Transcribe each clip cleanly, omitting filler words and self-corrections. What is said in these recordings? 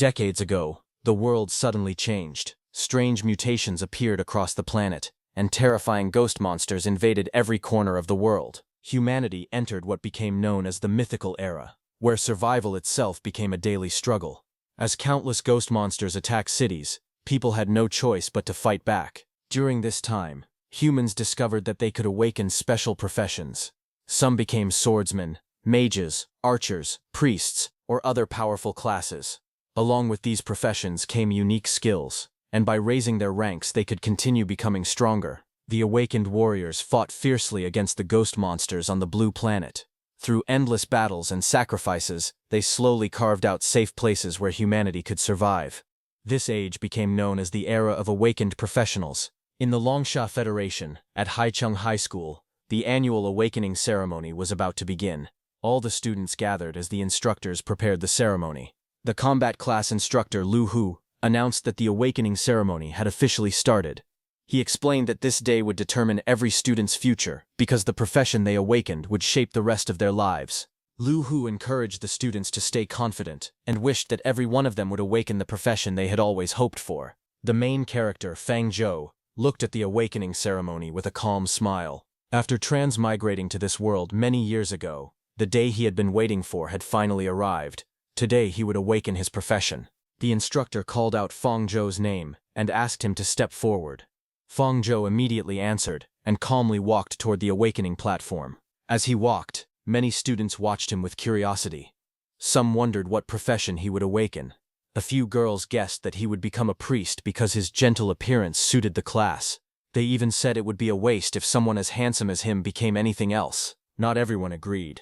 Decades ago, the world suddenly changed. Strange mutations appeared across the planet, and terrifying ghost monsters invaded every corner of the world. Humanity entered what became known as the mythical era, where survival itself became a daily struggle. As countless ghost monsters attacked cities, people had no choice but to fight back. During this time, humans discovered that they could awaken special professions. Some became swordsmen, mages, archers, priests, or other powerful classes. Along with these professions came unique skills, and by raising their ranks they could continue becoming stronger. The awakened warriors fought fiercely against the ghost monsters on the blue planet. Through endless battles and sacrifices, they slowly carved out safe places where humanity could survive. This age became known as the era of awakened professionals. In the Longsha Federation, at Haicheng High School, the annual awakening ceremony was about to begin. All the students gathered as the instructors prepared the ceremony. The combat class instructor Lu Hu announced that the awakening ceremony had officially started. He explained that this day would determine every student's future, because the profession they awakened would shape the rest of their lives. Lu Hu encouraged the students to stay confident, and wished that every one of them would awaken the profession they had always hoped for. The main character, Fang Zhou, looked at the awakening ceremony with a calm smile. After transmigrating to this world many years ago, the day he had been waiting for had finally arrived. Today he would awaken his profession. The instructor called out Fang Zhou's name and asked him to step forward. Fang Zhou immediately answered and calmly walked toward the awakening platform. As he walked, many students watched him with curiosity. Some wondered what profession he would awaken. A few girls guessed that he would become a priest because his gentle appearance suited the class. They even said it would be a waste if someone as handsome as him became anything else. Not everyone agreed.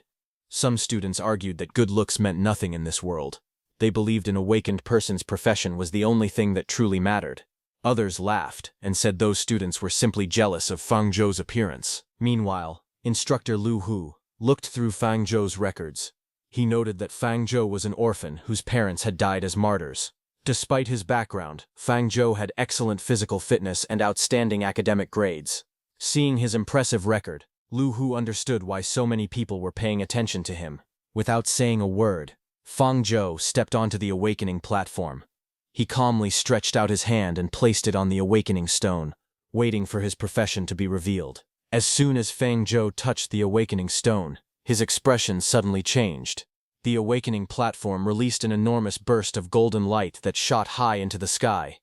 Some students argued that good looks meant nothing in this world. They believed an awakened person's profession was the only thing that truly mattered. Others laughed and said those students were simply jealous of Fang Zhou's appearance. Meanwhile, instructor Lu Hu looked through Fang Zhou's records. He noted that Fang Zhou was an orphan whose parents had died as martyrs. Despite his background, Fang Zhou had excellent physical fitness and outstanding academic grades. Seeing his impressive record, Lu Hu understood why so many people were paying attention to him. Without saying a word, Fang Zhou stepped onto the awakening platform. He calmly stretched out his hand and placed it on the awakening stone, waiting for his profession to be revealed. As soon as Fang Zhou touched the awakening stone, his expression suddenly changed. The awakening platform released an enormous burst of golden light that shot high into the sky.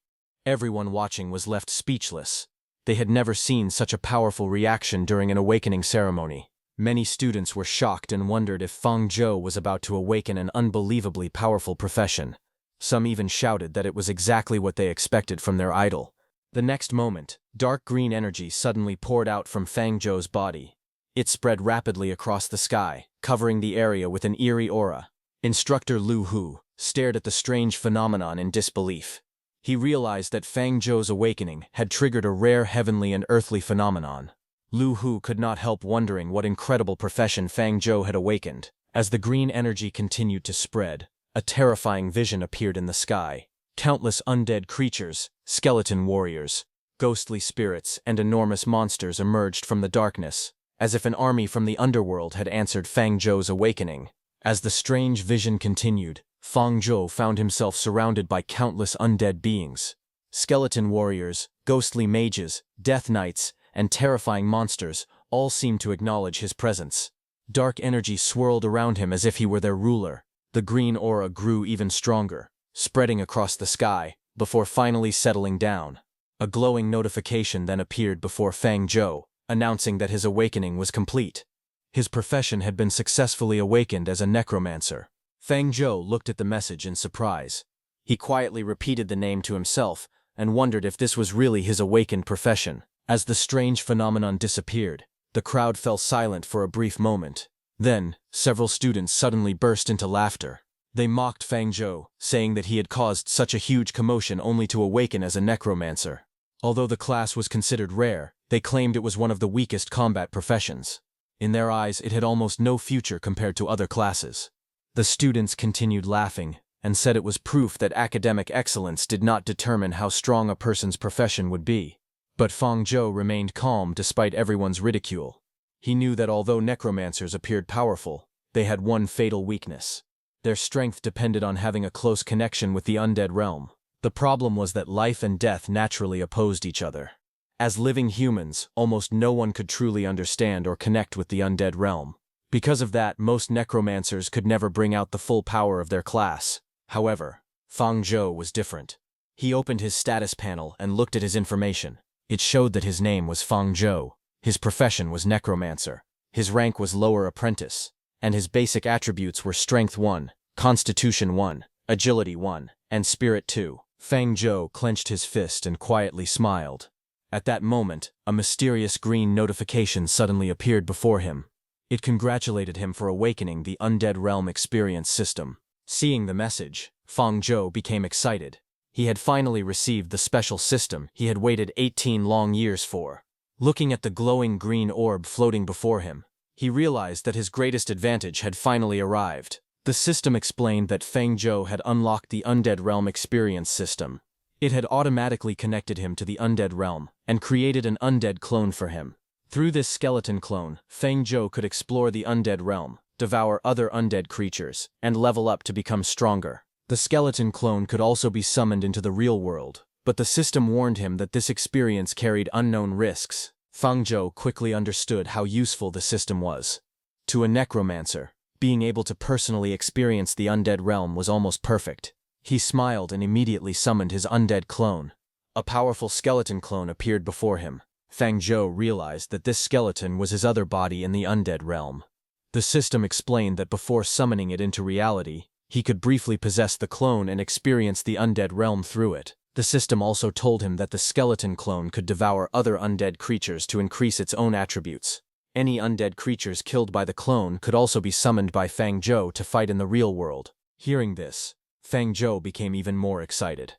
Everyone watching was left speechless. They had never seen such a powerful reaction during an awakening ceremony. Many students were shocked and wondered if Fang Zhou was about to awaken an unbelievably powerful profession. Some even shouted that it was exactly what they expected from their idol. The next moment, dark green energy suddenly poured out from Fang Zhou's body. It spread rapidly across the sky, covering the area with an eerie aura. Instructor Lu Hu stared at the strange phenomenon in disbelief. He realized that Fang Zhou's awakening had triggered a rare heavenly and earthly phenomenon. Lu Hu could not help wondering what incredible profession Fang Zhou had awakened. As the green energy continued to spread, a terrifying vision appeared in the sky. Countless undead creatures, skeleton warriors, ghostly spirits, and enormous monsters emerged from the darkness, as if an army from the underworld had answered Fang Zhou's awakening. As the strange vision continued, Fang Zhou found himself surrounded by countless undead beings. Skeleton warriors, ghostly mages, death knights, and terrifying monsters all seemed to acknowledge his presence. Dark energy swirled around him as if he were their ruler. The green aura grew even stronger, spreading across the sky, before finally settling down. A glowing notification then appeared before Fang Zhou, announcing that his awakening was complete. His profession had been successfully awakened as a necromancer. Fang Zhou looked at the message in surprise. He quietly repeated the name to himself and wondered if this was really his awakened profession. As the strange phenomenon disappeared, the crowd fell silent for a brief moment. Then, several students suddenly burst into laughter. They mocked Fang Zhou, saying that he had caused such a huge commotion only to awaken as a necromancer. Although the class was considered rare, they claimed it was one of the weakest combat professions. In their eyes, it had almost no future compared to other classes. The students continued laughing and said it was proof that academic excellence did not determine how strong a person's profession would be. But Fang Zhou remained calm despite everyone's ridicule. He knew that although necromancers appeared powerful, they had one fatal weakness. Their strength depended on having a close connection with the undead realm. The problem was that life and death naturally opposed each other. As living humans, almost no one could truly understand or connect with the undead realm. Because of that, most necromancers could never bring out the full power of their class. However, Fang Zhou was different. He opened his status panel and looked at his information. It showed that his name was Fang Zhou, his profession was Necromancer, his rank was Lower Apprentice, and his basic attributes were Strength 1, Constitution 1, Agility 1, and Spirit 2. Fang Zhou clenched his fist and quietly smiled. At that moment, a mysterious green notification suddenly appeared before him. It congratulated him for awakening the Undead Realm Experience System. Seeing the message, Fang Zhou became excited. He had finally received the special system he had waited 18 long years for. Looking at the glowing green orb floating before him, he realized that his greatest advantage had finally arrived. The system explained that Fang Zhou had unlocked the Undead Realm Experience System. It had automatically connected him to the Undead Realm and created an undead clone for him. Through this skeleton clone, Fang Zhou could explore the Undead Realm, devour other undead creatures, and level up to become stronger. The skeleton clone could also be summoned into the real world, but the system warned him that this experience carried unknown risks. Fang Zhou quickly understood how useful the system was. To a necromancer, being able to personally experience the undead realm was almost perfect. He smiled and immediately summoned his undead clone. A powerful skeleton clone appeared before him. Fang Zhou realized that this skeleton was his other body in the undead realm. The system explained that before summoning it into reality, he could briefly possess the clone and experience the undead realm through it. The system also told him that the skeleton clone could devour other undead creatures to increase its own attributes. Any undead creatures killed by the clone could also be summoned by Fang Zhou to fight in the real world. Hearing this, Fang Zhou became even more excited.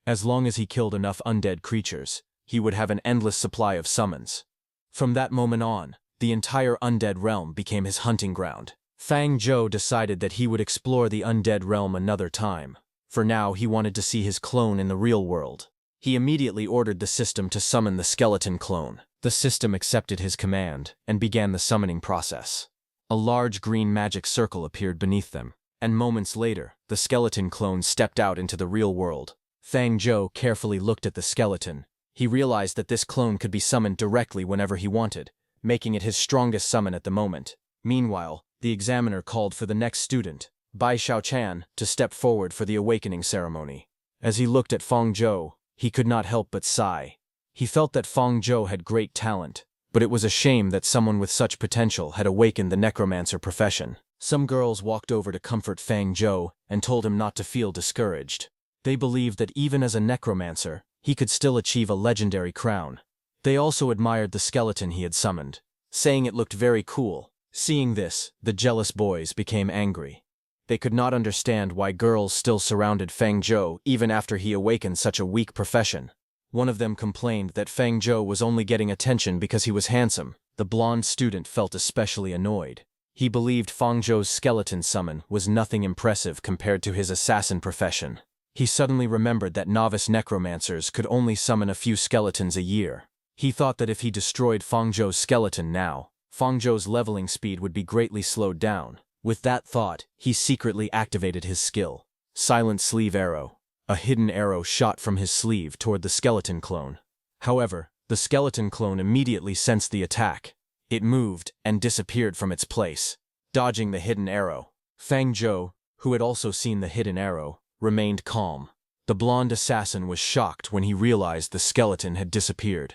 As long as he killed enough undead creatures, he would have an endless supply of summons. From that moment on, the entire undead realm became his hunting ground. Fang Zhou decided that he would explore the undead realm another time. For now, he wanted to see his clone in the real world. He immediately ordered the system to summon the skeleton clone. The system accepted his command and began the summoning process. A large green magic circle appeared beneath them, and moments later, the skeleton clone stepped out into the real world. Fang Zhou carefully looked at the skeleton. He realized that this clone could be summoned directly whenever he wanted, making it his strongest summon at the moment. Meanwhile, the examiner called for the next student, Bai Xiaochan, to step forward for the awakening ceremony. As he looked at Fang Zhou, he could not help but sigh. He felt that Fang Zhou had great talent, but it was a shame that someone with such potential had awakened the necromancer profession. Some girls walked over to comfort Fang Zhou and told him not to feel discouraged. They believed that even as a necromancer, he could still achieve a legendary crown. They also admired the skeleton he had summoned, saying it looked very cool. Seeing this, the jealous boys became angry. They could not understand why girls still surrounded Fang Zhou even after he awakened such a weak profession. One of them complained that Fang Zhou was only getting attention because he was handsome. The blonde student felt especially annoyed. He believed Fang Zhou's skeleton summon was nothing impressive compared to his assassin profession. He suddenly remembered that novice necromancers could only summon a few skeletons a year. He thought that if he destroyed Fang Zhou's skeleton now, Fang Zhou's leveling speed would be greatly slowed down. With that thought, he secretly activated his skill. Silent Sleeve Arrow. A hidden arrow shot from his sleeve toward the skeleton clone. However, the skeleton clone immediately sensed the attack. It moved and disappeared from its place, dodging the hidden arrow. Fang Zhou, who had also seen the hidden arrow, remained calm. The blonde assassin was shocked when he realized the skeleton had disappeared.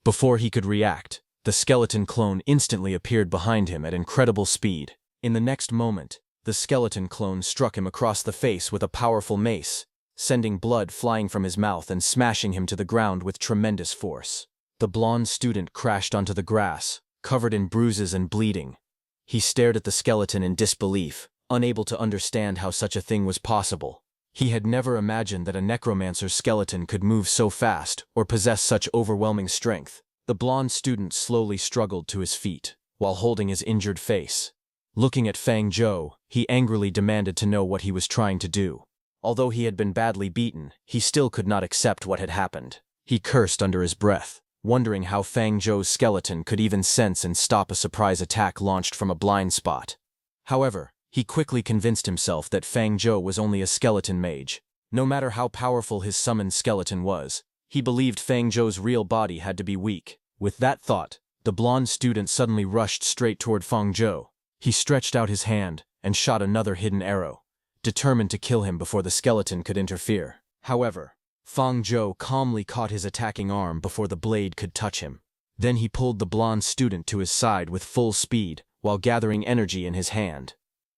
Before he could react, the skeleton clone instantly appeared behind him at incredible speed. In the next moment, the skeleton clone struck him across the face with a powerful mace, sending blood flying from his mouth and smashing him to the ground with tremendous force. The blonde student crashed onto the grass, covered in bruises and bleeding. He stared at the skeleton in disbelief, unable to understand how such a thing was possible. He had never imagined that a necromancer's skeleton could move so fast or possess such overwhelming strength. The blonde student slowly struggled to his feet, while holding his injured face. Looking at Fang Zhou, he angrily demanded to know what he was trying to do. Although he had been badly beaten, he still could not accept what had happened. He cursed under his breath, wondering how Fang Zhou's skeleton could even sense and stop a surprise attack launched from a blind spot. However, He quickly convinced himself that Fang Zhou was only a skeleton mage. No matter how powerful his summoned skeleton was, he believed Fang Zhou's real body had to be weak. With that thought, the blonde student suddenly rushed straight toward Fang Zhou. He stretched out his hand and shot another hidden arrow, determined to kill him before the skeleton could interfere. However, Fang Zhou calmly caught his attacking arm before the blade could touch him. Then he pulled the blonde student to his side with full speed while gathering energy in his hand.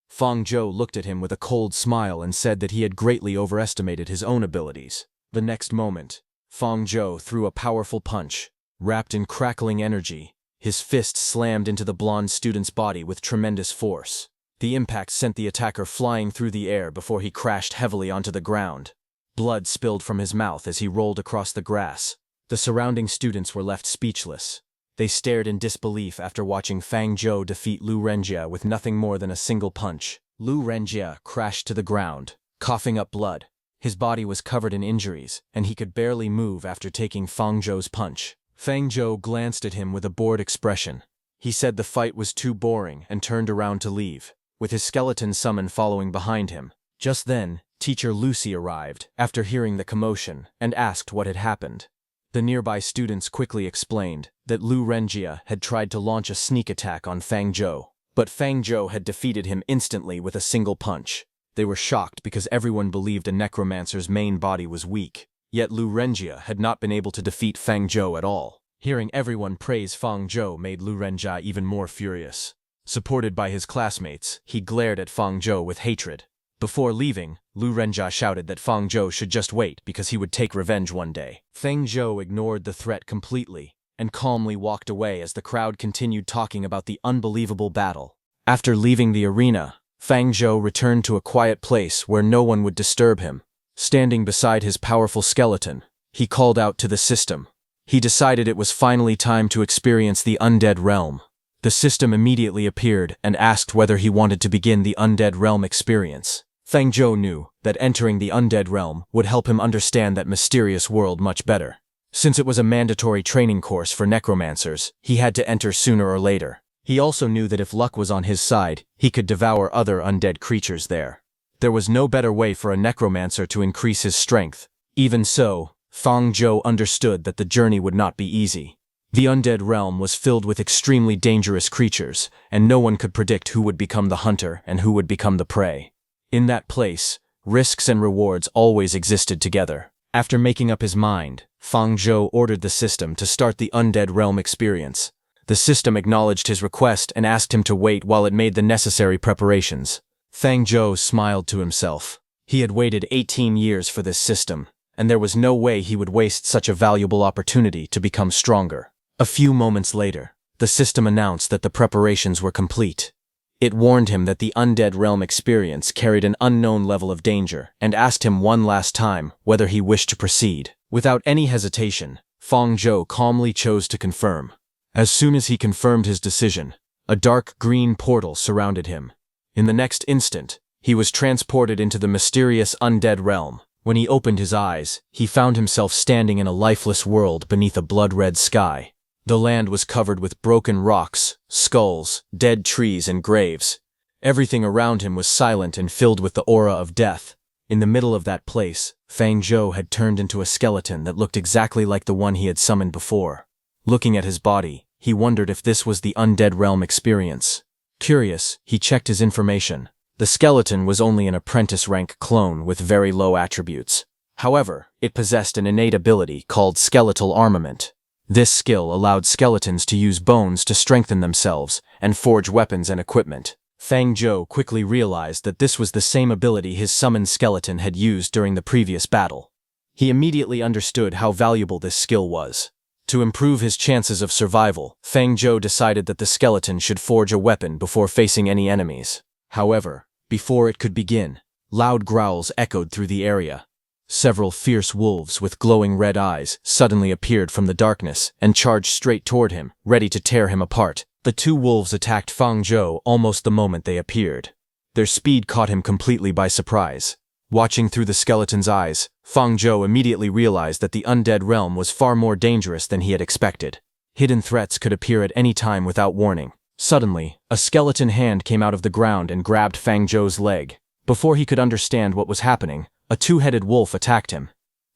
Fang Zhou looked at him with a cold smile and said that he had greatly overestimated his own abilities. The next moment, Fang Zhou threw a powerful punch. Wrapped in crackling energy, his fist slammed into the blonde student's body with tremendous force. The impact sent the attacker flying through the air before he crashed heavily onto the ground. Blood spilled from his mouth as he rolled across the grass. The surrounding students were left speechless. They stared in disbelief after watching Fang Zhou defeat Lu Renjia with nothing more than a single punch. Lu Renjia crashed to the ground, coughing up blood. His body was covered in injuries, and he could barely move after taking Fang Zhou's punch. Fang Zhou glanced at him with a bored expression. He said the fight was too boring and turned around to leave, with his skeleton summon following behind him. Just then, Teacher Lucy arrived, after hearing the commotion, and asked what had happened. The nearby students quickly explained that Lu Renjia had tried to launch a sneak attack on Fang Zhou, but Fang Zhou had defeated him instantly with a single punch. They were shocked because everyone believed a necromancer's main body was weak, yet Lu Renjia had not been able to defeat Fang Zhou at all. Hearing everyone praise Fang Zhou made Lu Renjia even more furious. Supported by his classmates, he glared at Fang Zhou with hatred. Before leaving, Lu Renjia shouted that Fang Zhou should just wait because he would take revenge one day. Fang Zhou ignored the threat completely and calmly walked away as the crowd continued talking about the unbelievable battle. After leaving the arena, Fang Zhou returned to a quiet place where no one would disturb him. Standing beside his powerful skeleton, he called out to the system. He decided it was finally time to experience the undead realm. The system immediately appeared and asked whether he wanted to begin the undead realm experience. Fang Zhou knew that entering the undead realm would help him understand that mysterious world much better. Since it was a mandatory training course for necromancers, he had to enter sooner or later. He also knew that if luck was on his side, he could devour other undead creatures there. There was no better way for a necromancer to increase his strength. Even so, Fang Zhou understood that the journey would not be easy. The undead realm was filled with extremely dangerous creatures, and no one could predict who would become the hunter and who would become the prey. In that place, risks and rewards always existed together. After making up his mind, Fang Zhou ordered the system to start the undead realm experience. The system acknowledged his request and asked him to wait while it made the necessary preparations. Fang Zhou smiled to himself. He had waited 18 years for this system, and there was no way he would waste such a valuable opportunity to become stronger. A few moments later, the system announced that the preparations were complete. It warned him that the undead realm experience carried an unknown level of danger and asked him one last time whether he wished to proceed. Without any hesitation, Fang Zhou calmly chose to confirm. As soon as he confirmed his decision, a dark green portal surrounded him. In the next instant, he was transported into the mysterious undead realm. When he opened his eyes, he found himself standing in a lifeless world beneath a blood-red sky. The land was covered with broken rocks, skulls, dead trees, and graves. Everything around him was silent and filled with the aura of death. In the middle of that place, Fang Zhou had turned into a skeleton that looked exactly like the one he had summoned before. Looking at his body, he wondered if this was the undead realm experience. Curious, he checked his information. The skeleton was only an apprentice-rank clone with very low attributes. However, it possessed an innate ability called skeletal armament. This skill allowed skeletons to use bones to strengthen themselves and forge weapons and equipment. Fang Zhou quickly realized that this was the same ability his summoned skeleton had used during the previous battle. He immediately understood how valuable this skill was. To improve his chances of survival, Fang Zhou decided that the skeleton should forge a weapon before facing any enemies. However, before it could begin, loud growls echoed through the area. Several fierce wolves with glowing red eyes suddenly appeared from the darkness and charged straight toward him, ready to tear him apart. The two wolves attacked Fang Zhou almost the moment they appeared. Their speed caught him completely by surprise. Watching through the skeleton's eyes, Fang Zhou immediately realized that the undead realm was far more dangerous than he had expected. Hidden threats could appear at any time without warning. Suddenly, a skeleton hand came out of the ground and grabbed Fang Zhou's leg. Before he could understand what was happening, a two-headed wolf attacked him.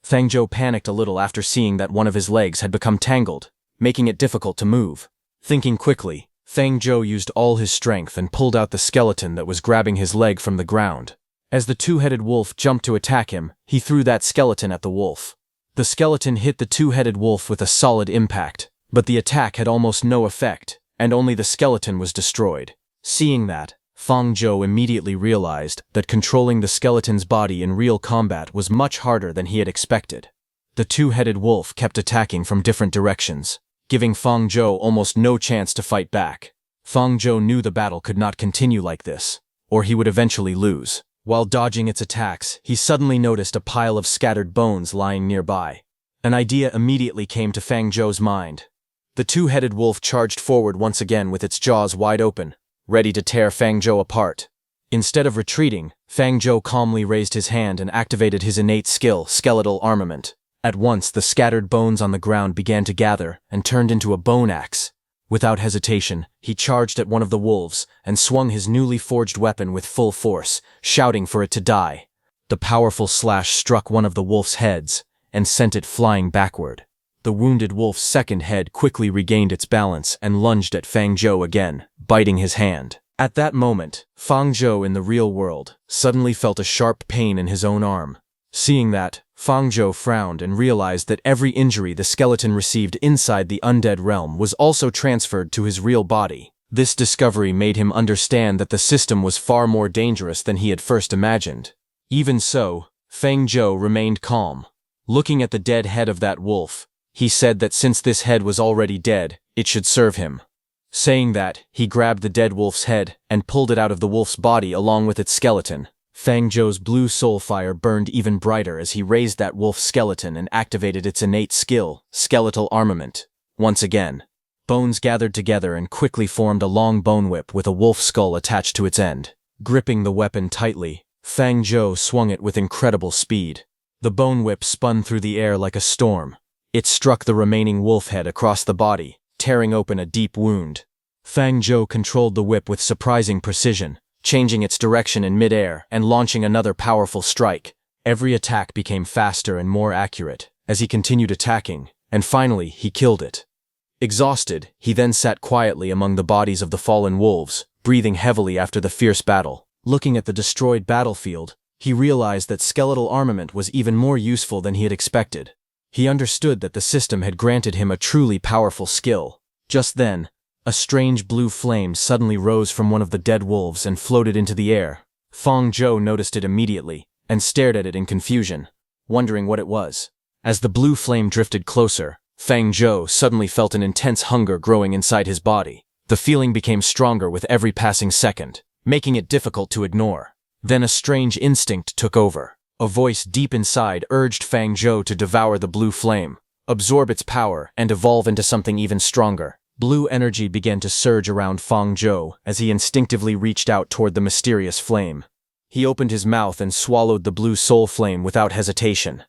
Fang Zhou panicked a little after seeing that one of his legs had become tangled, making it difficult to move. Thinking quickly, Fang Zhou used all his strength and pulled out the skeleton that was grabbing his leg from the ground. As the two-headed wolf jumped to attack him, he threw that skeleton at the wolf. The skeleton hit the two-headed wolf with a solid impact, but the attack had almost no effect, and only the skeleton was destroyed. Seeing that, Fang Zhou immediately realized that controlling the skeleton's body in real combat was much harder than he had expected. The two-headed wolf kept attacking from different directions, giving Fang Zhou almost no chance to fight back. Fang Zhou knew the battle could not continue like this, or he would eventually lose. While dodging its attacks, he suddenly noticed a pile of scattered bones lying nearby. An idea immediately came to Fang Zhou's mind. The two-headed wolf charged forward once again with its jaws wide open, ready to tear Fang Zhou apart. Instead of retreating, Fang Zhou calmly raised his hand and activated his innate skill, skeletal armament. At once, the scattered bones on the ground began to gather and turned into a bone axe. Without hesitation, he charged at one of the wolves and swung his newly forged weapon with full force, shouting for it to die. The powerful slash struck one of the wolf's heads and sent it flying backward. The wounded wolf's second head quickly regained its balance and lunged at Fang Zhou again, biting his hand. At that moment, Fang Zhou in the real world suddenly felt a sharp pain in his own arm. Seeing that, Fang Zhou frowned and realized that every injury the skeleton received inside the undead realm was also transferred to his real body. This discovery made him understand that the system was far more dangerous than he had first imagined. Even so, Fang Zhou remained calm. Looking at the dead head of that wolf, he said that since this head was already dead, it should serve him. Saying that, he grabbed the dead wolf's head and pulled it out of the wolf's body along with its skeleton. Fang Zhou's blue soul fire burned even brighter as he raised that wolf's skeleton and activated its innate skill, skeletal armament. Once again, bones gathered together and quickly formed a long bone whip with a wolf skull attached to its end. Gripping the weapon tightly, Fang Zhou swung it with incredible speed. The bone whip spun through the air like a storm. It struck the remaining wolf head across the body, tearing open a deep wound. Fang Zhou controlled the whip with surprising precision, changing its direction in mid-air and launching another powerful strike. Every attack became faster and more accurate as he continued attacking, and finally he killed it. Exhausted, he then sat quietly among the bodies of the fallen wolves, breathing heavily after the fierce battle. Looking at the destroyed battlefield, he realized that skeletal armament was even more useful than he had expected. He understood that the system had granted him a truly powerful skill. Just then, a strange blue flame suddenly rose from one of the dead wolves and floated into the air. Fang Zhou noticed it immediately and stared at it in confusion, wondering what it was. As the blue flame drifted closer, Fang Zhou suddenly felt an intense hunger growing inside his body. The feeling became stronger with every passing second, making it difficult to ignore. Then a strange instinct took over. A voice deep inside urged Fang Zhou to devour the blue flame, absorb its power, and evolve into something even stronger. Blue energy began to surge around Fang Zhou as he instinctively reached out toward the mysterious flame. He opened his mouth and swallowed the blue soul flame without hesitation.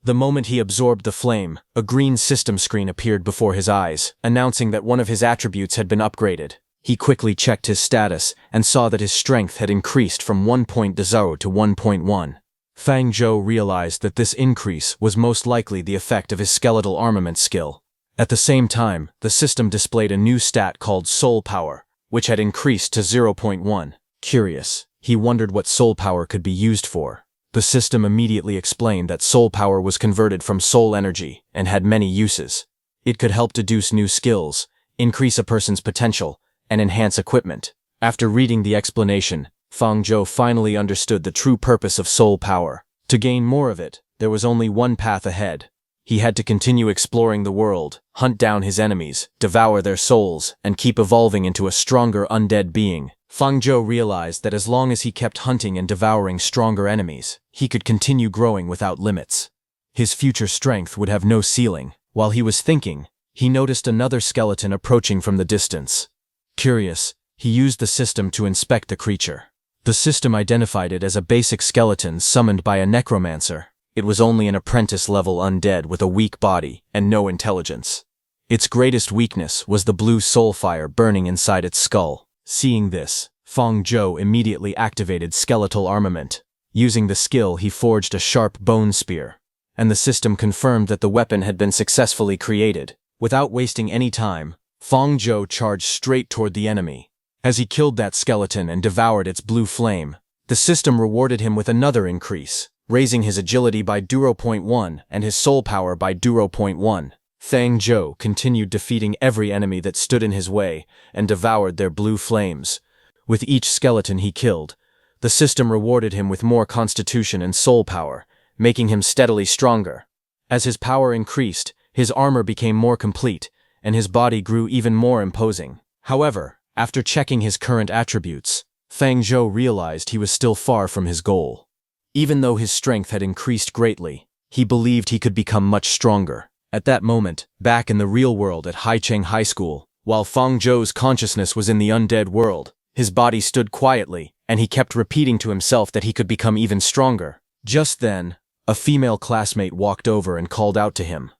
The moment he absorbed the flame, a green system screen appeared before his eyes, announcing that one of his attributes had been upgraded. He quickly checked his status and saw that his strength had increased from 1.0 to 1.1. Fang Zhou realized that this increase was most likely the effect of his skeletal armament skill. At the same time, the system displayed a new stat called Soul Power, which had increased to 0.1. Curious, he wondered what soul power could be used for. The system immediately explained that soul power was converted from soul energy and had many uses. It could help deduce new skills, increase a person's potential, and enhance equipment. After reading the explanation, Fang Zhou finally understood the true purpose of soul power. To gain more of it, there was only one path ahead. He had to continue exploring the world, hunt down his enemies, devour their souls, and keep evolving into a stronger undead being. Fang Zhou realized that as long as he kept hunting and devouring stronger enemies, he could continue growing without limits. His future strength would have no ceiling. While he was thinking, he noticed another skeleton approaching from the distance. Curious, he used the system to inspect the creature. The system identified it as a basic skeleton summoned by a Necromancer. It was only an apprentice-level undead with a weak body and no intelligence. Its greatest weakness was the blue soul fire burning inside its skull. Seeing this, Feng Zhou immediately activated skeletal armament. Using the skill, he forged a sharp bone spear, and the system confirmed that the weapon had been successfully created. Without wasting any time, Feng Zhou charged straight toward the enemy. As he killed that skeleton and devoured its blue flame, the system rewarded him with another increase, raising his agility by 0.1 and his soul power by 0.1. Feng Zhou continued defeating every enemy that stood in his way and devoured their blue flames. With each skeleton he killed, the system rewarded him with more constitution and soul power, making him steadily stronger. As his power increased, his armor became more complete, and his body grew even more imposing. However, after checking his current attributes, Feng Zhou realized he was still far from his goal. Even though his strength had increased greatly, he believed he could become much stronger. At that moment, back in the real world at Haicheng High School, while Feng Zhou's consciousness was in the undead world, his body stood quietly, and he kept repeating to himself that he could become even stronger. Just then, a female classmate walked over and called out to him.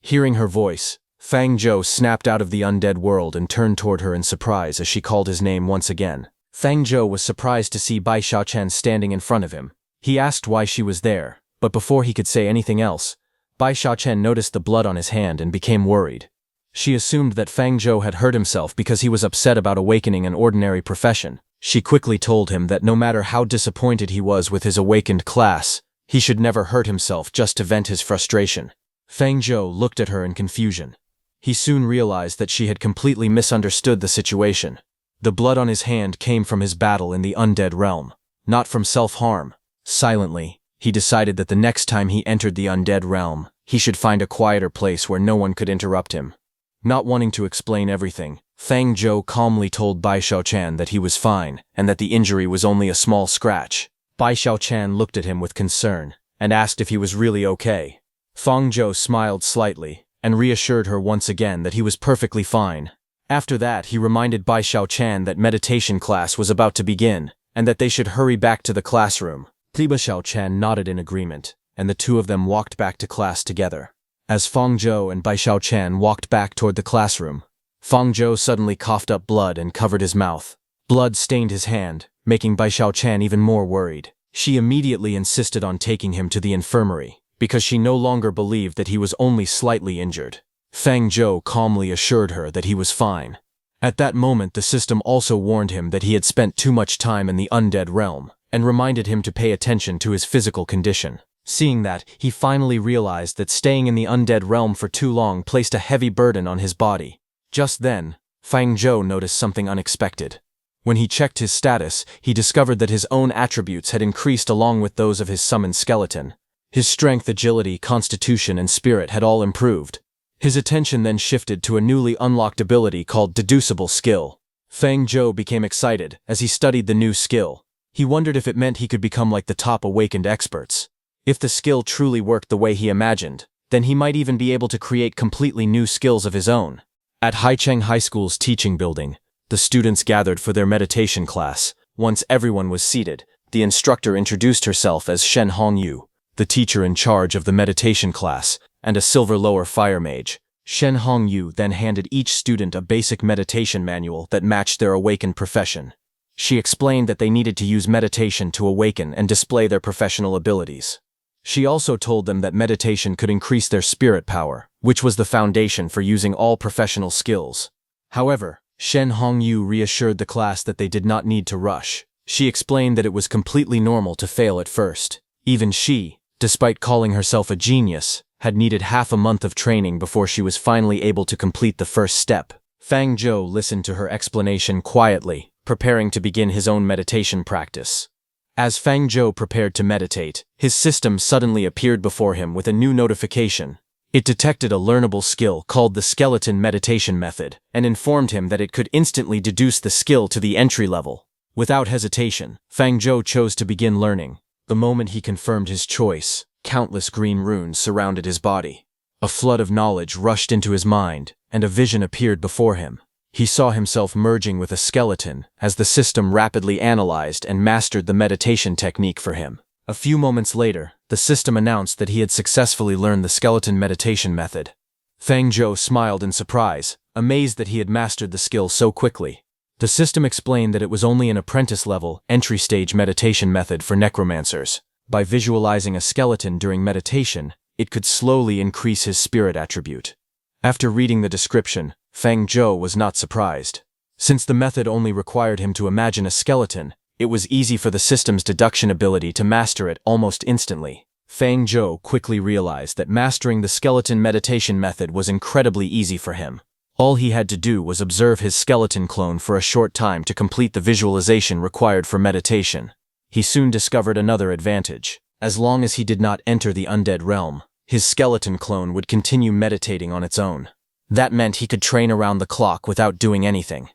Hearing her voice, Feng Zhou snapped out of the undead world and turned toward her in surprise as she called his name once again. Feng Zhou was surprised to see Bai Xiaochen standing in front of him. He asked why she was there, but before he could say anything else, Bai Xiaochen noticed the blood on his hand and became worried. She assumed that Feng Zhou had hurt himself because he was upset about awakening an ordinary profession. She quickly told him that no matter how disappointed he was with his awakened class, he should never hurt himself just to vent his frustration. Feng Zhou looked at her in confusion. He soon realized that she had completely misunderstood the situation. The blood on his hand came from his battle in the undead realm, not from self-harm. Silently, he decided that the next time he entered the undead realm, he should find a quieter place where no one could interrupt him. Not wanting to explain everything, Feng Zhou calmly told Bai Xiaochen that he was fine and that the injury was only a small scratch. Bai Xiaochen looked at him with concern and asked if he was really okay. Feng Zhou smiled slightly and reassured her once again that he was perfectly fine. After that, he reminded Bai Xiaochen that meditation class was about to begin and that they should hurry back to the classroom. Bai Xiaochen nodded in agreement, and the two of them walked back to class together. As Feng Zhou and Bai Xiaochen walked back toward the classroom, Feng Zhou suddenly coughed up blood and covered his mouth. Blood stained his hand, making Bai Xiaochen even more worried. She immediately insisted on taking him to the infirmary, because she no longer believed that he was only slightly injured. Feng Zhou calmly assured her that he was fine. At that moment, the system also warned him that he had spent too much time in the undead realm, and reminded him to pay attention to his physical condition. Seeing that, he finally realized that staying in the undead realm for too long placed a heavy burden on his body. Just then, Feng Zhou noticed something unexpected. When he checked his status, he discovered that his own attributes had increased along with those of his summoned skeleton. His strength, agility, constitution, and spirit had all improved. His attention then shifted to a newly unlocked ability called Deducible Skill. Feng Zhou became excited as he studied the new skill. He wondered if it meant he could become like the top awakened experts. If the skill truly worked the way he imagined, then he might even be able to create completely new skills of his own. At Haicheng High School's teaching building, the students gathered for their meditation class. Once everyone was seated, the instructor introduced herself as Shen Hongyu, the teacher in charge of the meditation class, and a silver lower fire mage. Shen Hongyu then handed each student a basic meditation manual that matched their awakened profession. She explained that they needed to use meditation to awaken and display their professional abilities. She also told them that meditation could increase their spirit power, which was the foundation for using all professional skills. However, Shen Hongyu reassured the class that they did not need to rush. She explained that it was completely normal to fail at first. Even she, despite calling herself a genius, had needed half a month of training before she was finally able to complete the first step. Feng Zhou listened to her explanation quietly, preparing to begin his own meditation practice. As Feng Zhou prepared to meditate, his system suddenly appeared before him with a new notification. It detected a learnable skill called the Skeleton Meditation Method, and informed him that it could instantly deduce the skill to the entry level. Without hesitation, Feng Zhou chose to begin learning. The moment he confirmed his choice, countless green runes surrounded his body. A flood of knowledge rushed into his mind, and a vision appeared before him. He saw himself merging with a skeleton as the system rapidly analyzed and mastered the meditation technique for him. A few moments later, the system announced that he had successfully learned the skeleton meditation method. Feng Zhou smiled in surprise, amazed that he had mastered the skill so quickly. The system explained that it was only an apprentice-level, entry-stage meditation method for necromancers. By visualizing a skeleton during meditation, it could slowly increase his spirit attribute. After reading the description, Feng Zhou was not surprised. Since the method only required him to imagine a skeleton, it was easy for the system's deduction ability to master it almost instantly. Feng Zhou quickly realized that mastering the skeleton meditation method was incredibly easy for him. All he had to do was observe his skeleton clone for a short time to complete the visualization required for meditation. He soon discovered another advantage. As long as he did not enter the undead realm, his skeleton clone would continue meditating on its own. That meant he could train around the clock without doing anything.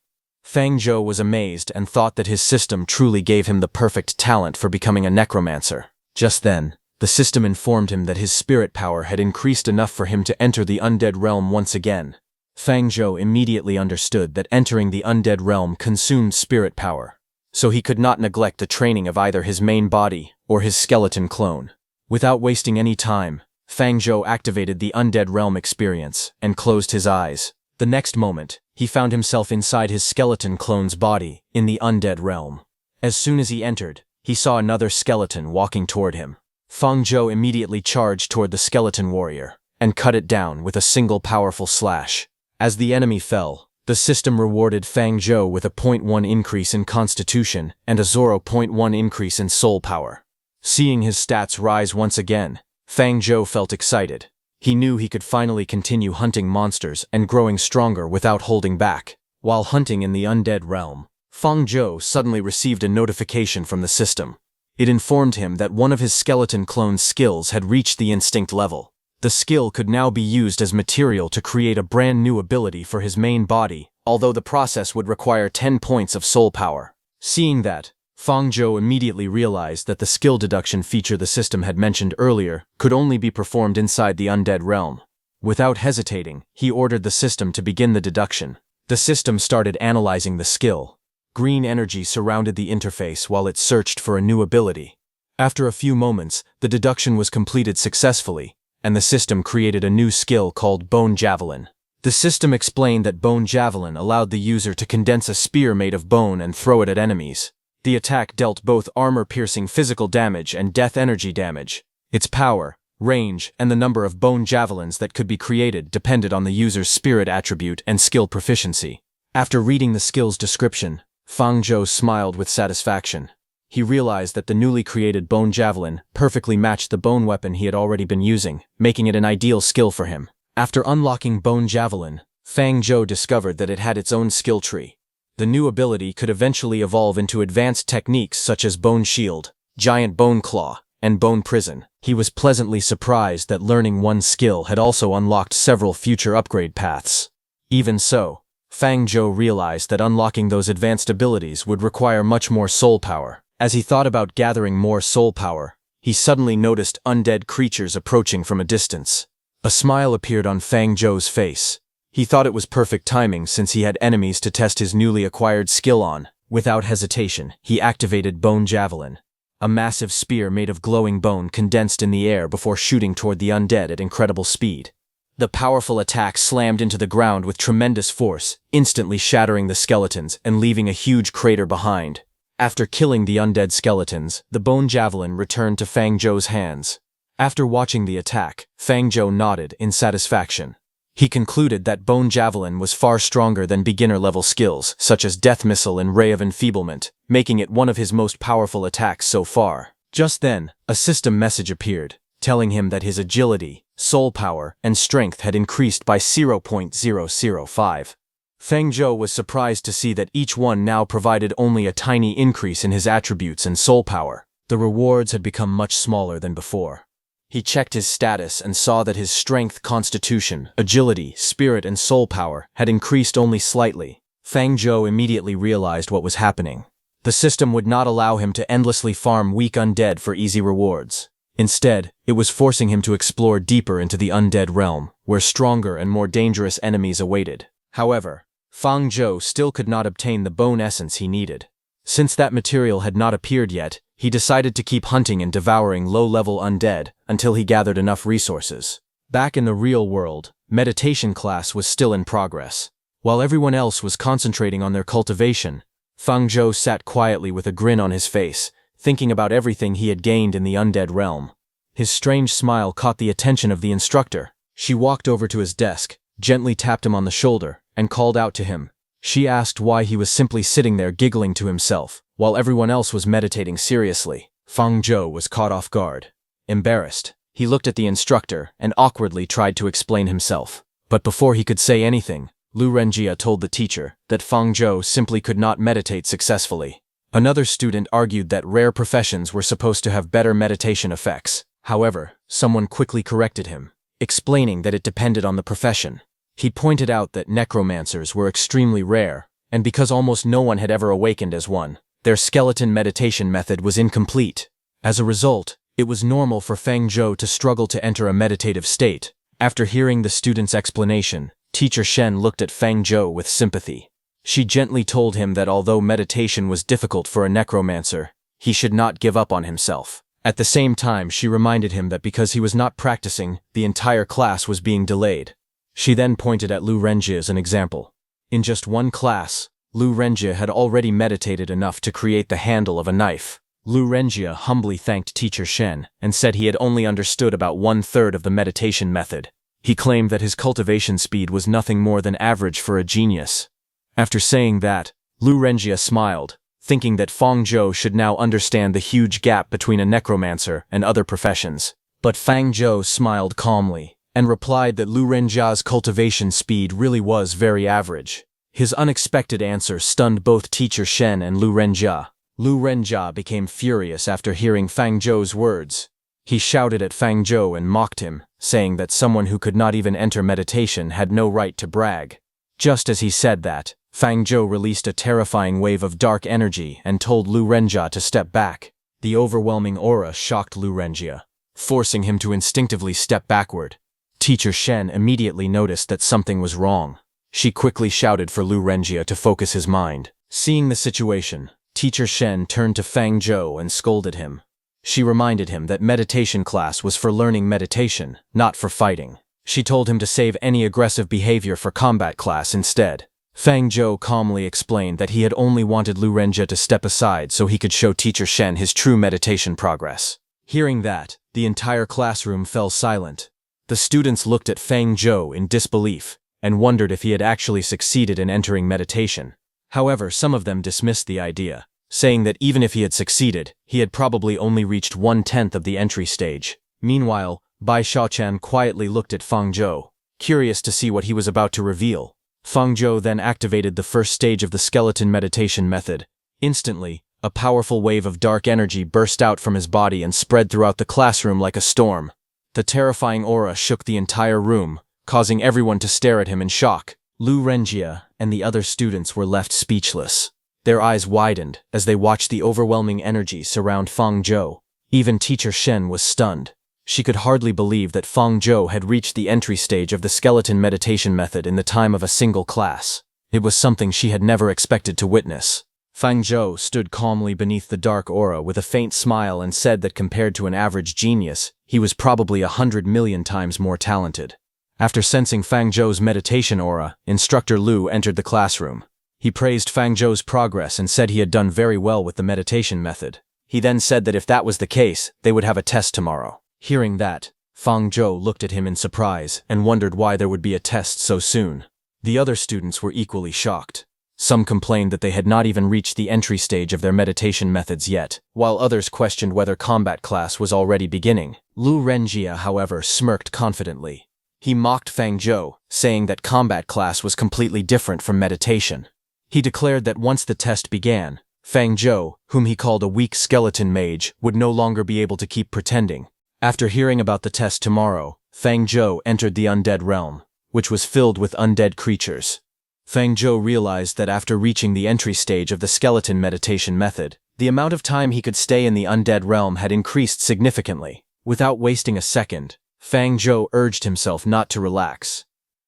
Feng Zhou was amazed and thought that his system truly gave him the perfect talent for becoming a necromancer. Just then, the system informed him that his spirit power had increased enough for him to enter the undead realm once again. Feng Zhou immediately understood that entering the undead realm consumed spirit power, so he could not neglect the training of either his main body or his skeleton clone. Without wasting any time, Feng Zhou activated the undead realm experience and closed his eyes. The next moment, he found himself inside his skeleton clone's body in the undead realm. As soon as he entered, he saw another skeleton walking toward him. Feng Zhou immediately charged toward the skeleton warrior and cut it down with a single powerful slash. As the enemy fell, the system rewarded Feng Zhou with a 0.1 increase in constitution and a 0.1 increase in soul power. Seeing his stats rise once again, Feng Zhou felt excited. He knew he could finally continue hunting monsters and growing stronger without holding back. While hunting in the undead realm, Feng Zhou suddenly received a notification from the system. It informed him that one of his skeleton clone's skills had reached the instinct level. The skill could now be used as material to create a brand new ability for his main body, although the process would require 10 points of soul power. Seeing that, Feng Zhou immediately realized that the skill deduction feature the system had mentioned earlier could only be performed inside the undead realm. Without hesitating, he ordered the system to begin the deduction. The system started analyzing the skill. Green energy surrounded the interface while it searched for a new ability. After a few moments, the deduction was completed successfully, and the system created a new skill called Bone Javelin. The system explained that Bone Javelin allowed the user to condense a spear made of bone and throw it at enemies. The attack dealt both armor-piercing physical damage and death energy damage. Its power, range, and the number of bone javelins that could be created depended on the user's spirit attribute and skill proficiency. After reading the skill's description, Feng Zhou smiled with satisfaction. He realized that the newly created bone javelin perfectly matched the bone weapon he had already been using, making it an ideal skill for him. After unlocking bone javelin, Feng Zhou discovered that it had its own skill tree. The new ability could eventually evolve into advanced techniques such as bone shield, giant bone claw, and bone prison. He was pleasantly surprised that learning one skill had also unlocked several future upgrade paths. Even so, Feng Zhou realized that unlocking those advanced abilities would require much more soul power. As he thought about gathering more soul power, he suddenly noticed undead creatures approaching from a distance. A smile appeared on Feng Zhou's face. He thought it was perfect timing since he had enemies to test his newly acquired skill on. Without hesitation, he activated Bone Javelin. A massive spear made of glowing bone condensed in the air before shooting toward the undead at incredible speed. The powerful attack slammed into the ground with tremendous force, instantly shattering the skeletons and leaving a huge crater behind. After killing the undead skeletons, the Bone Javelin returned to Feng Zhou's hands. After watching the attack, Feng Zhou nodded in satisfaction. He concluded that Bone Javelin was far stronger than beginner-level skills, such as Death Missile and Ray of Enfeeblement, making it one of his most powerful attacks so far. Just then, a system message appeared, telling him that his agility, soul power, and strength had increased by 0.005. Feng Zhou was surprised to see that each one now provided only a tiny increase in his attributes and soul power. The rewards had become much smaller than before. He checked his status and saw that his strength, constitution, agility, spirit, and soul power had increased only slightly. Feng Zhou immediately realized what was happening. The system would not allow him to endlessly farm weak undead for easy rewards. Instead, it was forcing him to explore deeper into the undead realm, where stronger and more dangerous enemies awaited. However, Feng Zhou still could not obtain the bone essence he needed. Since that material had not appeared yet, he decided to keep hunting and devouring low-level undead until he gathered enough resources. Back in the real world, meditation class was still in progress. While everyone else was concentrating on their cultivation, Fang Zhou sat quietly with a grin on his face, thinking about everything he had gained in the undead realm. His strange smile caught the attention of the instructor. She walked over to his desk, gently tapped him on the shoulder, and called out to him. She asked why he was simply sitting there giggling to himself, while everyone else was meditating seriously. Fang Zhou was caught off guard. Embarrassed, he looked at the instructor and awkwardly tried to explain himself. But before he could say anything, Lu Renjia told the teacher that Fang Zhou simply could not meditate successfully. Another student argued that rare professions were supposed to have better meditation effects. However, someone quickly corrected him, explaining that it depended on the profession. He pointed out that necromancers were extremely rare, and because almost no one had ever awakened as one, their skeleton meditation method was incomplete. As a result, it was normal for Fang Zhou to struggle to enter a meditative state. After hearing the student's explanation, Teacher Shen looked at Fang Zhou with sympathy. She gently told him that although meditation was difficult for a necromancer, he should not give up on himself. At the same time, she reminded him that because he was not practicing, the entire class was being delayed. She then pointed at Lu Renjia as an example. In just one class, Lu Renjia had already meditated enough to create the handle of a knife. Lu Renjia humbly thanked Teacher Shen and said he had only understood about 1/3 of the meditation method. He claimed that his cultivation speed was nothing more than average for a genius. After saying that, Lu Renjia smiled, thinking that Fang Zhou should now understand the huge gap between a necromancer and other professions. But Fang Zhou smiled calmly and replied that Lu Renjia's cultivation speed really was very average. His unexpected answer stunned both Teacher Shen and Lu Renjia. Lu Renjia became furious after hearing Fang Zhou's words. He shouted at Fang Zhou and mocked him, saying that someone who could not even enter meditation had no right to brag. Just as he said that, Fang Zhou released a terrifying wave of dark energy and told Lu Renjia to step back. The overwhelming aura shocked Lu Renjia, forcing him to instinctively step backward. Teacher Shen immediately noticed that something was wrong. She quickly shouted for Lu Renjia to focus his mind. Seeing the situation, Teacher Shen turned to Fang Zhou and scolded him. She reminded him that meditation class was for learning meditation, not for fighting. She told him to save any aggressive behavior for combat class instead. Fang Zhou calmly explained that he had only wanted Lu Renjia to step aside so he could show Teacher Shen his true meditation progress. Hearing that, the entire classroom fell silent. The students looked at Fang Zhou in disbelief and wondered if he had actually succeeded in entering meditation. However, some of them dismissed the idea, saying that even if he had succeeded, he had probably only reached 1/10 of the entry stage. Meanwhile, Bai Shaochan quietly looked at Fang Zhou, curious to see what he was about to reveal. Fang Zhou then activated the first stage of the skeleton meditation method. Instantly, a powerful wave of dark energy burst out from his body and spread throughout the classroom like a storm. The terrifying aura shook the entire room, causing everyone to stare at him in shock. Lu Renjia and the other students were left speechless. Their eyes widened as they watched the overwhelming energy surround Fang Zhou. Even Teacher Shen was stunned. She could hardly believe that Fang Zhou had reached the entry stage of the skeleton meditation method in the time of a single class. It was something she had never expected to witness. Fang Zhou stood calmly beneath the dark aura with a faint smile and said that compared to an average genius, he was probably 100 million times more talented. After sensing Fang Zhou's meditation aura, Instructor Lu entered the classroom. He praised Fang Zhou's progress and said he had done very well with the meditation method. He then said that if that was the case, they would have a test tomorrow. Hearing that, Fang Zhou looked at him in surprise and wondered why there would be a test so soon. The other students were equally shocked. Some complained that they had not even reached the entry stage of their meditation methods yet, while others questioned whether combat class was already beginning. Lu Renjia, however, smirked confidently. He mocked Fang Zhou, saying that combat class was completely different from meditation. He declared that once the test began, Fang Zhou, whom he called a weak skeleton mage, would no longer be able to keep pretending. After hearing about the test tomorrow, Fang Zhou entered the undead realm, which was filled with undead creatures. Fang Zhou realized that after reaching the entry stage of the skeleton meditation method, the amount of time he could stay in the undead realm had increased significantly. Without wasting a second, Fang Zhou urged himself not to relax.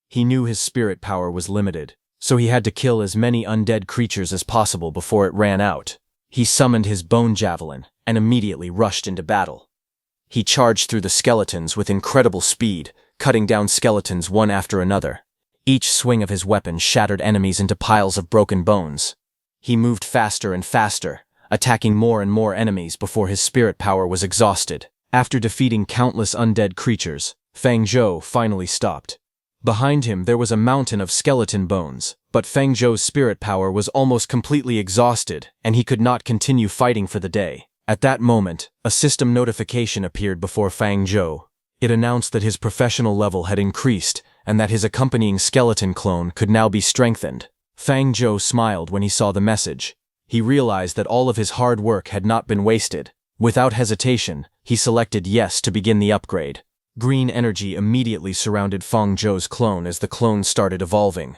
He knew his spirit power was limited, so he had to kill as many undead creatures as possible before it ran out. He summoned his bone javelin and immediately rushed into battle. He charged through the skeletons with incredible speed, cutting down skeletons one after another. Each swing of his weapon shattered enemies into piles of broken bones. He moved faster and faster, attacking more and more enemies before his spirit power was exhausted. After defeating countless undead creatures, Fang Zhou finally stopped. Behind him there was a mountain of skeleton bones, but Fang Zhou's spirit power was almost completely exhausted, and he could not continue fighting for the day. At that moment, a system notification appeared before Fang Zhou. It announced that his professional level had increased, and that his accompanying skeleton clone could now be strengthened. Fang Zhou smiled when he saw the message. He realized that all of his hard work had not been wasted. Without hesitation, he selected yes to begin the upgrade. Green energy immediately surrounded Fang Zhou's clone as the clone started evolving.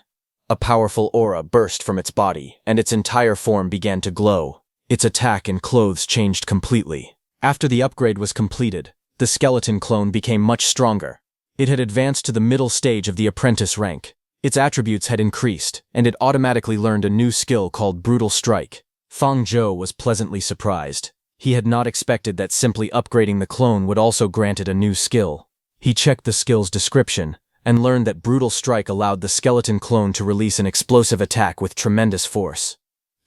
A powerful aura burst from its body, and its entire form began to glow. Its attack and clothes changed completely. After the upgrade was completed, the skeleton clone became much stronger. It had advanced to the middle stage of the apprentice rank. Its attributes had increased, and it automatically learned a new skill called Brutal Strike. Fang Zhou was pleasantly surprised. He had not expected that simply upgrading the clone would also grant it a new skill. He checked the skill's description, and learned that Brutal Strike allowed the skeleton clone to release an explosive attack with tremendous force.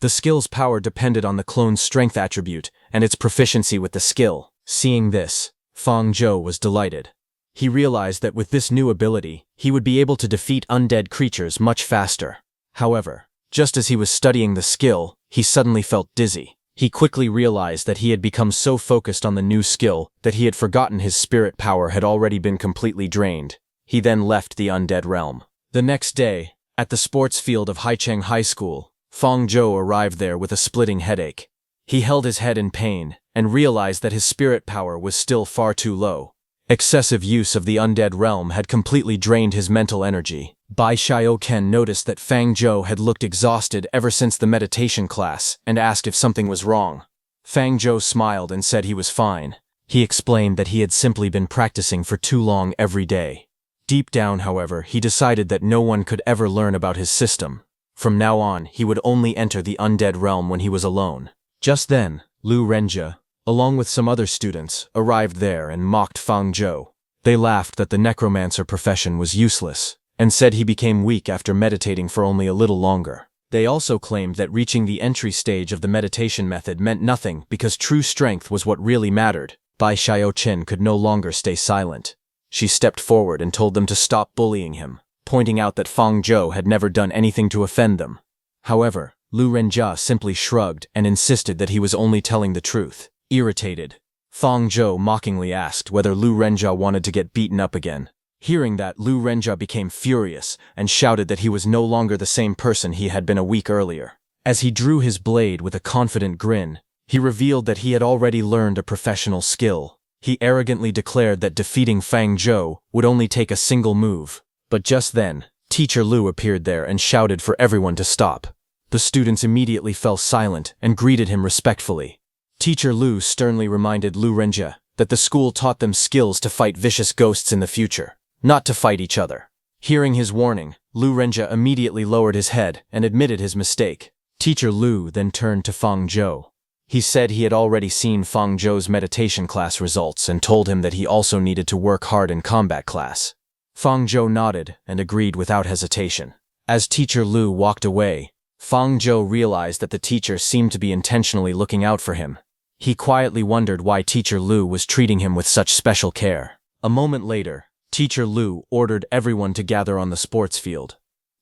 The skill's power depended on the clone's strength attribute and its proficiency with the skill. Seeing this, Fang Zhou was delighted. He realized that with this new ability, he would be able to defeat undead creatures much faster. However, just as he was studying the skill, he suddenly felt dizzy. He quickly realized that he had become so focused on the new skill that he had forgotten his spirit power had already been completely drained. He then left the undead realm. The next day, at the sports field of Haicheng High School, Fang Zhou arrived there with a splitting headache. He held his head in pain and realized that his spirit power was still far too low. Excessive use of the undead realm had completely drained his mental energy. Bai Xiaoken noticed that Fang Zhou had looked exhausted ever since the meditation class and asked if something was wrong. Fang Zhou smiled and said he was fine. He explained that he had simply been practicing for too long every day. Deep down, however, he decided that no one could ever learn about his system. From now on, he would only enter the undead realm when he was alone. Just then, Lu Renjia, along with some other students, arrived there and mocked Fang Zhou. They laughed that the necromancer profession was useless, and said he became weak after meditating for only a little longer. They also claimed that reaching the entry stage of the meditation method meant nothing because true strength was what really mattered. Bai Xiaochen could no longer stay silent. She stepped forward and told them to stop bullying him, pointing out that Fang Zhou had never done anything to offend them. However, Lu Renjia simply shrugged and insisted that he was only telling the truth. Irritated, Fang Zhou mockingly asked whether Lu Renjia wanted to get beaten up again. Hearing that, Lu Renjia became furious and shouted that he was no longer the same person he had been a week earlier. As he drew his blade with a confident grin, he revealed that he had already learned a professional skill. He arrogantly declared that defeating Fang Zhou would only take a single move. But just then, Teacher Lu appeared there and shouted for everyone to stop. The students immediately fell silent and greeted him respectfully. Teacher Lu sternly reminded Lu Renjia that the school taught them skills to fight vicious ghosts in the future, not to fight each other. Hearing his warning, Lu Renjia immediately lowered his head and admitted his mistake. Teacher Lu then turned to Fang Zhou. He said he had already seen Fang Zhou's meditation class results and told him that he also needed to work hard in combat class. Fang Zhou nodded and agreed without hesitation. As Teacher Lu walked away, Fang Zhou realized that the teacher seemed to be intentionally looking out for him. He quietly wondered why Teacher Lu was treating him with such special care. A moment later, Teacher Lu ordered everyone to gather on the sports field.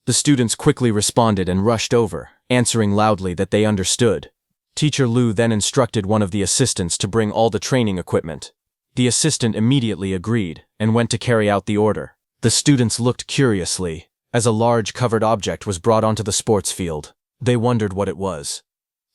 The students quickly responded and rushed over, answering loudly that they understood. Teacher Lu then instructed one of the assistants to bring all the training equipment. The assistant immediately agreed and went to carry out the order. The students looked curiously as a large covered object was brought onto the sports field. They wondered what it was.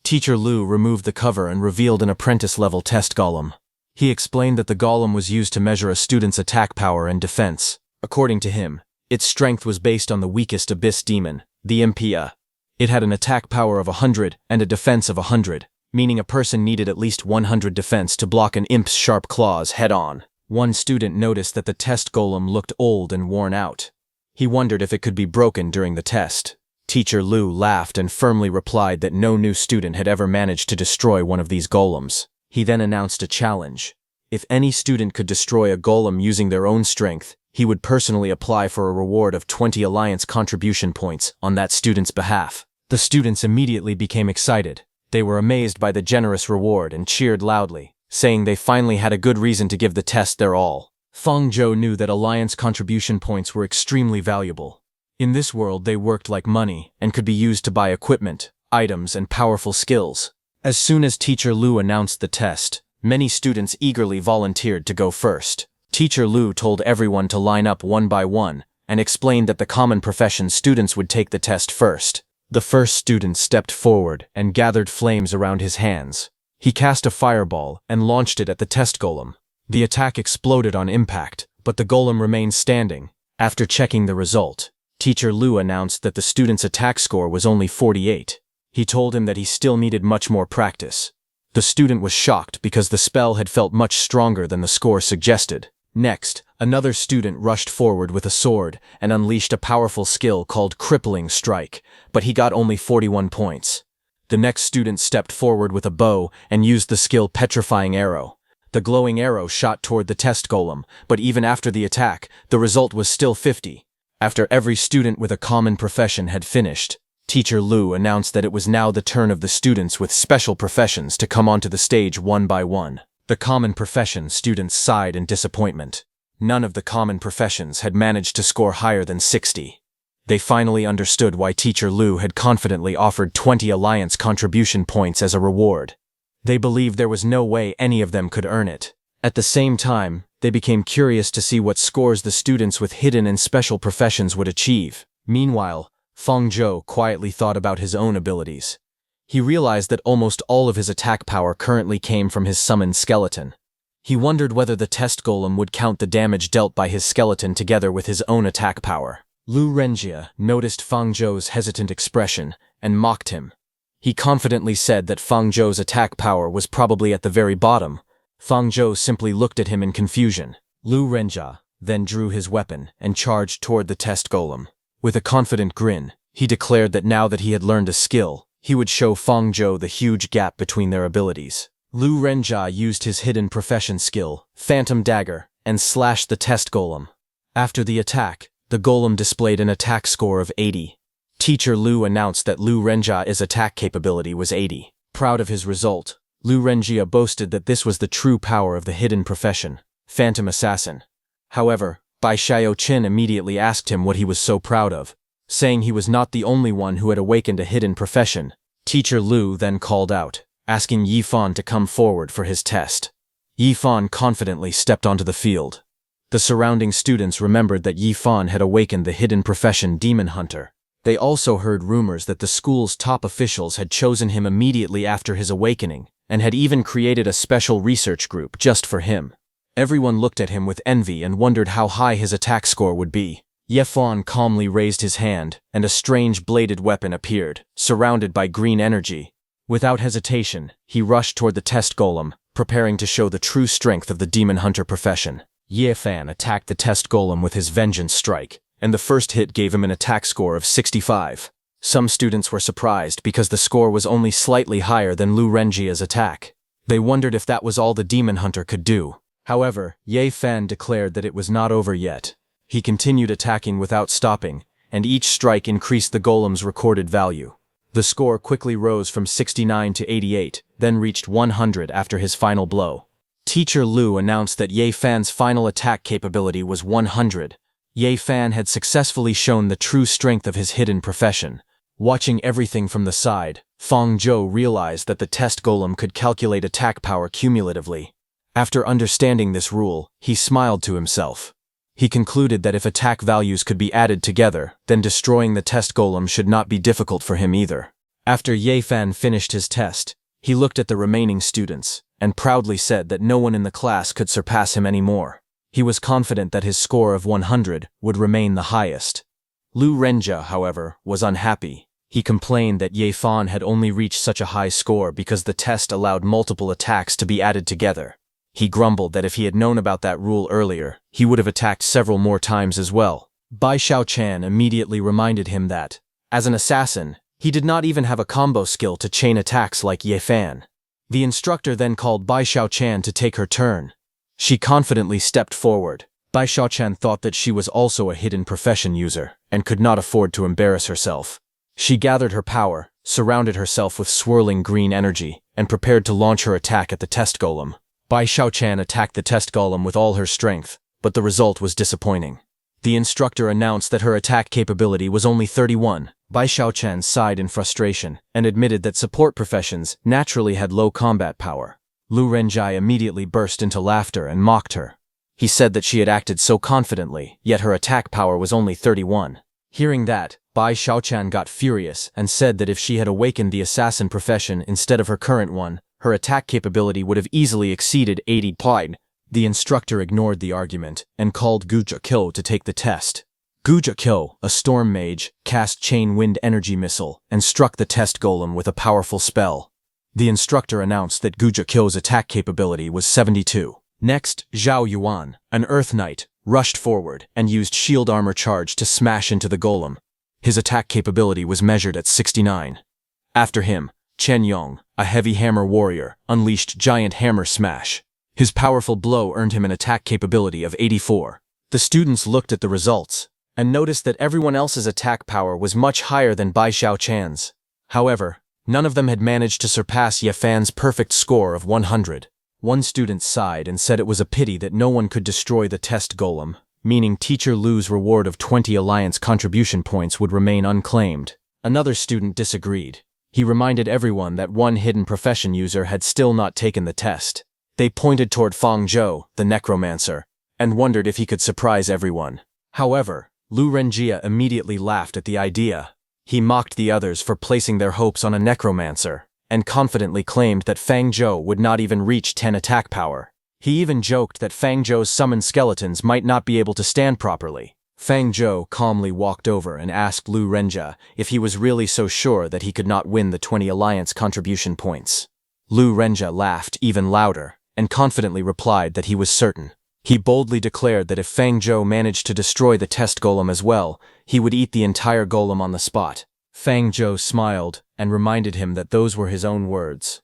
Teacher Lu removed the cover and revealed an apprentice-level test golem. He explained that the golem was used to measure a student's attack power and defense. According to him, its strength was based on the weakest abyss demon, the Impia. It had an attack power of 100 and a defense of 100, meaning a person needed at least 100 defense to block an imp's sharp claws head-on. One student noticed that the test golem looked old and worn out. He wondered if it could be broken during the test. Teacher Lu laughed and firmly replied that no new student had ever managed to destroy one of these golems. He then announced a challenge. If any student could destroy a golem using their own strength, he would personally apply for a reward of 20 alliance contribution points on that student's behalf. The students immediately became excited. They were amazed by the generous reward and cheered loudly, saying they finally had a good reason to give the test their all. Feng Zhou knew that alliance contribution points were extremely valuable. In this world, they worked like money and could be used to buy equipment, items, and powerful skills. As soon as Teacher Lu announced the test, many students eagerly volunteered to go first. Teacher Lu told everyone to line up one by one and explained that the common profession students would take the test first. The first student stepped forward and gathered flames around his hands. He cast a fireball and launched it at the test golem. The attack exploded on impact, but the golem remained standing. After checking the result, Teacher Lu announced that the student's attack score was only 48. He told him that he still needed much more practice. The student was shocked because the spell had felt much stronger than the score suggested. Next, another student rushed forward with a sword and unleashed a powerful skill called Crippling Strike, but he got only 41 points. The next student stepped forward with a bow and used the skill Petrifying Arrow. The glowing arrow shot toward the test golem, but even after the attack, the result was still 50. After every student with a common profession had finished, Teacher Lu announced that it was now the turn of the students with special professions to come onto the stage one by one. The common profession students sighed in disappointment. None of the common professions had managed to score higher than 60. They finally understood why Teacher Lu had confidently offered 20 alliance contribution points as a reward. They believed there was no way any of them could earn it. At the same time, they became curious to see what scores the students with hidden and special professions would achieve. Meanwhile, Feng Zhou quietly thought about his own abilities. He realized that almost all of his attack power currently came from his summoned skeleton. He wondered whether the test golem would count the damage dealt by his skeleton together with his own attack power. Lu Renjia noticed Feng Zhou's hesitant expression and mocked him. He confidently said that Feng Zhou's attack power was probably at the very bottom. Feng Zhou simply looked at him in confusion. Lu Renjia then drew his weapon and charged toward the test golem. With a confident grin, he declared that now that he had learned a skill, he would show Feng Zhou the huge gap between their abilities. Lu Renjia used his hidden profession skill, Phantom Dagger, and slashed the test golem. After the attack, the golem displayed an attack score of 80. Teacher Lu announced that Lu Renjia's attack capability was 80. Proud of his result, Lu Renjia boasted that this was the true power of the hidden profession, Phantom Assassin. However, Bai Xiaoqin immediately asked him what he was so proud of, saying he was not the only one who had awakened a hidden profession. Teacher Lu then called out, asking Yi Fan to come forward for his test. Yi Fan confidently stepped onto the field. The surrounding students remembered that Yi Fan had awakened the hidden profession Demon Hunter. They also heard rumors that the school's top officials had chosen him immediately after his awakening, and had even created a special research group just for him. Everyone looked at him with envy and wondered how high his attack score would be. Ye Fan calmly raised his hand, and a strange bladed weapon appeared, surrounded by green energy. Without hesitation, he rushed toward the test golem, preparing to show the true strength of the demon hunter profession. Ye Fan attacked the test golem with his vengeance strike, and the first hit gave him an attack score of 65. Some students were surprised because the score was only slightly higher than Lu Renjia's attack. They wondered if that was all the demon hunter could do. However, Ye Fan declared that it was not over yet. He continued attacking without stopping, and each strike increased the golem's recorded value. The score quickly rose from 69 to 88, then reached 100 after his final blow. Teacher Lu announced that Ye Fan's final attack capability was 100. Ye Fan had successfully shown the true strength of his hidden profession. Watching everything from the side, Feng Zhou realized that the test golem could calculate attack power cumulatively. After understanding this rule, he smiled to himself. He concluded that if attack values could be added together, then destroying the test golem should not be difficult for him either. After Ye Fan finished his test, he looked at the remaining students, and proudly said that no one in the class could surpass him anymore. He was confident that his score of 100 would remain the highest. Lu Renjia, however, was unhappy. He complained that Ye Fan had only reached such a high score because the test allowed multiple attacks to be added together. He grumbled that if he had known about that rule earlier, he would have attacked several more times as well. Bai Xiaoqian immediately reminded him that, as an assassin, he did not even have a combo skill to chain attacks like Ye Fan. The instructor then called Bai Xiaoqian to take her turn. She confidently stepped forward, Bai Xiaoqian thought that she was also a hidden profession user and could not afford to embarrass herself. She gathered her power, surrounded herself with swirling green energy, and prepared to launch her attack at the test golem. Bai Xiaoqian attacked the test golem with all her strength, but the result was disappointing. The instructor announced that her attack capability was only 31. Bai Xiaoqian sighed in frustration and admitted that support professions naturally had low combat power. Lu Renjie immediately burst into laughter and mocked her. He said that she had acted so confidently, yet her attack power was only 31. Hearing that, Bai Xiaoqian got furious and said that if she had awakened the assassin profession instead of her current one, her attack capability would have easily exceeded 80. The instructor ignored the argument and called Gu Zhekyo to take the test. Gu Zhekyo, a storm mage, cast Chain Wind Energy Missile and struck the test golem with a powerful spell. The instructor announced that Gu Zhekyo's attack capability was 72. Next, Zhao Yuan, an Earth Knight, rushed forward and used shield armor charge to smash into the golem. His attack capability was measured at 69. After him, Chen Yong, a heavy hammer warrior, unleashed Giant Hammer Smash. His powerful blow earned him an attack capability of 84. The students looked at the results and noticed that everyone else's attack power was much higher than Bai Xiaoqian's. However, none of them had managed to surpass Ye Fan's perfect score of 100. One student sighed and said it was a pity that no one could destroy the test golem, meaning Teacher Lu's reward of 20 Alliance contribution points would remain unclaimed. Another student disagreed. He reminded everyone that one hidden profession user had still not taken the test. They pointed toward Fang Zhou, the Necromancer, and wondered if he could surprise everyone. However, Lu Renjie immediately laughed at the idea. He mocked the others for placing their hopes on a Necromancer, and confidently claimed that Fang Zhou would not even reach 10 attack power. He even joked that Fang Zhou's summoned skeletons might not be able to stand properly. Fang Zhou calmly walked over and asked Lu Renjie if he was really so sure that he could not win the 20 Alliance contribution points. Lu Renjie laughed even louder and confidently replied that he was certain. He boldly declared that if Fang Zhou managed to destroy the test golem as well, he would eat the entire golem on the spot. Fang Zhou smiled and reminded him that those were his own words.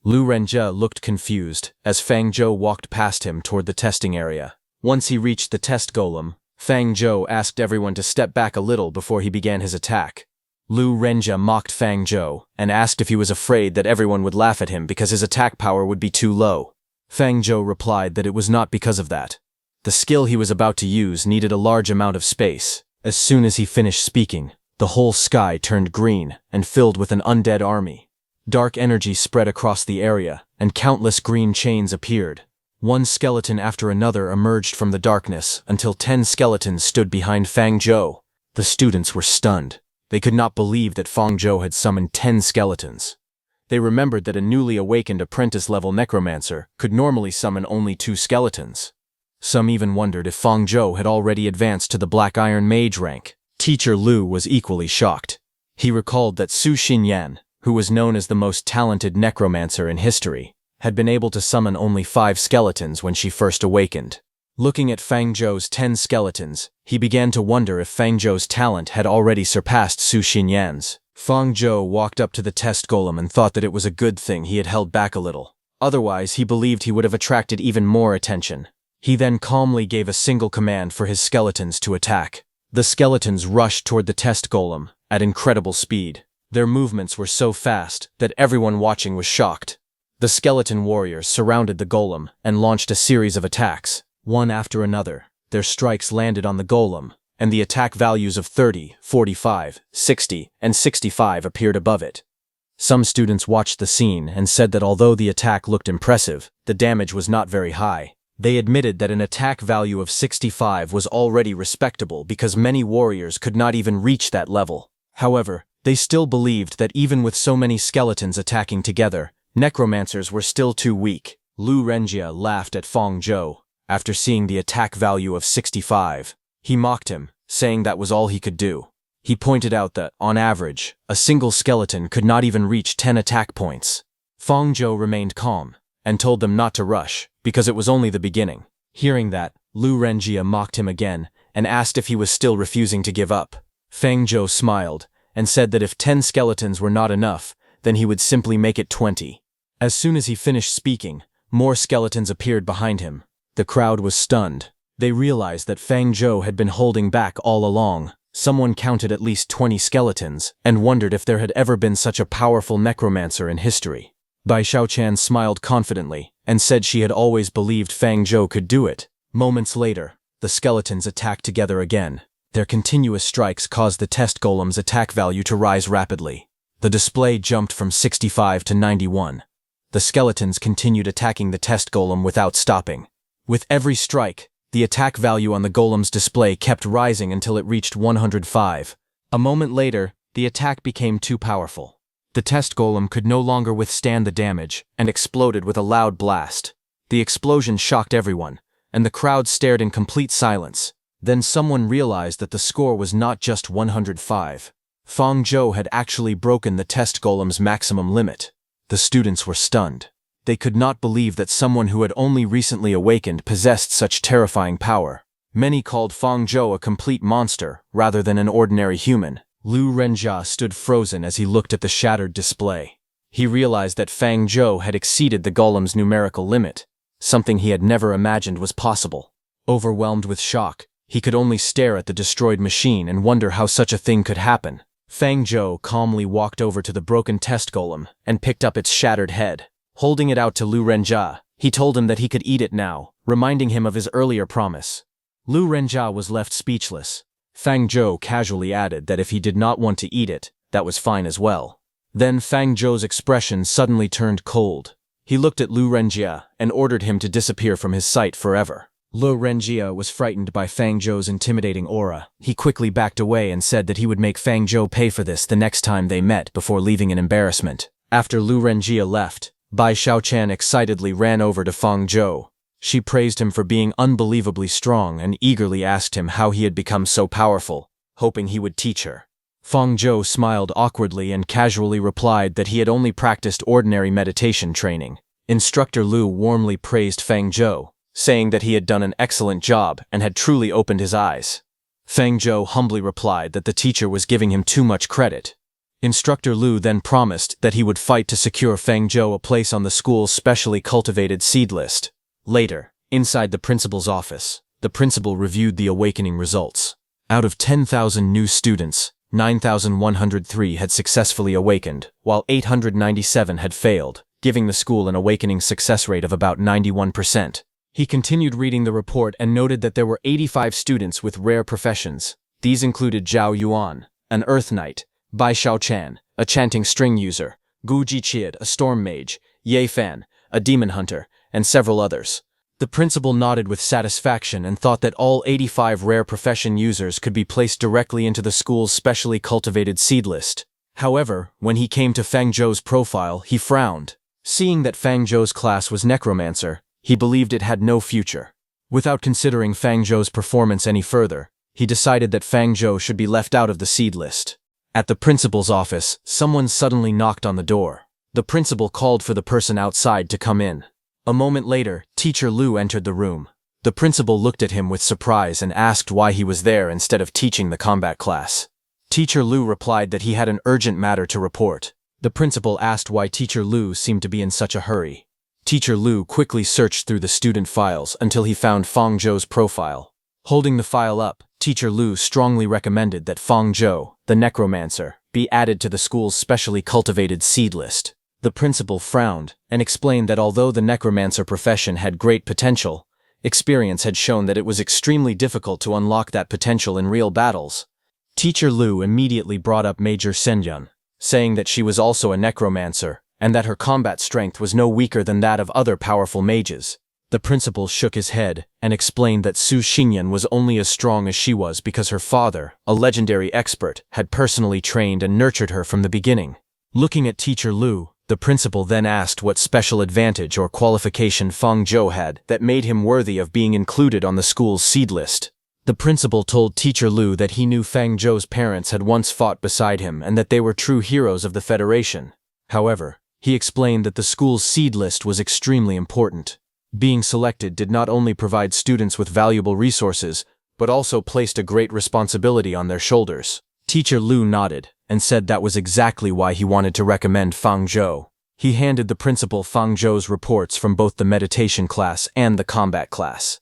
Lu Renjie looked confused as Fang Zhou walked past him toward the testing area. Once he reached the test golem, Fang Zhou asked everyone to step back a little before he began his attack. Lu Renjie mocked Fang Zhou and asked if he was afraid that everyone would laugh at him because his attack power would be too low. Fang Zhou replied that it was not because of that. The skill he was about to use needed a large amount of space. As soon as he finished speaking, the whole sky turned green and filled with an undead army. Dark energy spread across the area, and countless green chains appeared. One skeleton after another emerged from the darkness until 10 skeletons stood behind Fang Zhou. The students were stunned. They could not believe that Fang Zhou had summoned 10 skeletons. They remembered that a newly awakened apprentice-level necromancer could normally summon only 2 skeletons. Some even wondered if Fang Zhou had already advanced to the Black Iron Mage rank. Teacher Lu was equally shocked. He recalled that Su Xinyan, who was known as the most talented necromancer in history, had been able to summon only 5 skeletons when she first awakened. Looking at Fang Zhou's 10 skeletons, he began to wonder if Fang Zhou's talent had already surpassed Su Xinyan's. Fang Zhou walked up to the test golem and thought that it was a good thing he had held back a little. Otherwise, he believed he would have attracted even more attention. He then calmly gave a single command for his skeletons to attack. The skeletons rushed toward the test golem at incredible speed. Their movements were so fast that everyone watching was shocked. The skeleton warriors surrounded the golem and launched a series of attacks. One after another, their strikes landed on the golem, and the attack values of 30, 45, 60, and 65 appeared above it. Some students watched the scene and said that although the attack looked impressive, the damage was not very high. They admitted that an attack value of 65 was already respectable because many warriors could not even reach that level. However, they still believed that even with so many skeletons attacking together, necromancers were still too weak. Lu Renjie laughed at Fang Zhou after seeing the attack value of 65. He mocked him, saying that was all he could do. He pointed out that, on average, a single skeleton could not even reach 10 attack points. Fang Zhou remained calm and told them not to rush, because it was only the beginning. Hearing that, Lu Renjie mocked him again and asked if he was still refusing to give up. Fang Zhou smiled and said that if 10 skeletons were not enough, then he would simply make it 20. As soon as he finished speaking, more skeletons appeared behind him. The crowd was stunned. They realized that Fang Zhou had been holding back all along. Someone counted at least 20 skeletons and wondered if there had ever been such a powerful necromancer in history. Bai Xiaochan smiled confidently and said she had always believed Fang Zhou could do it. Moments later, the skeletons attacked together again. Their continuous strikes caused the test golem's attack value to rise rapidly. The display jumped from 65 to 91. The skeletons continued attacking the test golem without stopping. With every strike, the attack value on the golem's display kept rising until it reached 105. A moment later, the attack became too powerful. The test golem could no longer withstand the damage and exploded with a loud blast. The explosion shocked everyone, and the crowd stared in complete silence. Then someone realized that the score was not just 105. Fang Zhou had actually broken the test golem's maximum limit. The students were stunned. They could not believe that someone who had only recently awakened possessed such terrifying power. Many called Fang Zhou a complete monster, rather than an ordinary human. Lu Renjia stood frozen as he looked at the shattered display. He realized that Fang Zhou had exceeded the golem's numerical limit, something he had never imagined was possible. Overwhelmed with shock, he could only stare at the destroyed machine and wonder how such a thing could happen. Fang Zhou calmly walked over to the broken test golem and picked up its shattered head. Holding it out to Lu Renjia, he told him that he could eat it now, reminding him of his earlier promise. Lu Renjia was left speechless. Fang Zhou casually added that if he did not want to eat it, that was fine as well. Then Fang Zhou's expression suddenly turned cold. He looked at Lu Renjia and ordered him to disappear from his sight forever. Lu Renjia was frightened by Fang Zhou's intimidating aura. He quickly backed away and said that he would make Fang Zhou pay for this the next time they met before leaving in embarrassment. After Lu Renjia left, Bai Xiaochan excitedly ran over to Fang Zhou. She praised him for being unbelievably strong and eagerly asked him how he had become so powerful, hoping he would teach her. Fang Zhou smiled awkwardly and casually replied that he had only practiced ordinary meditation training. Instructor Lu warmly praised Fang Zhou, saying that he had done an excellent job and had truly opened his eyes. Fang Zhou humbly replied that the teacher was giving him too much credit. Instructor Lu then promised that he would fight to secure Fang Zhou a place on the school's specially cultivated seed list. Later, inside the principal's office, the principal reviewed the awakening results. Out of 10,000 new students, 9,103 had successfully awakened, while 897 had failed, giving the school an awakening success rate of about 91%. He continued reading the report and noted that there were 85 students with rare professions. These included Zhao Yuan, an earth knight, Bai Xiaochan, a chanting string user, Gu Jiqiad, a storm mage, Ye Fan, a demon hunter, and several others. The principal nodded with satisfaction and thought that all 85 rare profession users could be placed directly into the school's specially cultivated seed list. However, when he came to Fang Zhou's profile, he frowned. Seeing that Fang Zhou's class was Necromancer, he believed it had no future. Without considering Fang Zhou's performance any further, he decided that Fang Zhou should be left out of the seed list. At the principal's office, someone suddenly knocked on the door. The principal called for the person outside to come in. A moment later, Teacher Lu entered the room. The principal looked at him with surprise and asked why he was there instead of teaching the combat class. Teacher Lu replied that he had an urgent matter to report. The principal asked why Teacher Lu seemed to be in such a hurry. Teacher Lu quickly searched through the student files until he found Fang Zhou's profile. Holding the file up, Teacher Lu strongly recommended that Fang Zhou, the Necromancer, be added to the school's specially cultivated seed list. The principal frowned and explained that although the Necromancer profession had great potential, experience had shown that it was extremely difficult to unlock that potential in real battles. Teacher Lu immediately brought up Major Senyun, saying that she was also a Necromancer and that her combat strength was no weaker than that of other powerful mages. The principal shook his head and explained that Su Xingyan was only as strong as she was because her father, a legendary expert, had personally trained and nurtured her from the beginning. Looking at Teacher Lu, the principal then asked what special advantage or qualification Fang Zhou had that made him worthy of being included on the school's seed list. The principal told Teacher Lu that he knew Fang Zhou's parents had once fought beside him and that they were true heroes of the Federation. However, he explained that the school's seed list was extremely important. Being selected did not only provide students with valuable resources, but also placed a great responsibility on their shoulders. Teacher Lu nodded and said that was exactly why he wanted to recommend Fang Zhou. He handed the principal Fang Zhou's reports from both the meditation class and the combat class.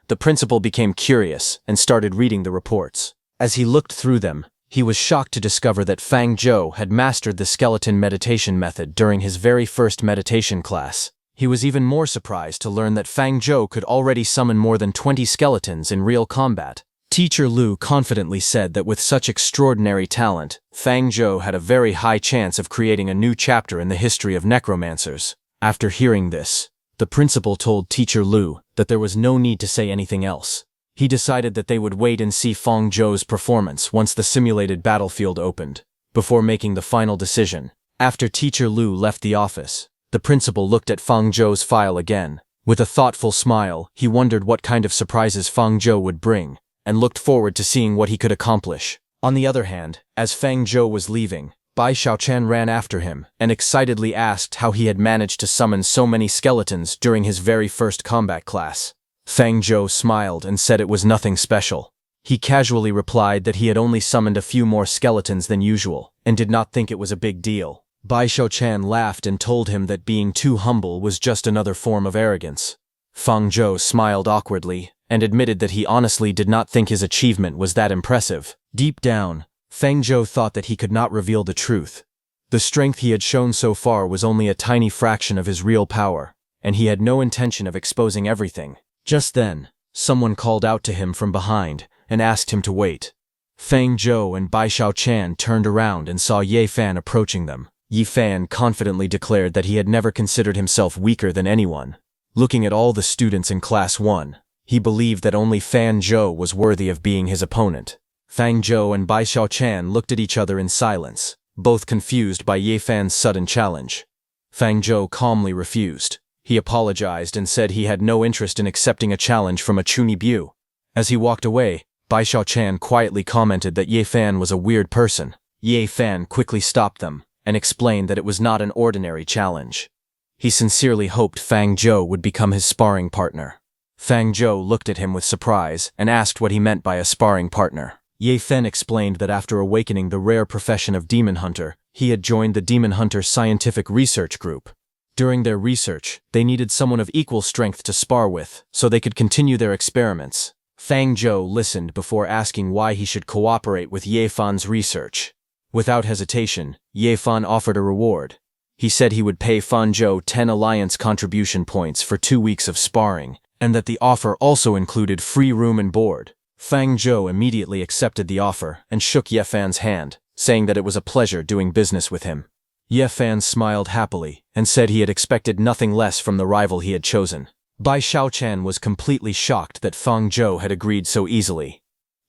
The the principal became curious and started reading the reports. As he looked through them, he was shocked to discover that Fang Zhou had mastered the skeleton meditation method during his very first meditation class. He was even more surprised to learn that Fang Zhou could already summon more than 20 skeletons in real combat. Teacher Lu confidently said that with such extraordinary talent, Fang Zhou had a very high chance of creating a new chapter in the history of necromancers. After hearing this, the principal told Teacher Lu that there was no need to say anything else. He decided that they would wait and see Fang Zhou's performance once the simulated battlefield opened, before making the final decision. After Teacher Lu left the office, the principal looked at Fang Zhou's file again. With a thoughtful smile, he wondered what kind of surprises Fang Zhou would bring, and looked forward to seeing what he could accomplish. On the other hand, as Fang Zhou was leaving, Bai Xiaochan ran after him and excitedly asked how he had managed to summon so many skeletons during his very first combat class. Fang Zhou smiled and said it was nothing special. He casually replied that he had only summoned a few more skeletons than usual, and did not think it was a big deal. Bai Xiaochan laughed and told him that being too humble was just another form of arrogance. Fang Zhou smiled awkwardly and admitted that he honestly did not think his achievement was that impressive. Deep down, Fang Zhou thought that he could not reveal the truth. The strength he had shown so far was only a tiny fraction of his real power, and he had no intention of exposing everything. Just then, someone called out to him from behind and asked him to wait. Fang Zhou and Bai Xiaochan turned around and saw Ye Fan approaching them. Ye Fan confidently declared that he had never considered himself weaker than anyone. Looking at all the students in Class 1, he believed that only Fang Zhou was worthy of being his opponent. Fang Zhou and Bai Xiaochan looked at each other in silence, both confused by Ye Fan's sudden challenge. Fang Zhou calmly refused. He apologized and said he had no interest in accepting a challenge from a Chunibu. As he walked away, Bai Xiaochan quietly commented that Ye Fan was a weird person. Ye Fan quickly stopped them and explained that it was not an ordinary challenge. He sincerely hoped Fang Zhou would become his sparring partner. Fang Zhou looked at him with surprise and asked what he meant by a sparring partner. Ye Fan explained that after awakening the rare profession of demon hunter, he had joined the Demon Hunter Scientific Research Group. During their research, they needed someone of equal strength to spar with, so they could continue their experiments. Fang Zhou listened before asking why he should cooperate with Ye Fan's research. Without hesitation, Ye Fan offered a reward. He said he would pay Fang Zhou 10 alliance contribution points for 2 weeks of sparring, and that the offer also included free room and board. Fang Zhou immediately accepted the offer and shook Ye Fan's hand, saying that it was a pleasure doing business with him. Ye Fan smiled happily and said he had expected nothing less from the rival he had chosen. Bai Xiaochan was completely shocked that Fang Zhou had agreed so easily.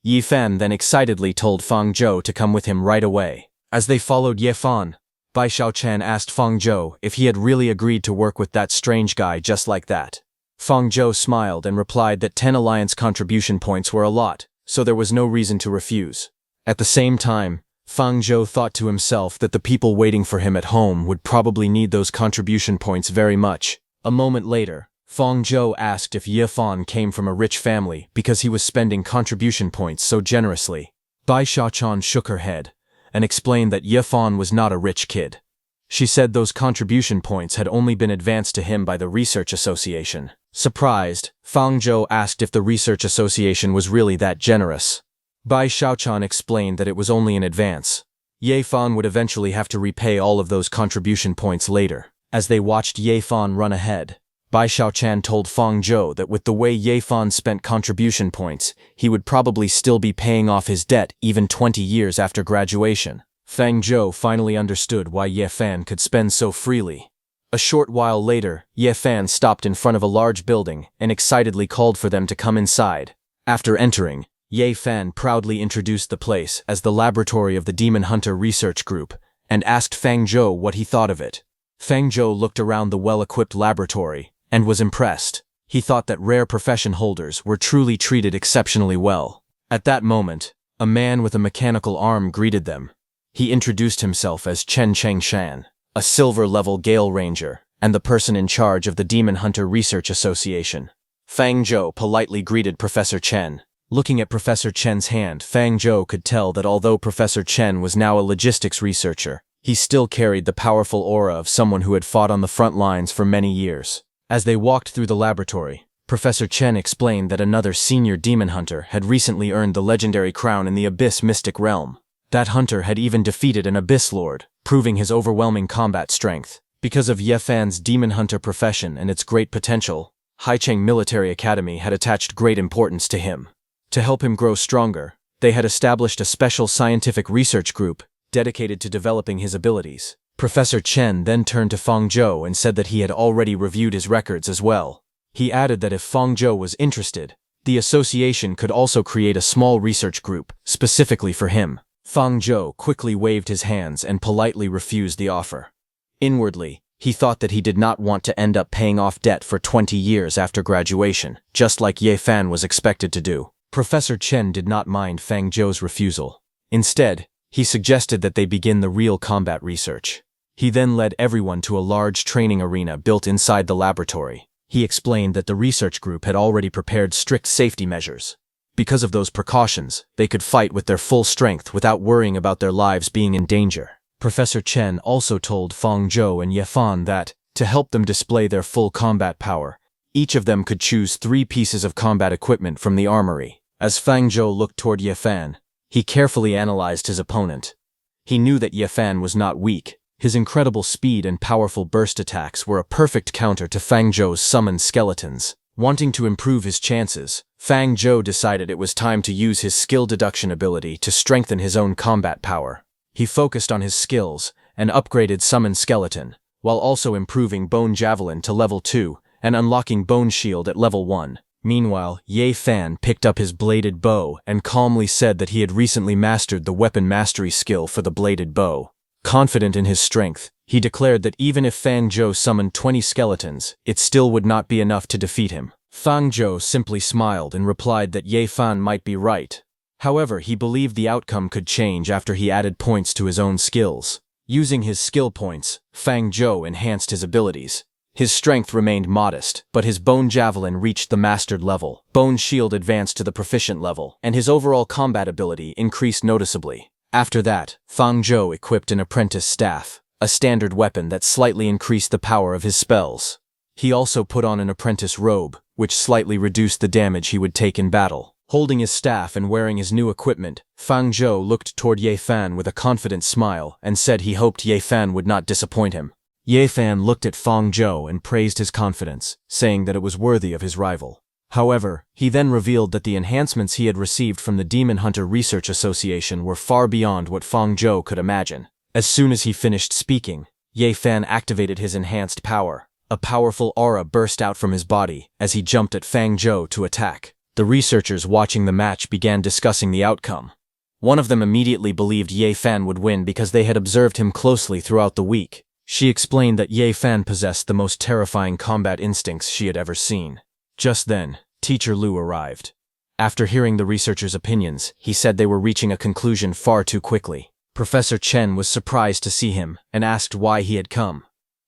Ye Fan then excitedly told Fang Zhou to come with him right away. As they followed Ye Fan, Bai Xiaochan asked Fang Zhou if he had really agreed to work with that strange guy just like that. Fang Zhou smiled and replied that 10 alliance contribution points were a lot, so there was no reason to refuse. At the same time, Fang Zhou thought to himself that the people waiting for him at home would probably need those contribution points very much. A moment later, Fang Zhou asked if Ye Fan came from a rich family because he was spending contribution points so generously. Bai Xiaochan shook her head and explained that Ye Fan was not a rich kid. She said those contribution points had only been advanced to him by the Research Association. Surprised, Fang Zhou asked if the Research Association was really that generous. Bai Xiaochan explained that it was only in advance. Ye Fan would eventually have to repay all of those contribution points later. As they watched Ye Fan run ahead, Bai Xiaochan told Fang Zhou that with the way Ye Fan spent contribution points, he would probably still be paying off his debt even 20 years after graduation. Fang Zhou finally understood why Ye Fan could spend so freely. A short while later, Ye Fan stopped in front of a large building and excitedly called for them to come inside. After entering, Ye Fan proudly introduced the place as the laboratory of the Demon Hunter Research Group and asked Fang Zhou what he thought of it. Fang Zhou looked around the well-equipped laboratory and was impressed. He thought that rare profession holders were truly treated exceptionally well. At that moment, a man with a mechanical arm greeted them. He introduced himself as Chen Chengshan, a silver-level Gale Ranger, and the person in charge of the Demon Hunter Research Association. Fang Zhou politely greeted Professor Chen. Looking at Professor Chen's hand, Fang Zhou could tell that although Professor Chen was now a logistics researcher, he still carried the powerful aura of someone who had fought on the front lines for many years. As they walked through the laboratory, Professor Chen explained that another senior demon hunter had recently earned the legendary crown in the Abyss Mystic Realm. That hunter had even defeated an Abyss Lord, proving his overwhelming combat strength. Because of Ye Fan's demon hunter profession and its great potential, Haicheng Military Academy had attached great importance to him. To help him grow stronger, they had established a special scientific research group dedicated to developing his abilities. Professor Chen then turned to Feng Zhou and said that he had already reviewed his records as well. He added that if Feng Zhou was interested, the association could also create a small research group specifically for him. Feng Zhou quickly waved his hands and politely refused the offer. Inwardly, he thought that he did not want to end up paying off debt for 20 years after graduation, just like Ye Fan was expected to do. Professor Chen did not mind Feng Zhou's refusal. Instead, he suggested that they begin the real combat research. He then led everyone to a large training arena built inside the laboratory. He explained that the research group had already prepared strict safety measures. Because of those precautions, they could fight with their full strength without worrying about their lives being in danger. Professor Chen also told Feng Zhou and Ye Fan that, to help them display their full combat power, each of them could choose 3 pieces of combat equipment from the armory. As Feng Zhou looked toward Ye Fan, he carefully analyzed his opponent. He knew that Ye Fan was not weak. His incredible speed and powerful burst attacks were a perfect counter to Feng Zhou's summoned skeletons. Wanting to improve his chances, Feng Zhou decided it was time to use his skill deduction ability to strengthen his own combat power. He focused on his skills and upgraded Summon Skeleton, while also improving Bone Javelin to level 2 and unlocking Bone Shield at level 1. Meanwhile, Ye Fan picked up his bladed bow and calmly said that he had recently mastered the weapon mastery skill for the bladed bow. Confident in his strength, he declared that even if Feng Zhou summoned 20 skeletons, it still would not be enough to defeat him. Feng Zhou simply smiled and replied that Ye Fan might be right. However, he believed the outcome could change after he added points to his own skills. Using his skill points, Feng Zhou enhanced his abilities. His strength remained modest, but his Bone Javelin reached the mastered level, Bone Shield advanced to the proficient level, and his overall combat ability increased noticeably. After that, Feng Zhou equipped an apprentice staff, a standard weapon that slightly increased the power of his spells. He also put on an apprentice robe, which slightly reduced the damage he would take in battle. Holding his staff and wearing his new equipment, Feng Zhou looked toward Ye Fan with a confident smile and said he hoped Ye Fan would not disappoint him. Ye Fan looked at Feng Zhou and praised his confidence, saying that it was worthy of his rival. However, he then revealed that the enhancements he had received from the Demon Hunter Research Association were far beyond what Feng Zhou could imagine. As soon as he finished speaking, Ye Fan activated his enhanced power. A powerful aura burst out from his body as he jumped at Feng Zhou to attack. The researchers watching the match began discussing the outcome. One of them immediately believed Ye Fan would win because they had observed him closely throughout the week. She explained that Ye Fan possessed the most terrifying combat instincts she had ever seen. Just then, Teacher Lu arrived. After hearing the researchers' opinions, he said they were reaching a conclusion far too quickly. Professor Chen was surprised to see him and asked why he had come.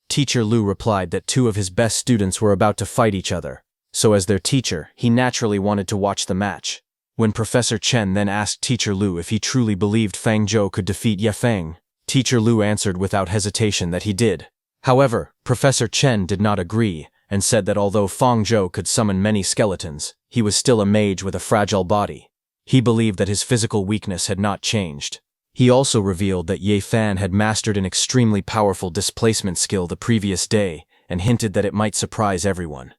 Teacher Lu replied that 2 of his best students were about to fight each other, so as their teacher, he naturally wanted to watch the match. When Professor Chen then asked Teacher Lu if he truly believed Feng Zhou could defeat Ye Feng, Teacher Lu answered without hesitation that he did. However, Professor Chen did not agree and said that although Feng Zhou could summon many skeletons, he was still a mage with a fragile body. He believed that his physical weakness had not changed. He also revealed that Ye Fan had mastered an extremely powerful displacement skill the previous day and hinted that it might surprise everyone.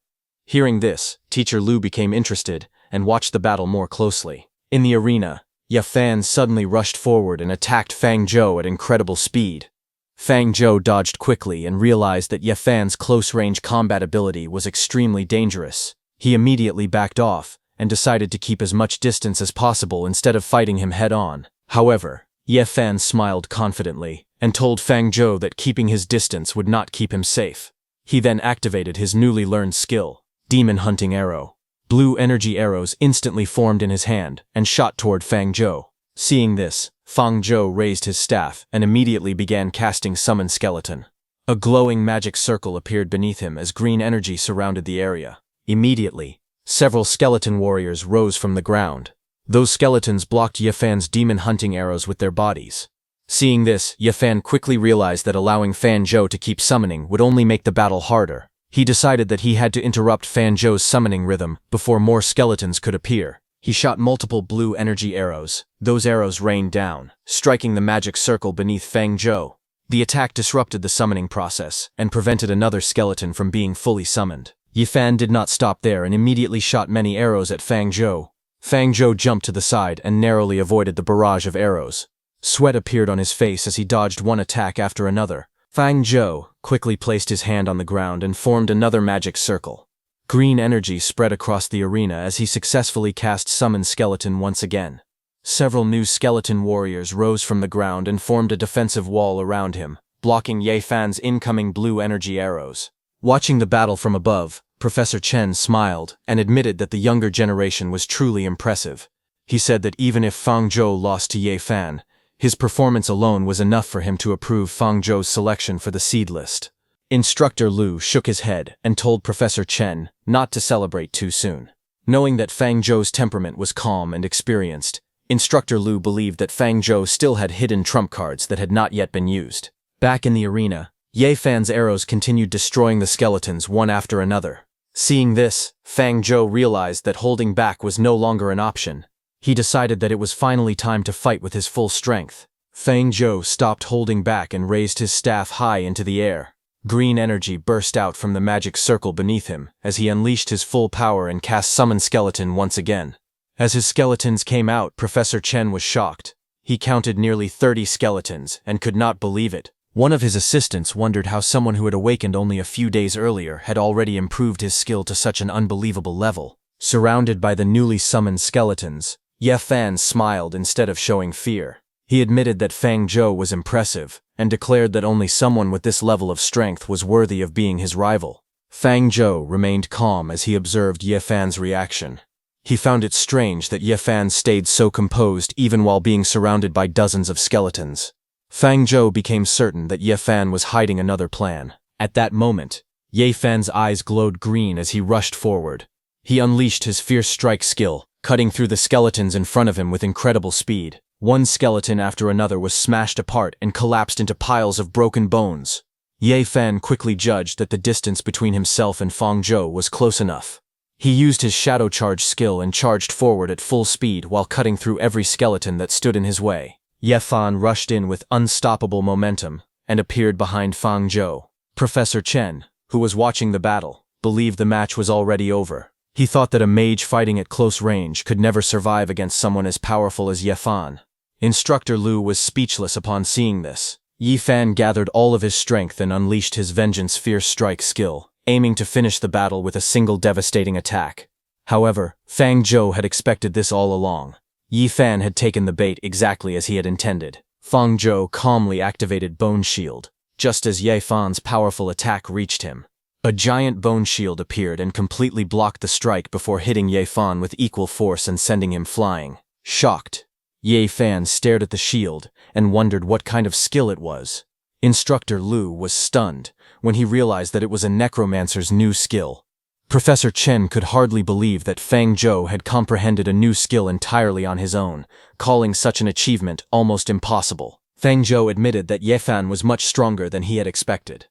Hearing this, Teacher Lu became interested and watched the battle more closely. In the arena, Ye Fan suddenly rushed forward and attacked Feng Zhou at incredible speed. Feng Zhou dodged quickly and realized that Ye Fan's close-range combat ability was extremely dangerous. He immediately backed off and decided to keep as much distance as possible instead of fighting him head-on. However, Ye Fan smiled confidently and told Feng Zhou that keeping his distance would not keep him safe. He then activated his newly learned skill, Demon Hunting Arrow. Blue energy arrows instantly formed in his hand and shot toward Feng Zhou. Seeing this, Feng Zhou raised his staff and immediately began casting Summon Skeleton. A glowing magic circle appeared beneath him as green energy surrounded the area. Immediately, several skeleton warriors rose from the ground. Those skeletons blocked Ye Fan's demon hunting arrows with their bodies. Seeing this, Ye Fan quickly realized that allowing Feng Zhou to keep summoning would only make the battle harder. He decided that he had to interrupt Fang Zhou's summoning rhythm before more skeletons could appear. He shot multiple blue energy arrows. Those arrows rained down, striking the magic circle beneath Fang Zhou. The attack disrupted the summoning process and prevented another skeleton from being fully summoned. Ye Fan did not stop there and immediately shot many arrows at Fang Zhou. Fang Zhou jumped to the side and narrowly avoided the barrage of arrows. Sweat appeared on his face as he dodged one attack after another. Fang Zhou quickly placed his hand on the ground and formed another magic circle. Green energy spread across the arena as he successfully cast Summon Skeleton once again. Several new skeleton warriors rose from the ground and formed a defensive wall around him, blocking Ye Fan's incoming blue energy arrows. Watching the battle from above, Professor Chen smiled and admitted that the younger generation was truly impressive. He said that even if Fang Zhou lost to Ye Fan, his performance alone was enough for him to approve Fang Zhou's selection for the seed list. Instructor Lu shook his head and told Professor Chen not to celebrate too soon. Knowing that Fang Zhou's temperament was calm and experienced, Instructor Lu believed that Fang Zhou still had hidden trump cards that had not yet been used. Back in the arena, Ye Fan's arrows continued destroying the skeletons one after another. Seeing this, Fang Zhou realized that holding back was no longer an option. He decided that it was finally time to fight with his full strength. Fang Zhou stopped holding back and raised his staff high into the air. Green energy burst out from the magic circle beneath him as he unleashed his full power and cast Summon Skeleton once again. As his skeletons came out, Professor Chen was shocked. He counted nearly 30 skeletons and could not believe it. One of his assistants wondered how someone who had awakened only a few days earlier had already improved his skill to such an unbelievable level. Surrounded by the newly summoned skeletons, Ye Fan smiled instead of showing fear. He admitted that Fang Zhou was impressive and declared that only someone with this level of strength was worthy of being his rival. Fang Zhou remained calm as he observed Ye Fan's reaction. He found it strange that Ye Fan stayed so composed even while being surrounded by dozens of skeletons. Fang Zhou became certain that Ye Fan was hiding another plan. At that moment, Ye Fan's eyes glowed green as he rushed forward. He unleashed his fierce strike skill, cutting through the skeletons in front of him with incredible speed. One skeleton after another was smashed apart and collapsed into piles of broken bones. Ye Fan quickly judged that the distance between himself and Fang Zhou was close enough. He used his shadow charge skill and charged forward at full speed while cutting through every skeleton that stood in his way. Ye Fan rushed in with unstoppable momentum and appeared behind Fang Zhou. Professor Chen, who was watching the battle, believed the match was already over. He thought that a mage fighting at close range could never survive against someone as powerful as Ye Fan. Instructor Lu was speechless upon seeing this. Ye Fan gathered all of his strength and unleashed his Vengeance Fierce Strike skill, aiming to finish the battle with a single devastating attack. However, Fang Zhou had expected this all along. Ye Fan had taken the bait exactly as he had intended. Fang Zhou calmly activated Bone Shield, just as Ye Fan's powerful attack reached him. A giant bone shield appeared and completely blocked the strike before hitting Ye Fan with equal force and sending him flying. Shocked, Ye Fan stared at the shield and wondered what kind of skill it was. Instructor Lu was stunned when he realized that it was a Necromancer's new skill. Professor Chen could hardly believe that Fang Zhou had comprehended a new skill entirely on his own, calling such an achievement almost impossible. Fang Zhou admitted that Ye Fan was much stronger than he had expected.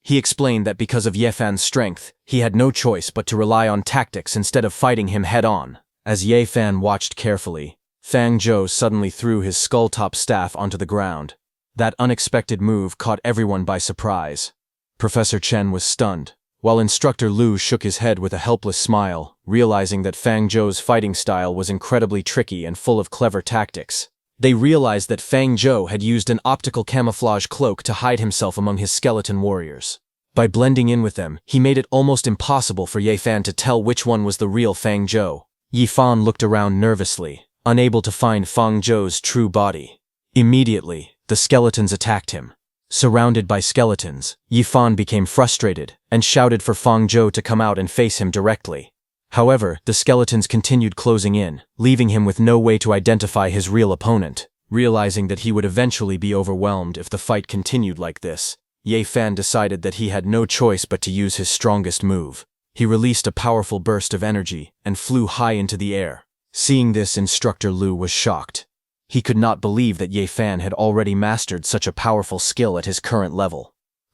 He explained that because of Ye Fan's strength, he had no choice but to rely on tactics instead of fighting him head-on. As Ye Fan watched carefully, Fang Zhou suddenly threw his skull-top staff onto the ground. That unexpected move caught everyone by surprise. Professor Chen was stunned, while Instructor Lu shook his head with a helpless smile, realizing that Fang Zhou's fighting style was incredibly tricky and full of clever tactics. They realized that Fang Zhou had used an optical camouflage cloak to hide himself among his skeleton warriors. By blending in with them, he made it almost impossible for Ye Fan to tell which one was the real Fang Zhou. Ye Fan looked around nervously, unable to find Fang Zhou's true body. Immediately, the skeletons attacked him. Surrounded by skeletons, Ye Fan became frustrated and shouted for Fang Zhou to come out and face him directly. However, the skeletons continued closing in, leaving him with no way to identify his real opponent. Realizing that he would eventually be overwhelmed if the fight continued like this, Ye Fan decided that he had no choice but to use his strongest move. He released a powerful burst of energy and flew high into the air. Seeing this, Instructor Lu was shocked. He could not believe that Ye Fan had already mastered such a powerful skill at his current level.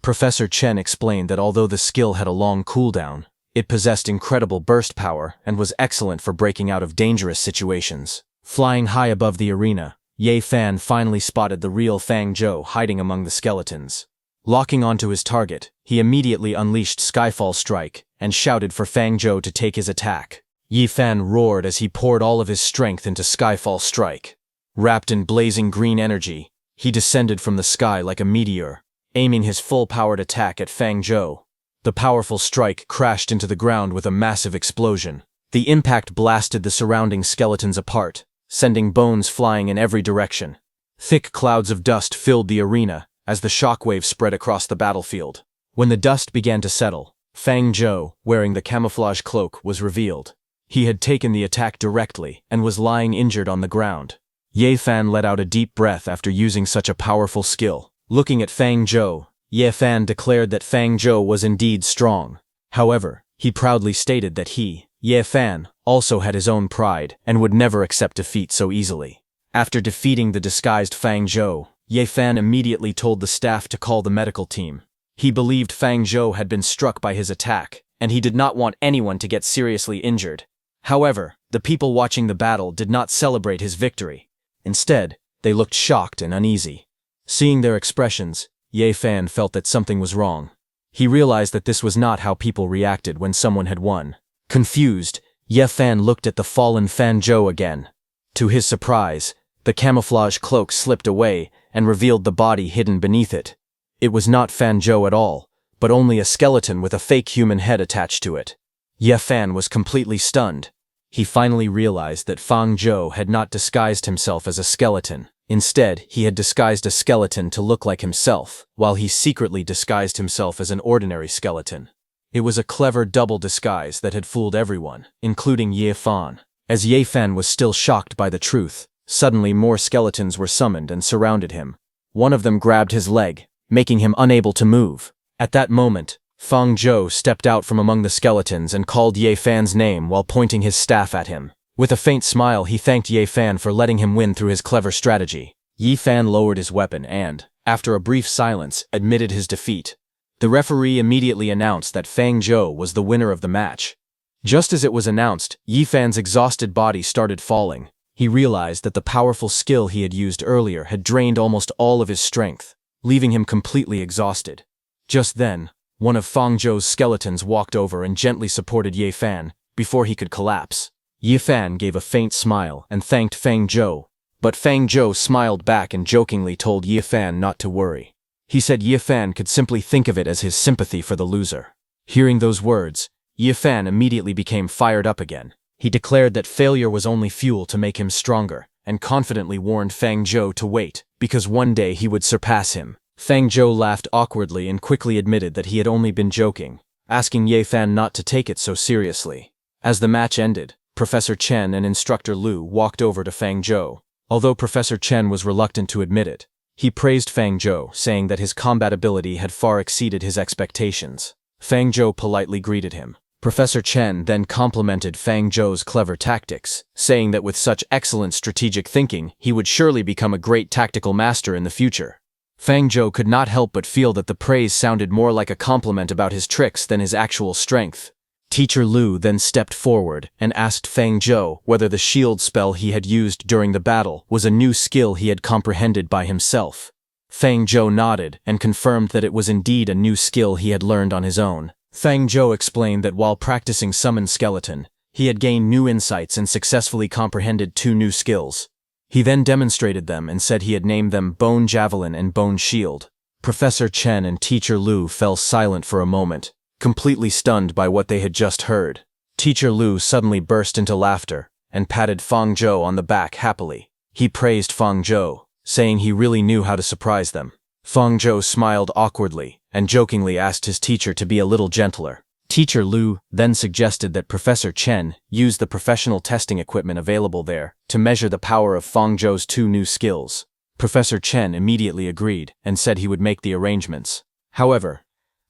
Professor Chen explained that although the skill had a long cooldown, it possessed incredible burst power and was excellent for breaking out of dangerous situations. Flying high above the arena, Ye Fan finally spotted the real Fang Zhou hiding among the skeletons. Locking onto his target, he immediately unleashed Skyfall Strike and shouted for Fang Zhou to take his attack. Ye Fan roared as he poured all of his strength into Skyfall Strike. Wrapped in blazing green energy, he descended from the sky like a meteor, aiming his full-powered attack at Fang Zhou. The powerful strike crashed into the ground with a massive explosion. The impact blasted the surrounding skeletons apart, sending bones flying in every direction. Thick clouds of dust filled the arena as the shockwave spread across the battlefield. When the dust began to settle, Fang Zhou, wearing the camouflage cloak, was revealed. He had taken the attack directly and was lying injured on the ground. Ye Fan let out a deep breath after using such a powerful skill. Looking at Fang Zhou, Ye Fan declared that Fang Zhou was indeed strong. However, he proudly stated that he, Ye Fan, also had his own pride and would never accept defeat so easily. After defeating the disguised Fang Zhou, Ye Fan immediately told the staff to call the medical team. He believed Fang Zhou had been struck by his attack, and he did not want anyone to get seriously injured. However, the people watching the battle did not celebrate his victory. Instead, they looked shocked and uneasy. Seeing their expressions, Ye Fan felt that something was wrong. He realized that this was not how people reacted when someone had won. Confused, Ye Fan looked at the fallen Fang Zhou again. To his surprise, the camouflage cloak slipped away and revealed the body hidden beneath it. It was not Fang Zhou at all, but only a skeleton with a fake human head attached to it. Ye Fan was completely stunned. He finally realized that Fang Zhou had not disguised himself as a skeleton. Instead, he had disguised a skeleton to look like himself, while he secretly disguised himself as an ordinary skeleton. It was a clever double disguise that had fooled everyone, including Ye Fan. As Ye Fan was still shocked by the truth, suddenly more skeletons were summoned and surrounded him. One of them grabbed his leg, making him unable to move. At that moment, Fang Zhou stepped out from among the skeletons and called Ye Fan's name while pointing his staff at him. With a faint smile, he thanked Ye Fan for letting him win through his clever strategy. Ye Fan lowered his weapon and, after a brief silence, admitted his defeat. The referee immediately announced that Fang Zhou was the winner of the match. Just as it was announced, Ye Fan's exhausted body started falling. He realized that the powerful skill he had used earlier had drained almost all of his strength, leaving him completely exhausted. Just then, one of Fang Zhou's skeletons walked over and gently supported Ye Fan before he could collapse. Ye Fan gave a faint smile and thanked Fang Zhou, but Fang Zhou smiled back and jokingly told Ye Fan not to worry. He said Ye Fan could simply think of it as his sympathy for the loser. Hearing those words, Ye Fan immediately became fired up again. He declared that failure was only fuel to make him stronger, and confidently warned Fang Zhou to wait, because one day he would surpass him. Fang Zhou laughed awkwardly and quickly admitted that he had only been joking, asking Ye Fan not to take it so seriously. As the match ended, Professor Chen and Instructor Lu walked over to Fang Zhou. Although Professor Chen was reluctant to admit it, he praised Fang Zhou, saying that his combat ability had far exceeded his expectations. Fang Zhou politely greeted him. Professor Chen then complimented Fang Zhou's clever tactics, saying that with such excellent strategic thinking, he would surely become a great tactical master in the future. Fang Zhou could not help but feel that the praise sounded more like a compliment about his tricks than his actual strength. Teacher Lu then stepped forward and asked Fang Zhou whether the shield spell he had used during the battle was a new skill he had comprehended by himself. Fang Zhou nodded and confirmed that it was indeed a new skill he had learned on his own. Fang Zhou explained that while practicing Summon Skeleton, he had gained new insights and successfully comprehended 2 new skills. He then demonstrated them and said he had named them Bone Javelin and Bone Shield. Professor Chen and Teacher Lu fell silent for a moment, completely stunned by what they had just heard. Teacher Lu suddenly burst into laughter and patted Fang Zhou on the back happily. He praised Fang Zhou, saying he really knew how to surprise them. Fang Zhou smiled awkwardly and jokingly asked his teacher to be a little gentler. Teacher Lu then suggested that Professor Chen use the professional testing equipment available there to measure the power of Fang Zhou's 2 new skills. Professor Chen immediately agreed and said he would make the arrangements. However,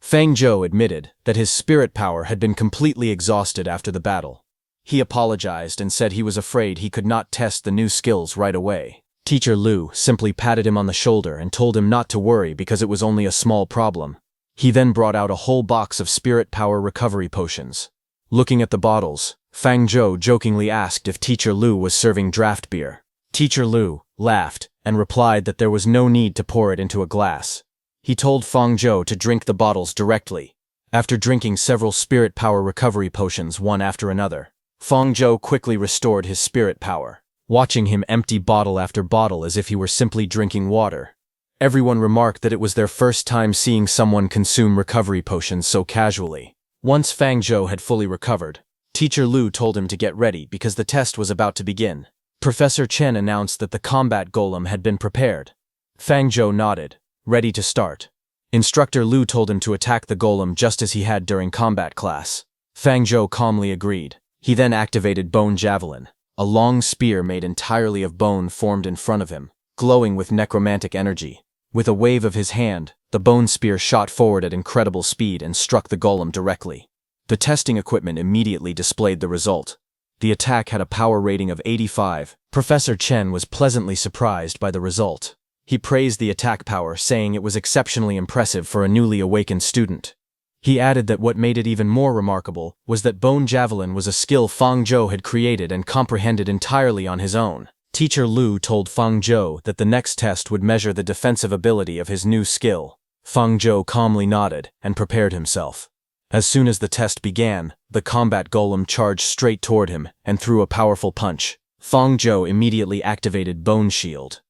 Fang Zhou admitted that his spirit power had been completely exhausted after the battle. He apologized and said he was afraid he could not test the new skills right away. Teacher Lu simply patted him on the shoulder and told him not to worry because it was only a small problem. He then brought out a whole box of spirit power recovery potions. Looking at the bottles, Fang Zhou jokingly asked if Teacher Lu was serving draft beer. Teacher Lu laughed and replied that there was no need to pour it into a glass. He told Fang Zhou to drink the bottles directly. After drinking several spirit power recovery potions one after another, Fang Zhou quickly restored his spirit power, watching him empty bottle after bottle as if he were simply drinking water. Everyone remarked that it was their first time seeing someone consume recovery potions so casually. Once Fang Zhou had fully recovered, Teacher Lu told him to get ready because the test was about to begin. Professor Chen announced that the combat golem had been prepared. Fang Zhou nodded, ready to start. Instructor Lu told him to attack the golem just as he had during combat class. Fang Zhou calmly agreed. He then activated Bone Javelin. A long spear made entirely of bone formed in front of him, glowing with necromantic energy. With a wave of his hand, the bone spear shot forward at incredible speed and struck the golem directly. The testing equipment immediately displayed the result. The attack had a power rating of 85. Professor Chen was pleasantly surprised by the result. He praised the attack power, saying it was exceptionally impressive for a newly awakened student. He added that what made it even more remarkable was that Bone Javelin was a skill Fang Zhou had created and comprehended entirely on his own. Teacher Lu told Fang Zhou that the next test would measure the defensive ability of his new skill. Fang Zhou calmly nodded and prepared himself. As soon as the test began, the combat golem charged straight toward him and threw a powerful punch. Fang Zhou immediately activated Bone Shield.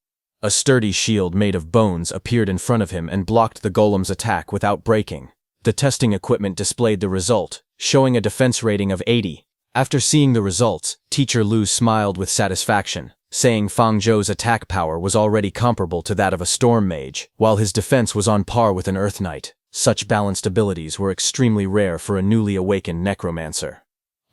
A sturdy shield made of bones appeared in front of him and blocked the golem's attack without breaking. The testing equipment displayed the result, showing a defense rating of 80. After seeing the results, Teacher Lu smiled with satisfaction, saying Fang Zhou's attack power was already comparable to that of a storm mage, while his defense was on par with an earth knight. Such balanced abilities were extremely rare for a newly awakened necromancer.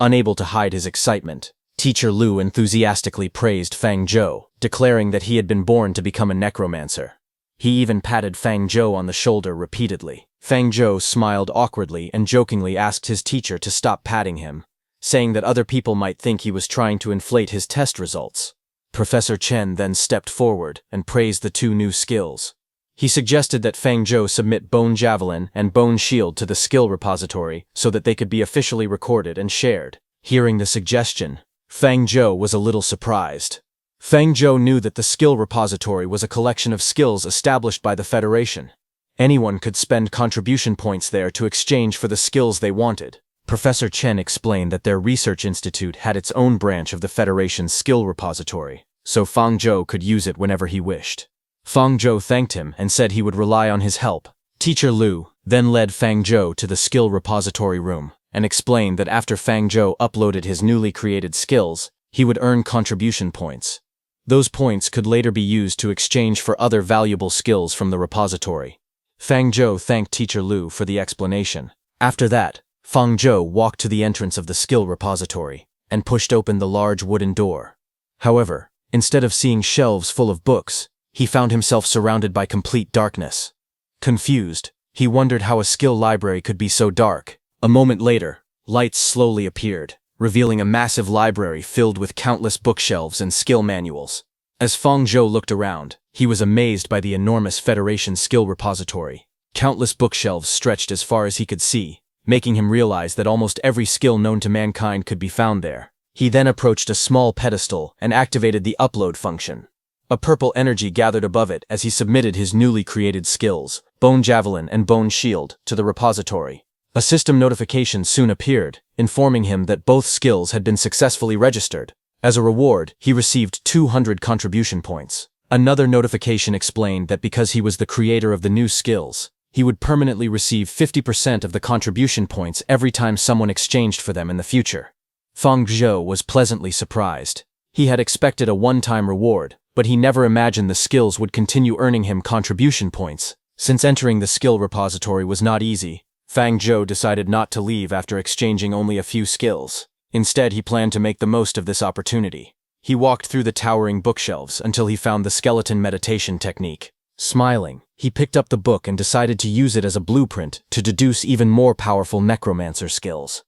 Unable to hide his excitement, Teacher Lu enthusiastically praised Fang Zhou, declaring that he had been born to become a necromancer. He even patted Fang Zhou on the shoulder repeatedly. Fang Zhou smiled awkwardly and jokingly asked his teacher to stop patting him, saying that other people might think he was trying to inflate his test results. Professor Chen then stepped forward and praised the two new skills. He suggested that Fang Zhou submit Bone Javelin and Bone Shield to the skill repository so that they could be officially recorded and shared. Hearing the suggestion, Fang Zhou was a little surprised. Fang Zhou knew that the skill repository was a collection of skills established by the Federation. Anyone could spend contribution points there to exchange for the skills they wanted. Professor Chen explained that their research institute had its own branch of the Federation's skill repository, so Fang Zhou could use it whenever he wished. Fang Zhou thanked him and said he would rely on his help. Teacher Lu then led Fang Zhou to the skill repository room and explained that after Fang Zhou uploaded his newly created skills, he would earn contribution points. Those points could later be used to exchange for other valuable skills from the repository. Fang Zhou thanked Teacher Lu for the explanation. After that, Fang Zhou walked to the entrance of the skill repository and pushed open the large wooden door. However, instead of seeing shelves full of books, he found himself surrounded by complete darkness. Confused, he wondered how a skill library could be so dark. A moment later, lights slowly appeared, revealing a massive library filled with countless bookshelves and skill manuals. As Fang Zhou looked around, he was amazed by the enormous Federation skill repository. Countless bookshelves stretched as far as he could see, making him realize that almost every skill known to mankind could be found there. He then approached a small pedestal and activated the upload function. A purple energy gathered above it as he submitted his newly created skills, Bone Javelin and Bone Shield, to the repository. A system notification soon appeared, informing him that both skills had been successfully registered. As a reward, he received 200 contribution points. Another notification explained that because he was the creator of the new skills, he would permanently receive 50% of the contribution points every time someone exchanged for them in the future. Fang Zhou was pleasantly surprised. He had expected a one-time reward, but he never imagined the skills would continue earning him contribution points. Since entering the skill repository was not easy, Fang Zhou decided not to leave after exchanging only a few skills. Instead, he planned to make the most of this opportunity. He walked through the towering bookshelves until he found the skeleton meditation technique. Smiling, he picked up the book and decided to use it as a blueprint to deduce even more powerful necromancer skills.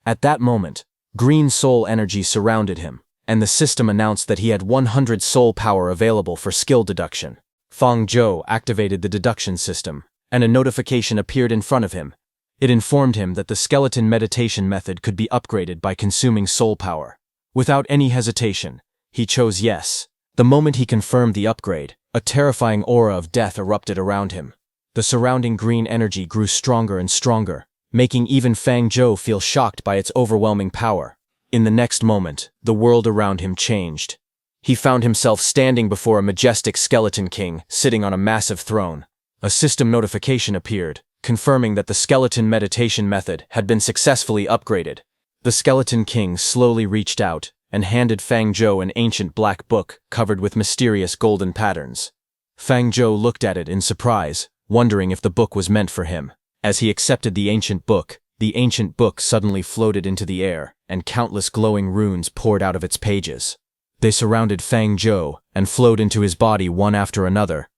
At that moment, green soul energy surrounded him, and the system announced that he had 100 soul power available for skill deduction. Fang Zhou activated the deduction system and a notification appeared in front of him. It informed him that the skeleton meditation method could be upgraded by consuming soul power. Without any hesitation, he chose yes. The moment he confirmed the upgrade, a terrifying aura of death erupted around him. The surrounding green energy grew stronger and stronger, making even Fang Zhou feel shocked by its overwhelming power. In the next moment, the world around him changed. He found himself standing before a majestic skeleton king sitting on a massive throne. A system notification appeared, confirming that the skeleton meditation method had been successfully upgraded. The skeleton king slowly reached out and handed Fang Zhou an ancient black book covered with mysterious golden patterns. Fang Zhou looked at it in surprise, wondering if the book was meant for him. As he accepted the ancient book suddenly floated into the air, and countless glowing runes poured out of its pages. They surrounded Fang Zhou and flowed into his body one after another.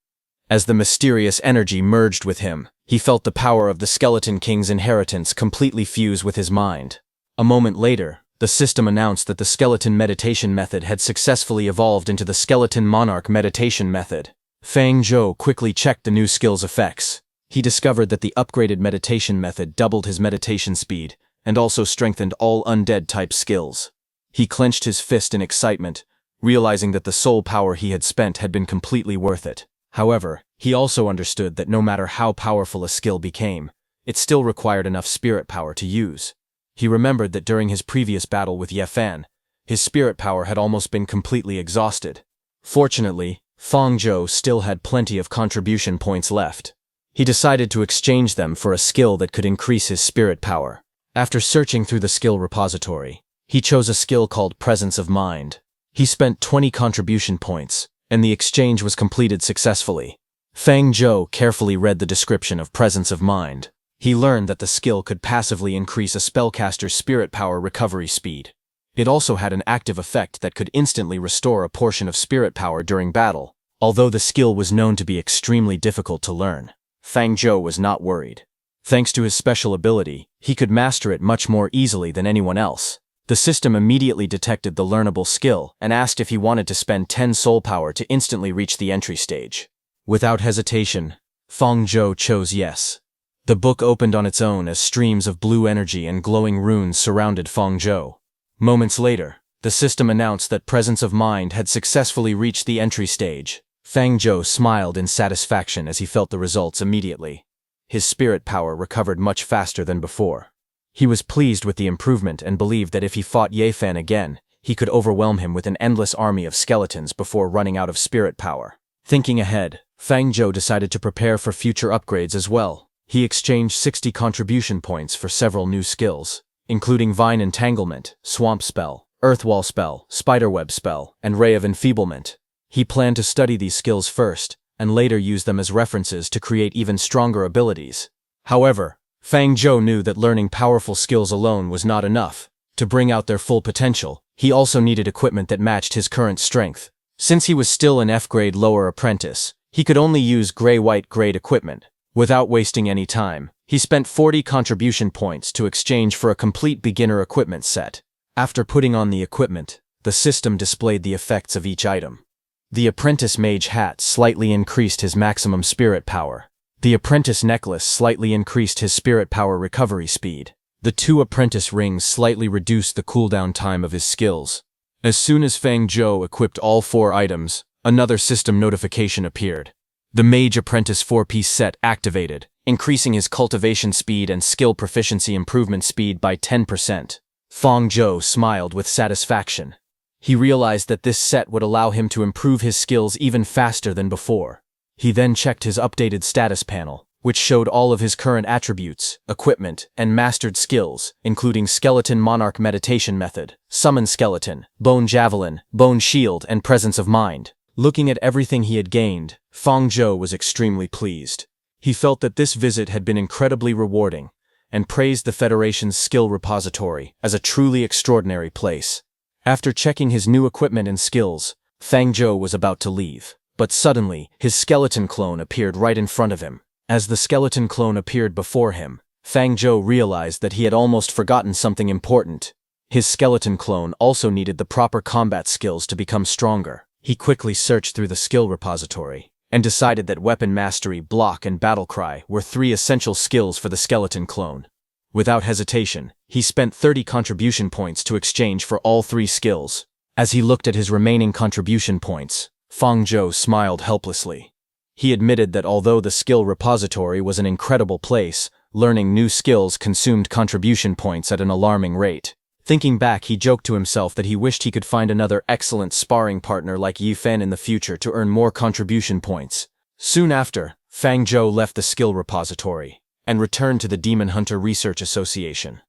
As the mysterious energy merged with him, he felt the power of the Skeleton King's inheritance completely fuse with his mind. A moment later, the system announced that the skeleton meditation method had successfully evolved into the Skeleton Monarch meditation method. Fang Zhou quickly checked the new skill's effects. He discovered that the upgraded meditation method doubled his meditation speed and also strengthened all undead-type skills. He clenched his fist in excitement, realizing that the soul power he had spent had been completely worth it. However, he also understood that no matter how powerful a skill became, it still required enough spirit power to use. He remembered that during his previous battle with Ye Fan, his spirit power had almost been completely exhausted. Fortunately, Fang Zhou still had plenty of contribution points left. He decided to exchange them for a skill that could increase his spirit power. After searching through the skill repository, he chose a skill called Presence of Mind. He spent 20 contribution points, and the exchange was completed successfully. Fang Zhou carefully read the description of Presence of Mind. He learned that the skill could passively increase a spellcaster's spirit power recovery speed. It also had an active effect that could instantly restore a portion of spirit power during battle. Although the skill was known to be extremely difficult to learn, Fang Zhou was not worried. Thanks to his special ability, he could master it much more easily than anyone else. The system immediately detected the learnable skill and asked if he wanted to spend 10 soul power to instantly reach the entry stage. Without hesitation, Fang Zhou chose yes. The book opened on its own as streams of blue energy and glowing runes surrounded Fang Zhou. Moments later, the system announced that Presence of Mind had successfully reached the entry stage. Fang Zhou smiled in satisfaction as he felt the results immediately. His spirit power recovered much faster than before. He was pleased with the improvement and believed that if he fought Ye Fan again, he could overwhelm him with an endless army of skeletons before running out of spirit power. Thinking ahead, Fang Zhou decided to prepare for future upgrades as well. He exchanged 60 contribution points for several new skills, including Vine Entanglement, Swamp Spell, Earthwall Spell, Spiderweb Spell, and Ray of Enfeeblement. He planned to study these skills first, and later use them as references to create even stronger abilities. However, Fang Zhou knew that learning powerful skills alone was not enough. To bring out their full potential, he also needed equipment that matched his current strength. Since he was still an F-grade lower apprentice, he could only use gray-white grade equipment. Without wasting any time, he spent 40 contribution points to exchange for a complete beginner equipment set. After putting on the equipment, the system displayed the effects of each item. The Apprentice Mage Hat slightly increased his maximum spirit power. The Apprentice Necklace slightly increased his spirit power recovery speed. The 2 Apprentice Rings slightly reduced the cooldown time of his skills. As soon as Fang Zhou equipped all 4 items, another system notification appeared. The Mage Apprentice 4-piece set activated, increasing his cultivation speed and skill proficiency improvement speed by 10%. Fang Zhou smiled with satisfaction. He realized that this set would allow him to improve his skills even faster than before. He then checked his updated status panel, which showed all of his current attributes, equipment, and mastered skills, including Skeleton Monarch Meditation Method, Summon Skeleton, Bone Javelin, Bone Shield, and Presence of Mind. Looking at everything he had gained, Fang Zhou was extremely pleased. He felt that this visit had been incredibly rewarding, and praised the Federation's skill repository as a truly extraordinary place. After checking his new equipment and skills, Fang Zhou was about to leave. But suddenly, his skeleton clone appeared right in front of him. As the skeleton clone appeared before him, Fang Zhou realized that he had almost forgotten something important. His skeleton clone also needed the proper combat skills to become stronger. He quickly searched through the skill repository and decided that weapon mastery, block, and battle cry were 3 essential skills for the skeleton clone. Without hesitation, he spent 30 contribution points to exchange for all 3 skills. As he looked at his remaining contribution points, Fang Zhou smiled helplessly. He admitted that although the skill repository was an incredible place, learning new skills consumed contribution points at an alarming rate. Thinking back, he joked to himself that he wished he could find another excellent sparring partner like Yi Fen in the future to earn more contribution points. Soon after, Fang Zhou left the skill repository and returned to the Demon Hunter Research Association.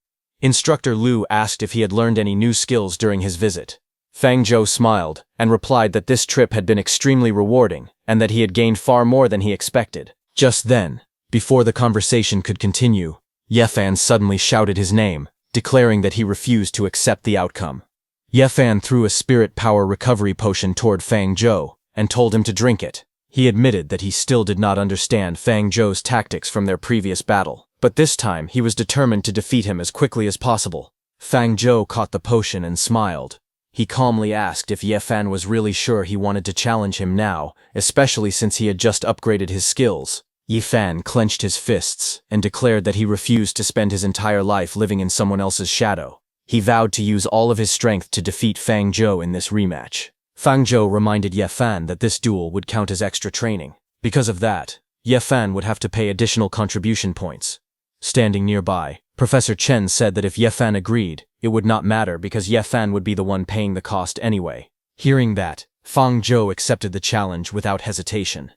Instructor Liu asked if he had learned any new skills during his visit. Fang Zhou smiled and replied that this trip had been extremely rewarding and that he had gained far more than he expected. Just then, before the conversation could continue, Ye Fan suddenly shouted his name, declaring that he refused to accept the outcome. Ye Fan threw a spirit power recovery potion toward Fang Zhou and told him to drink it. He admitted that he still did not understand Fang Zhou's tactics from their previous battle, but this time he was determined to defeat him as quickly as possible. Fang Zhou caught the potion and smiled. He calmly asked if Ye Fan was really sure he wanted to challenge him now, especially since he had just upgraded his skills. Ye Fan clenched his fists and declared that he refused to spend his entire life living in someone else's shadow. He vowed to use all of his strength to defeat Fang Zhou in this rematch. Fang Zhou reminded Ye Fan that this duel would count as extra training. Because of that, Ye Fan would have to pay additional contribution points. Standing nearby, Professor Chen said that if Ye Fan agreed, it would not matter because Ye Fan would be the one paying the cost anyway. Hearing that, Fang Zhou accepted the challenge without hesitation.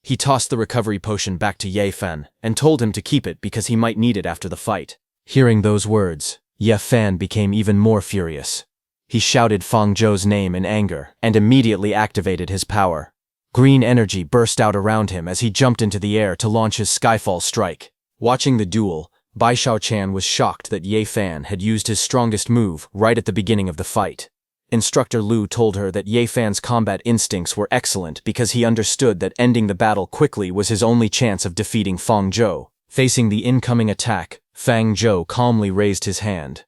He tossed the recovery potion back to Ye Fan and told him to keep it because he might need it after the fight. Hearing those words, Ye Fan became even more furious. He shouted Fang Zhou's name in anger and immediately activated his power. Green energy burst out around him as he jumped into the air to launch his Skyfall strike. Watching the duel, Bai Xiaochan was shocked that Ye Fan had used his strongest move right at the beginning of the fight. Instructor Liu told her that Ye Fan's combat instincts were excellent because he understood that ending the battle quickly was his only chance of defeating Fang Zhou. Facing the incoming attack, Fang Zhou calmly raised his hand.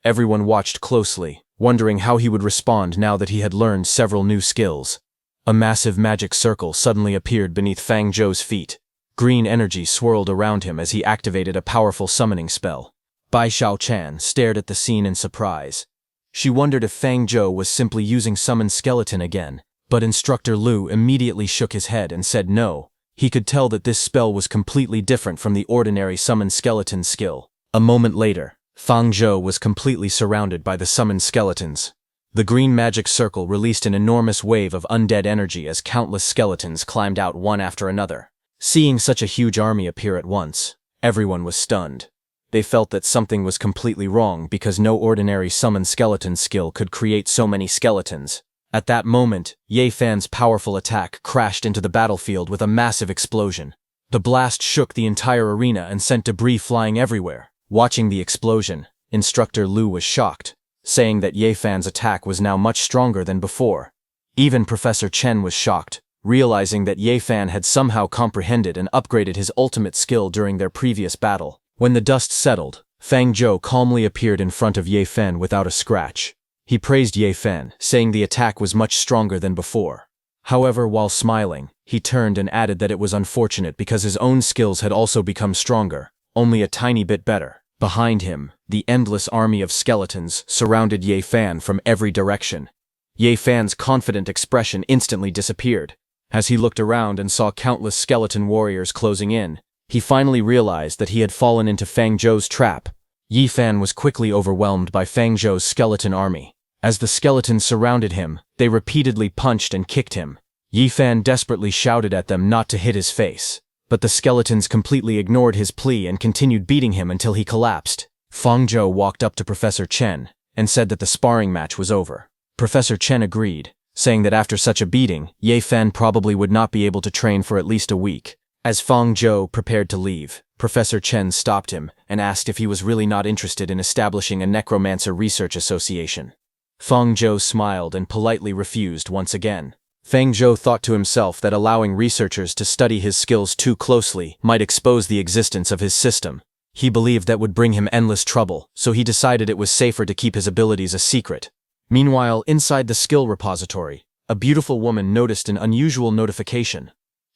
Everyone watched closely, wondering how he would respond now that he had learned several new skills. A massive magic circle suddenly appeared beneath Fang Zhou's feet. Green energy swirled around him as he activated a powerful summoning spell. Bai Xiaochan stared at the scene in surprise. She wondered if Fang Zhou was simply using Summon Skeleton again, but Instructor Liu immediately shook his head and said no. He could tell that this spell was completely different from the ordinary Summon Skeleton skill. A moment later, Fang Zhou was completely surrounded by the summoned skeletons. The green magic circle released an enormous wave of undead energy as countless skeletons climbed out one after another. Seeing such a huge army appear at once, everyone was stunned. They felt that something was completely wrong because no ordinary summon skeleton skill could create so many skeletons. At that moment, Ye Fan's powerful attack crashed into the battlefield with a massive explosion. The blast shook the entire arena and sent debris flying everywhere. Watching the explosion, Instructor Liu was shocked, saying that Ye Fan's attack was now much stronger than before. Even Professor Chen was shocked, realizing that Ye Fan had somehow comprehended and upgraded his ultimate skill during their previous battle. When the dust settled, Fang Zhou calmly appeared in front of Ye Fan without a scratch. He praised Ye Fan, saying the attack was much stronger than before. However, while smiling, he turned and added that it was unfortunate because his own skills had also become stronger, only a tiny bit better. Behind him, the endless army of skeletons surrounded Ye Fan from every direction. Ye Fan's confident expression instantly disappeared. As he looked around and saw countless skeleton warriors closing in, he finally realized that he had fallen into Fang Zhou's trap. Ye Fan was quickly overwhelmed by Fang Zhou's skeleton army. As the skeletons surrounded him, they repeatedly punched and kicked him. Ye Fan desperately shouted at them not to hit his face, but the skeletons completely ignored his plea and continued beating him until he collapsed. Fang Zhou walked up to Professor Chen and said that the sparring match was over. Professor Chen agreed, saying that after such a beating, Ye Fan probably would not be able to train for at least a week. As Fang Zhou prepared to leave, Professor Chen stopped him and asked if he was really not interested in establishing a Necromancer Research Association. Fang Zhou smiled and politely refused once again. Fang Zhou thought to himself that allowing researchers to study his skills too closely might expose the existence of his system. He believed that would bring him endless trouble, so he decided it was safer to keep his abilities a secret. Meanwhile, inside the skill repository, a beautiful woman noticed an unusual notification.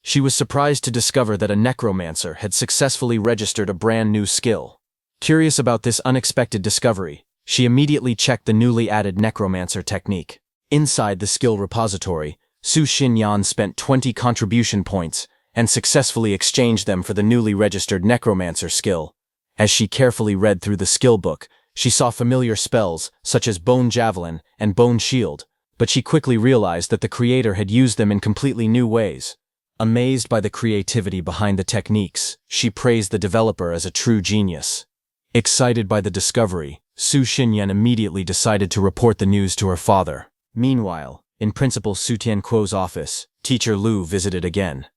She was surprised to discover that a necromancer had successfully registered a brand new skill. Curious about this unexpected discovery, she immediately checked the newly added necromancer technique. Inside the skill repository, Su Xinyan spent 20 contribution points and successfully exchanged them for the newly registered necromancer skill. As she carefully read through the skill book, she saw familiar spells such as Bone Javelin and Bone Shield, but she quickly realized that the creator had used them in completely new ways. Amazed by the creativity behind the techniques, she praised the developer as a true genius. Excited by the discovery, Su Xinyan immediately decided to report the news to her father. Meanwhile, in Principal Su Tianquo's office, Teacher Lu visited again.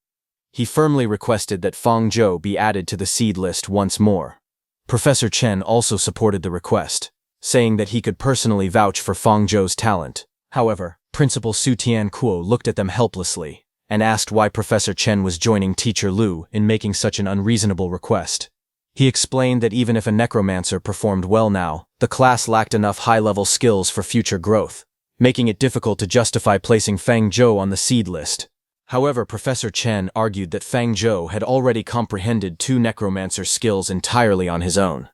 He firmly requested that Fang Zhou be added to the seed list once more. Professor Chen also supported the request, saying that he could personally vouch for Fang Zhou's talent. However, Principal Su Tianquo looked at them helplessly and asked why Professor Chen was joining Teacher Lu in making such an unreasonable request. He explained that even if a necromancer performed well now, the class lacked enough high-level skills for future growth, making it difficult to justify placing Fang Zhou on the seed list. However, Professor Chen argued that Fang Zhou had already comprehended 2 necromancer skills entirely on his own.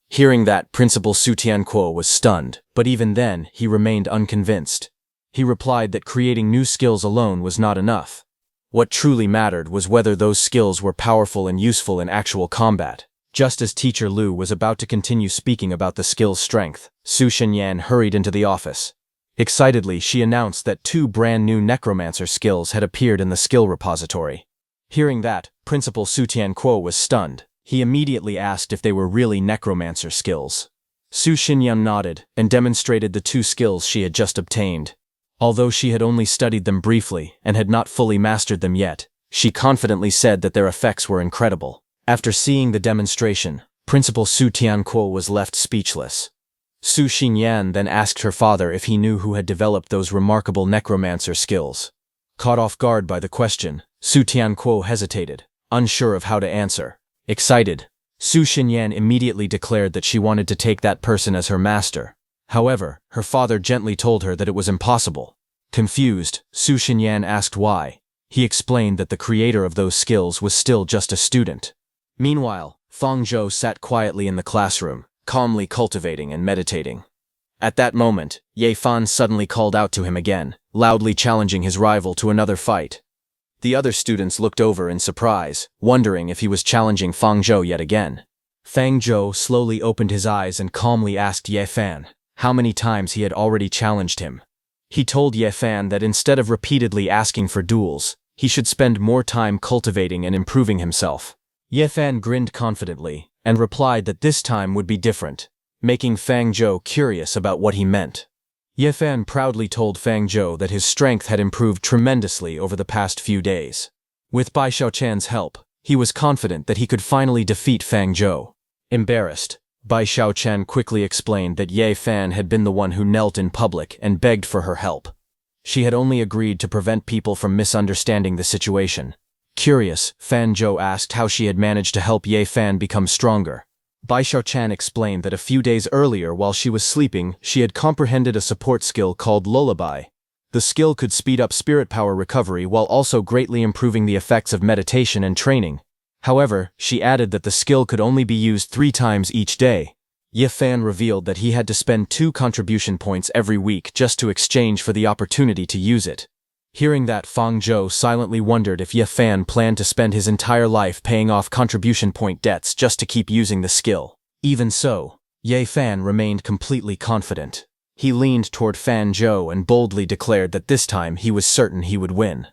Hearing that, Principal Su Tianquo was stunned, but even then, he remained unconvinced. He replied that creating new skills alone was not enough. What truly mattered was whether those skills were powerful and useful in actual combat. Just as Teacher Lu was about to continue speaking about the skill's strength, Su Xinyan hurried into the office. Excitedly, she announced that 2 brand new necromancer skills had appeared in the skill repository. Hearing that, Principal Su Tianquo was stunned. He immediately asked if they were really necromancer skills. Su Xinyan nodded and demonstrated the 2 skills she had just obtained. Although she had only studied them briefly and had not fully mastered them yet, she confidently said that their effects were incredible. After seeing the demonstration, Principal Su Tianquo was left speechless. Su Xinyan then asked her father if he knew who had developed those remarkable necromancer skills. Caught off guard by the question, Su Tianquo hesitated, unsure of how to answer. Excited, Su Xinyan immediately declared that she wanted to take that person as her master. However, her father gently told her that it was impossible. Confused, Su Xinyan asked why. He explained that the creator of those skills was still just a student. Meanwhile, Fang Zhou sat quietly in the classroom, calmly cultivating and meditating. At that moment, Ye Fan suddenly called out to him again, loudly challenging his rival to another fight. The other students looked over in surprise, wondering if he was challenging Fang Zhou yet again. Fang Zhou slowly opened his eyes and calmly asked Ye Fan how many times he had already challenged him. He told Ye Fan that instead of repeatedly asking for duels, he should spend more time cultivating and improving himself. Ye Fan grinned confidently and replied that this time would be different, making Fang Zhou curious about what he meant. Ye Fan proudly told Fang Zhou that his strength had improved tremendously over the past few days. With Bai Xiaochan's help, he was confident that he could finally defeat Fang Zhou. Embarrassed, Bai Xiaochan quickly explained that Ye Fan had been the one who knelt in public and begged for her help. She had only agreed to prevent people from misunderstanding the situation. Curious, Fan Zhou asked how she had managed to help Ye Fan become stronger. Bai Xiaochan explained that a few days earlier while she was sleeping, she had comprehended a support skill called Lullaby. The skill could speed up spirit power recovery while also greatly improving the effects of meditation and training. However, she added that the skill could only be used 3 times each day. Ye Fan revealed that he had to spend 2 contribution points every week just to exchange for the opportunity to use it. Hearing that, Fang Zhou silently wondered if Ye Fan planned to spend his entire life paying off contribution point debts just to keep using the skill. Even so, Ye Fan remained completely confident. He leaned toward Fan Zhou and boldly declared that this time he was certain he would win.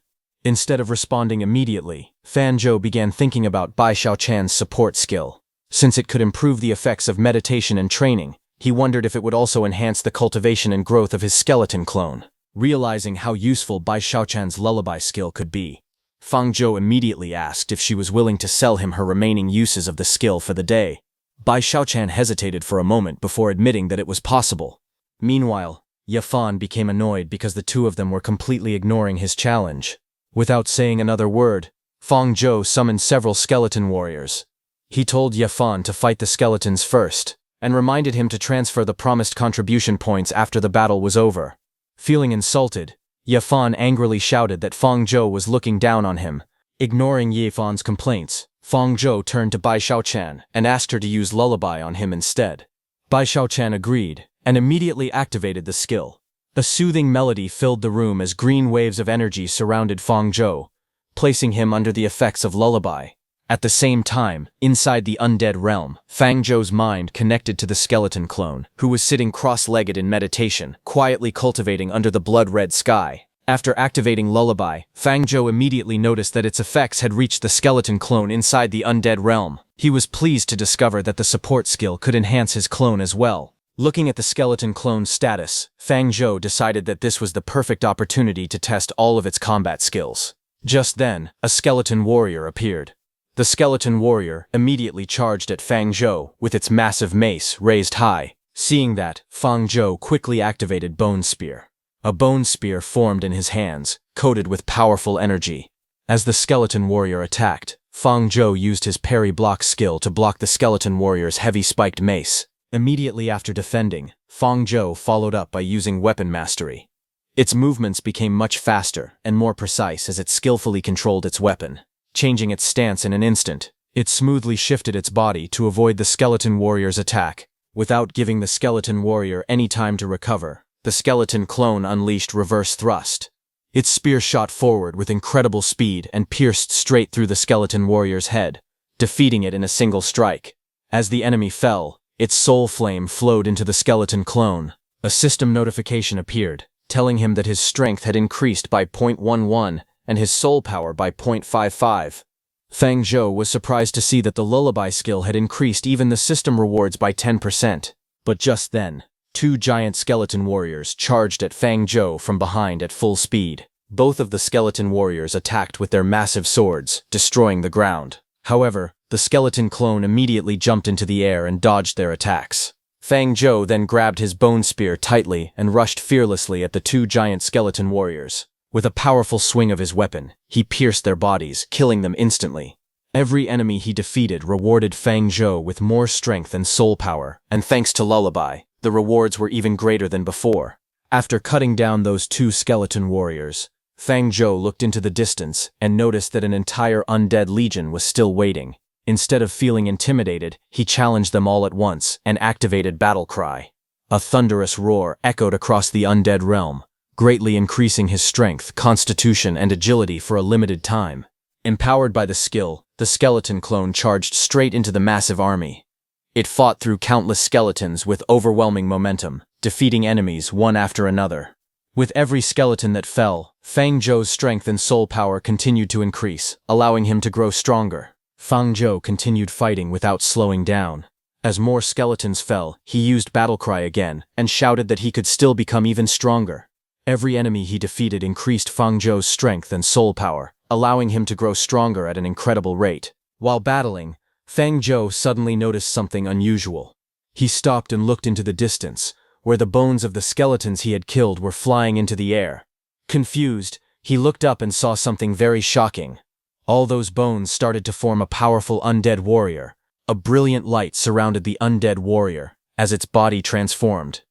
Instead of responding immediately, Fan Zhou began thinking about Bai Xiaochan's support skill. Since it could improve the effects of meditation and training, he wondered if it would also enhance the cultivation and growth of his skeleton clone. Realizing how useful Bai Xiaochan's lullaby skill could be, Fang Zhou immediately asked if she was willing to sell him her remaining uses of the skill for the day. Bai Xiaochan hesitated for a moment before admitting that it was possible. Meanwhile, Ye Fan became annoyed because the 2 of them were completely ignoring his challenge. Without saying another word, Fang Zhou summoned several skeleton warriors. He told Ye Fan to fight the skeletons first, and reminded him to transfer the promised contribution points after the battle was over. Feeling insulted, Ye Fan angrily shouted that Fang Zhou was looking down on him, Ignoring Ye Fan's complaints, Fang Zhou turned to Bai Xiaochan and asked her to use lullaby on him instead. Bai Xiaochan agreed and immediately activated the skill. A soothing melody filled the room as green waves of energy surrounded Fang Zhou, placing him under the effects of lullaby. At the same time, inside the undead realm, Fang Zhou's mind connected to the skeleton clone, who was sitting cross-legged in meditation, quietly cultivating under the blood-red sky. After activating lullaby, Fang Zhou immediately noticed that its effects had reached the skeleton clone inside the undead realm. He was pleased to discover that the support skill could enhance his clone as well. Looking at the skeleton clone's status, Fang Zhou decided that this was the perfect opportunity to test all of its combat skills. Just then, a skeleton warrior appeared. The skeleton warrior immediately charged at Fang Zhou with its massive mace raised high. Seeing that, Fang Zhou quickly activated Bone Spear. A bone spear formed in his hands, coated with powerful energy. As the skeleton warrior attacked, Fang Zhou used his parry block skill to block the skeleton warrior's heavy spiked mace. Immediately after defending, Fang Zhou followed up by using weapon mastery. Its movements became much faster and more precise as it skillfully controlled its weapon. Changing its stance in an instant, it smoothly shifted its body to avoid the skeleton warrior's attack. Without giving the skeleton warrior any time to recover, the skeleton clone unleashed reverse thrust. Its spear shot forward with incredible speed and pierced straight through the skeleton warrior's head, defeating it in a single strike. As the enemy fell, its soul flame flowed into the skeleton clone. A system notification appeared, telling him that his strength had increased by 0.11 and his soul power by 0.55. Fang Zhou was surprised to see that the lullaby skill had increased even the system rewards by 10%. But just then, two giant skeleton warriors charged at Fang Zhou from behind at full speed. Both of the skeleton warriors attacked with their massive swords, destroying the ground. However, the skeleton clone immediately jumped into the air and dodged their attacks. Fang Zhou then grabbed his bone spear tightly and rushed fearlessly at the two giant skeleton warriors. With a powerful swing of his weapon, he pierced their bodies, killing them instantly. Every enemy he defeated rewarded Fang Zhou with more strength and soul power, and thanks to lullaby, the rewards were even greater than before. After cutting down those two skeleton warriors, Fang Zhou looked into the distance and noticed that an entire undead legion was still waiting. Instead of feeling intimidated, he challenged them all at once and activated Battle Cry. A thunderous roar echoed across the undead realm, greatly increasing his strength, constitution, and agility for a limited time. Empowered by the skill, the skeleton clone charged straight into the massive army. It fought through countless skeletons with overwhelming momentum, defeating enemies one after another. With every skeleton that fell, Fang Zhou's strength and soul power continued to increase, allowing him to grow stronger. Fang Zhou continued fighting without slowing down. As more skeletons fell, he used Battle Cry again and shouted that he could still become even stronger. Every enemy he defeated increased Fang Zhou's strength and soul power, allowing him to grow stronger at an incredible rate. While battling, Fang Zhou suddenly noticed something unusual. He stopped and looked into the distance, where the bones of the skeletons he had killed were flying into the air. Confused, he looked up and saw something very shocking. All those bones started to form a powerful undead warrior. A brilliant light surrounded the undead warrior as its body transformed.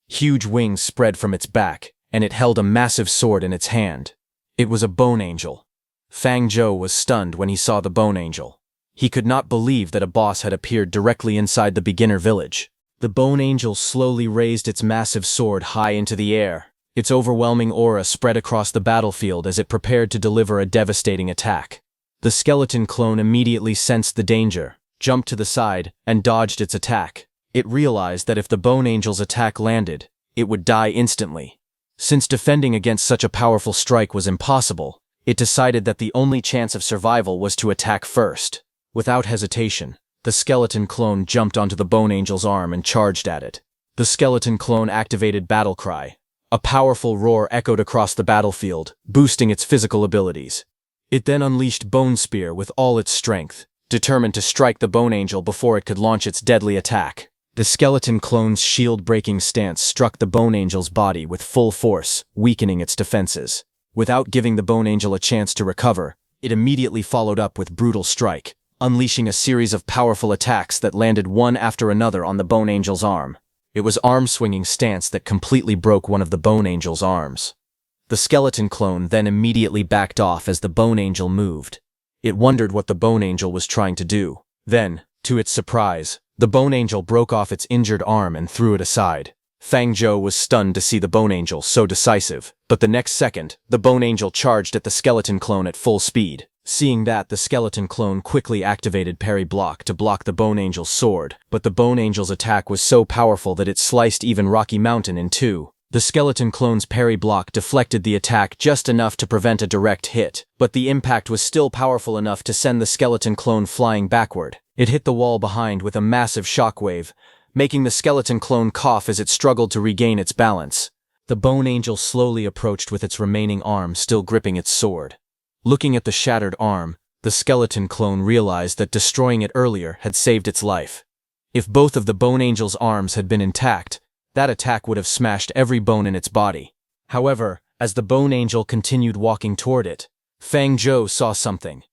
Huge wings spread from its back, and it held a massive sword in its hand. It was a bone angel. Fang Zhou was stunned when he saw the bone angel. He could not believe that a boss had appeared directly inside the beginner village. The bone angel slowly raised its massive sword high into the air. Its overwhelming aura spread across the battlefield as it prepared to deliver a devastating attack. The skeleton clone immediately sensed the danger, jumped to the side, and dodged its attack. It realized that if the bone angel's attack landed, it would die instantly. Since defending against such a powerful strike was impossible, it decided that the only chance of survival was to attack first. Without hesitation, the skeleton clone jumped onto the bone angel's arm and charged at it. The skeleton clone activated Battle Cry. A powerful roar echoed across the battlefield, boosting its physical abilities. It then unleashed Bone Spear with all its strength, determined to strike the bone angel before it could launch its deadly attack. The skeleton clone's shield-breaking stance struck the bone angel's body with full force, weakening its defenses. Without giving the bone angel a chance to recover, it immediately followed up with brutal strike, unleashing a series of powerful attacks that landed one after another on the bone angel's arm. It was arm-swinging stance that completely broke one of the bone angel's arms. The skeleton clone then immediately backed off as the bone angel moved. It wondered what the Bone Angel was trying to do. Then, to its surprise, the Bone Angel broke off its injured arm and threw it aside. Fang Zhou was stunned to see the Bone Angel so decisive, but the next second, the Bone Angel charged at the skeleton clone at full speed. Seeing that, the skeleton clone quickly activated Parry Block to block the Bone Angel's sword, but the Bone Angel's attack was so powerful that it sliced even Rocky Mountain in two. The skeleton clone's Parry Block deflected the attack just enough to prevent a direct hit, but the impact was still powerful enough to send the skeleton clone flying backward. It hit the wall behind with a massive shockwave, making the skeleton clone cough as it struggled to regain its balance. The Bone Angel slowly approached with its remaining arm still gripping its sword. Looking at the shattered arm, the skeleton clone realized that destroying it earlier had saved its life. If both of the Bone Angel's arms had been intact, that attack would have smashed every bone in its body. However, as the Bone Angel continued walking toward it, Fang Zhou saw something.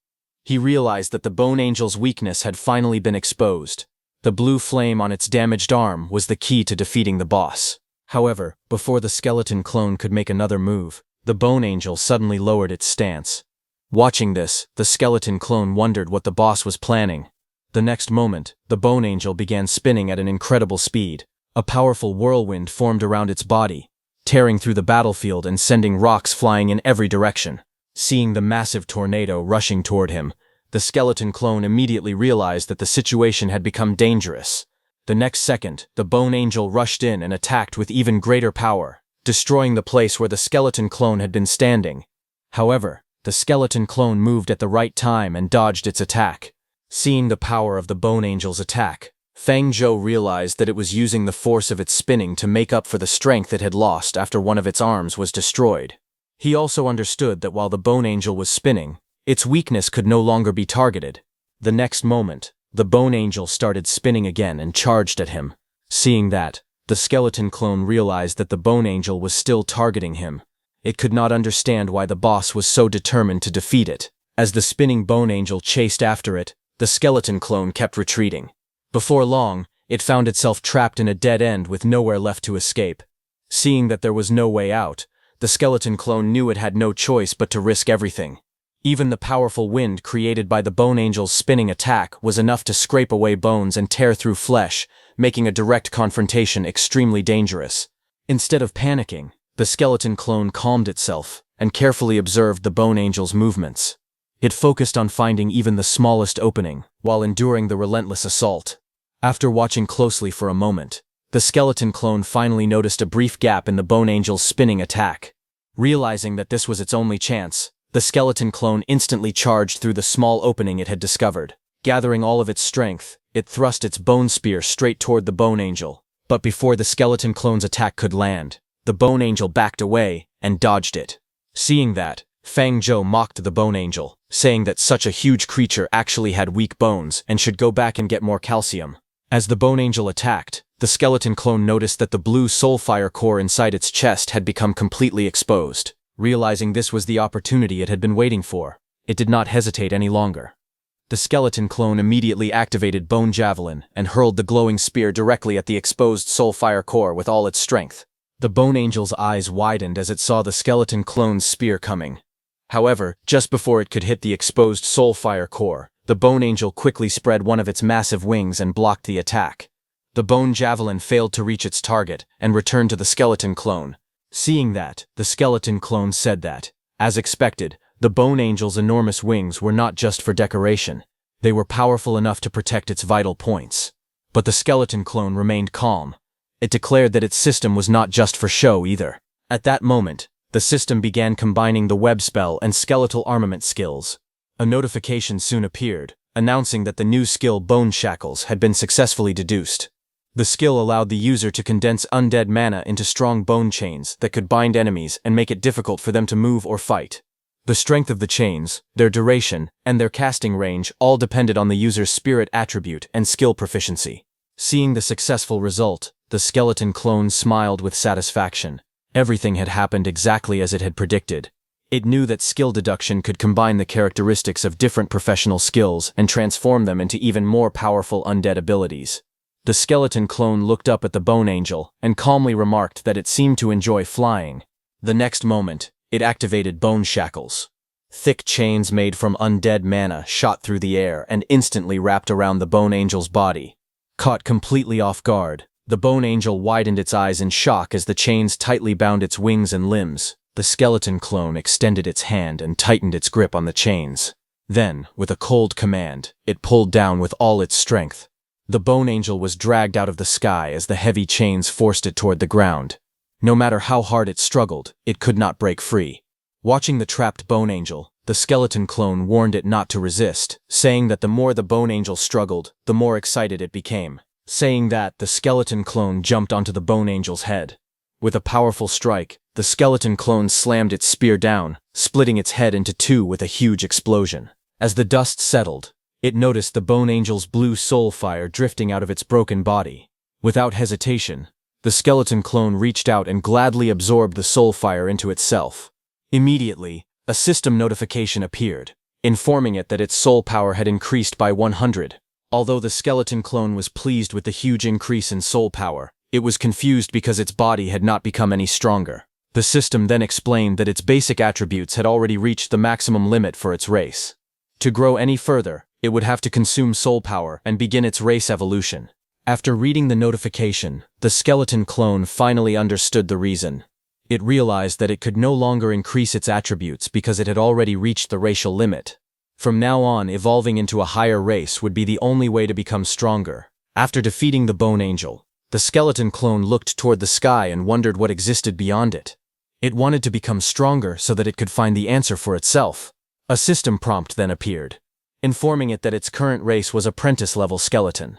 He realized that the Bone Angel's weakness had finally been exposed. The blue flame on its damaged arm was the key to defeating the boss. However, before the skeleton clone could make another move, the Bone Angel suddenly lowered its stance. Watching this, the skeleton clone wondered what the boss was planning. The next moment, the Bone Angel began spinning at an incredible speed. A powerful whirlwind formed around its body, tearing through the battlefield and sending rocks flying in every direction. Seeing the massive tornado rushing toward him, the skeleton clone immediately realized that the situation had become dangerous. The next second, the Bone Angel rushed in and attacked with even greater power, destroying the place where the skeleton clone had been standing. However, the skeleton clone moved at the right time and dodged its attack. Seeing the power of the Bone Angel's attack, Fang Zhou realized that it was using the force of its spinning to make up for the strength it had lost after one of its arms was destroyed. He also understood that while the Bone Angel was spinning, its weakness could no longer be targeted. The next moment, the Bone Angel started spinning again and charged at him. Seeing that, the skeleton clone realized that the Bone Angel was still targeting him. It could not understand why the boss was so determined to defeat it. As the spinning Bone Angel chased after it, the skeleton clone kept retreating. Before long, it found itself trapped in a dead end with nowhere left to escape. Seeing that there was no way out, the skeleton clone knew it had no choice but to risk everything. Even the powerful wind created by the Bone Angel's spinning attack was enough to scrape away bones and tear through flesh, making a direct confrontation extremely dangerous. Instead of panicking, the skeleton clone calmed itself and carefully observed the Bone Angel's movements. It focused on finding even the smallest opening, while enduring the relentless assault. After watching closely for a moment, the skeleton clone finally noticed a brief gap in the Bone Angel's spinning attack. Realizing that this was its only chance, the skeleton clone instantly charged through the small opening it had discovered. Gathering all of its strength, it thrust its bone spear straight toward the Bone Angel. But before the skeleton clone's attack could land, the Bone Angel backed away and dodged it. Seeing that, Fang Zhou mocked the Bone Angel, saying that such a huge creature actually had weak bones and should go back and get more calcium. As the Bone Angel attacked, the skeleton clone noticed that the blue soulfire core inside its chest had become completely exposed. Realizing this was the opportunity it had been waiting for, it did not hesitate any longer. The skeleton clone immediately activated Bone Javelin and hurled the glowing spear directly at the exposed soulfire core with all its strength. The Bone Angel's eyes widened as it saw the skeleton clone's spear coming. However, just before it could hit the exposed soulfire core, the Bone Angel quickly spread one of its massive wings and blocked the attack. The Bone Javelin failed to reach its target and returned to the skeleton clone. Seeing that, the skeleton clone said that, as expected, the Bone Angel's enormous wings were not just for decoration. They were powerful enough to protect its vital points. But the skeleton clone remained calm. It declared that its system was not just for show either. At that moment, the system began combining the web spell and skeletal armament skills. A notification soon appeared, announcing that the new skill Bone Shackles had been successfully deduced. The skill allowed the user to condense undead mana into strong bone chains that could bind enemies and make it difficult for them to move or fight. The strength of the chains, their duration, and their casting range all depended on the user's spirit attribute and skill proficiency. Seeing the successful result, the skeleton clone smiled with satisfaction. Everything had happened exactly as it had predicted. It knew that skill deduction could combine the characteristics of different professional skills and transform them into even more powerful undead abilities. The skeleton clone looked up at the Bone Angel and calmly remarked that it seemed to enjoy flying. The next moment, it activated Bone Shackles. Thick chains made from undead mana shot through the air and instantly wrapped around the Bone Angel's body. Caught completely off guard, the Bone Angel widened its eyes in shock as the chains tightly bound its wings and limbs. The skeleton clone extended its hand and tightened its grip on the chains. Then, with a cold command, it pulled down with all its strength. The Bone Angel was dragged out of the sky as the heavy chains forced it toward the ground. No matter how hard it struggled, it could not break free. Watching the trapped Bone Angel, the skeleton clone warned it not to resist, saying that the more the Bone Angel struggled, the more excited it became. Saying that, the skeleton clone jumped onto the Bone Angel's head. With a powerful strike, the skeleton clone slammed its spear down, splitting its head into two with a huge explosion. As the dust settled, it noticed the Bone Angel's blue soul fire drifting out of its broken body. Without hesitation, the skeleton clone reached out and gladly absorbed the soul fire into itself. Immediately, a system notification appeared, informing it that its soul power had increased by 100. Although the skeleton clone was pleased with the huge increase in soul power, it was confused because its body had not become any stronger. The system then explained that its basic attributes had already reached the maximum limit for its race. To grow any further, it would have to consume soul power and begin its race evolution. After reading the notification, the skeleton clone finally understood the reason. It realized that it could no longer increase its attributes because it had already reached the racial limit. From now on, evolving into a higher race would be the only way to become stronger. After defeating the Bone Angel, the skeleton clone looked toward the sky and wondered what existed beyond it. It wanted to become stronger so that it could find the answer for itself. A system prompt then appeared, informing it that its current race was apprentice-level skeleton.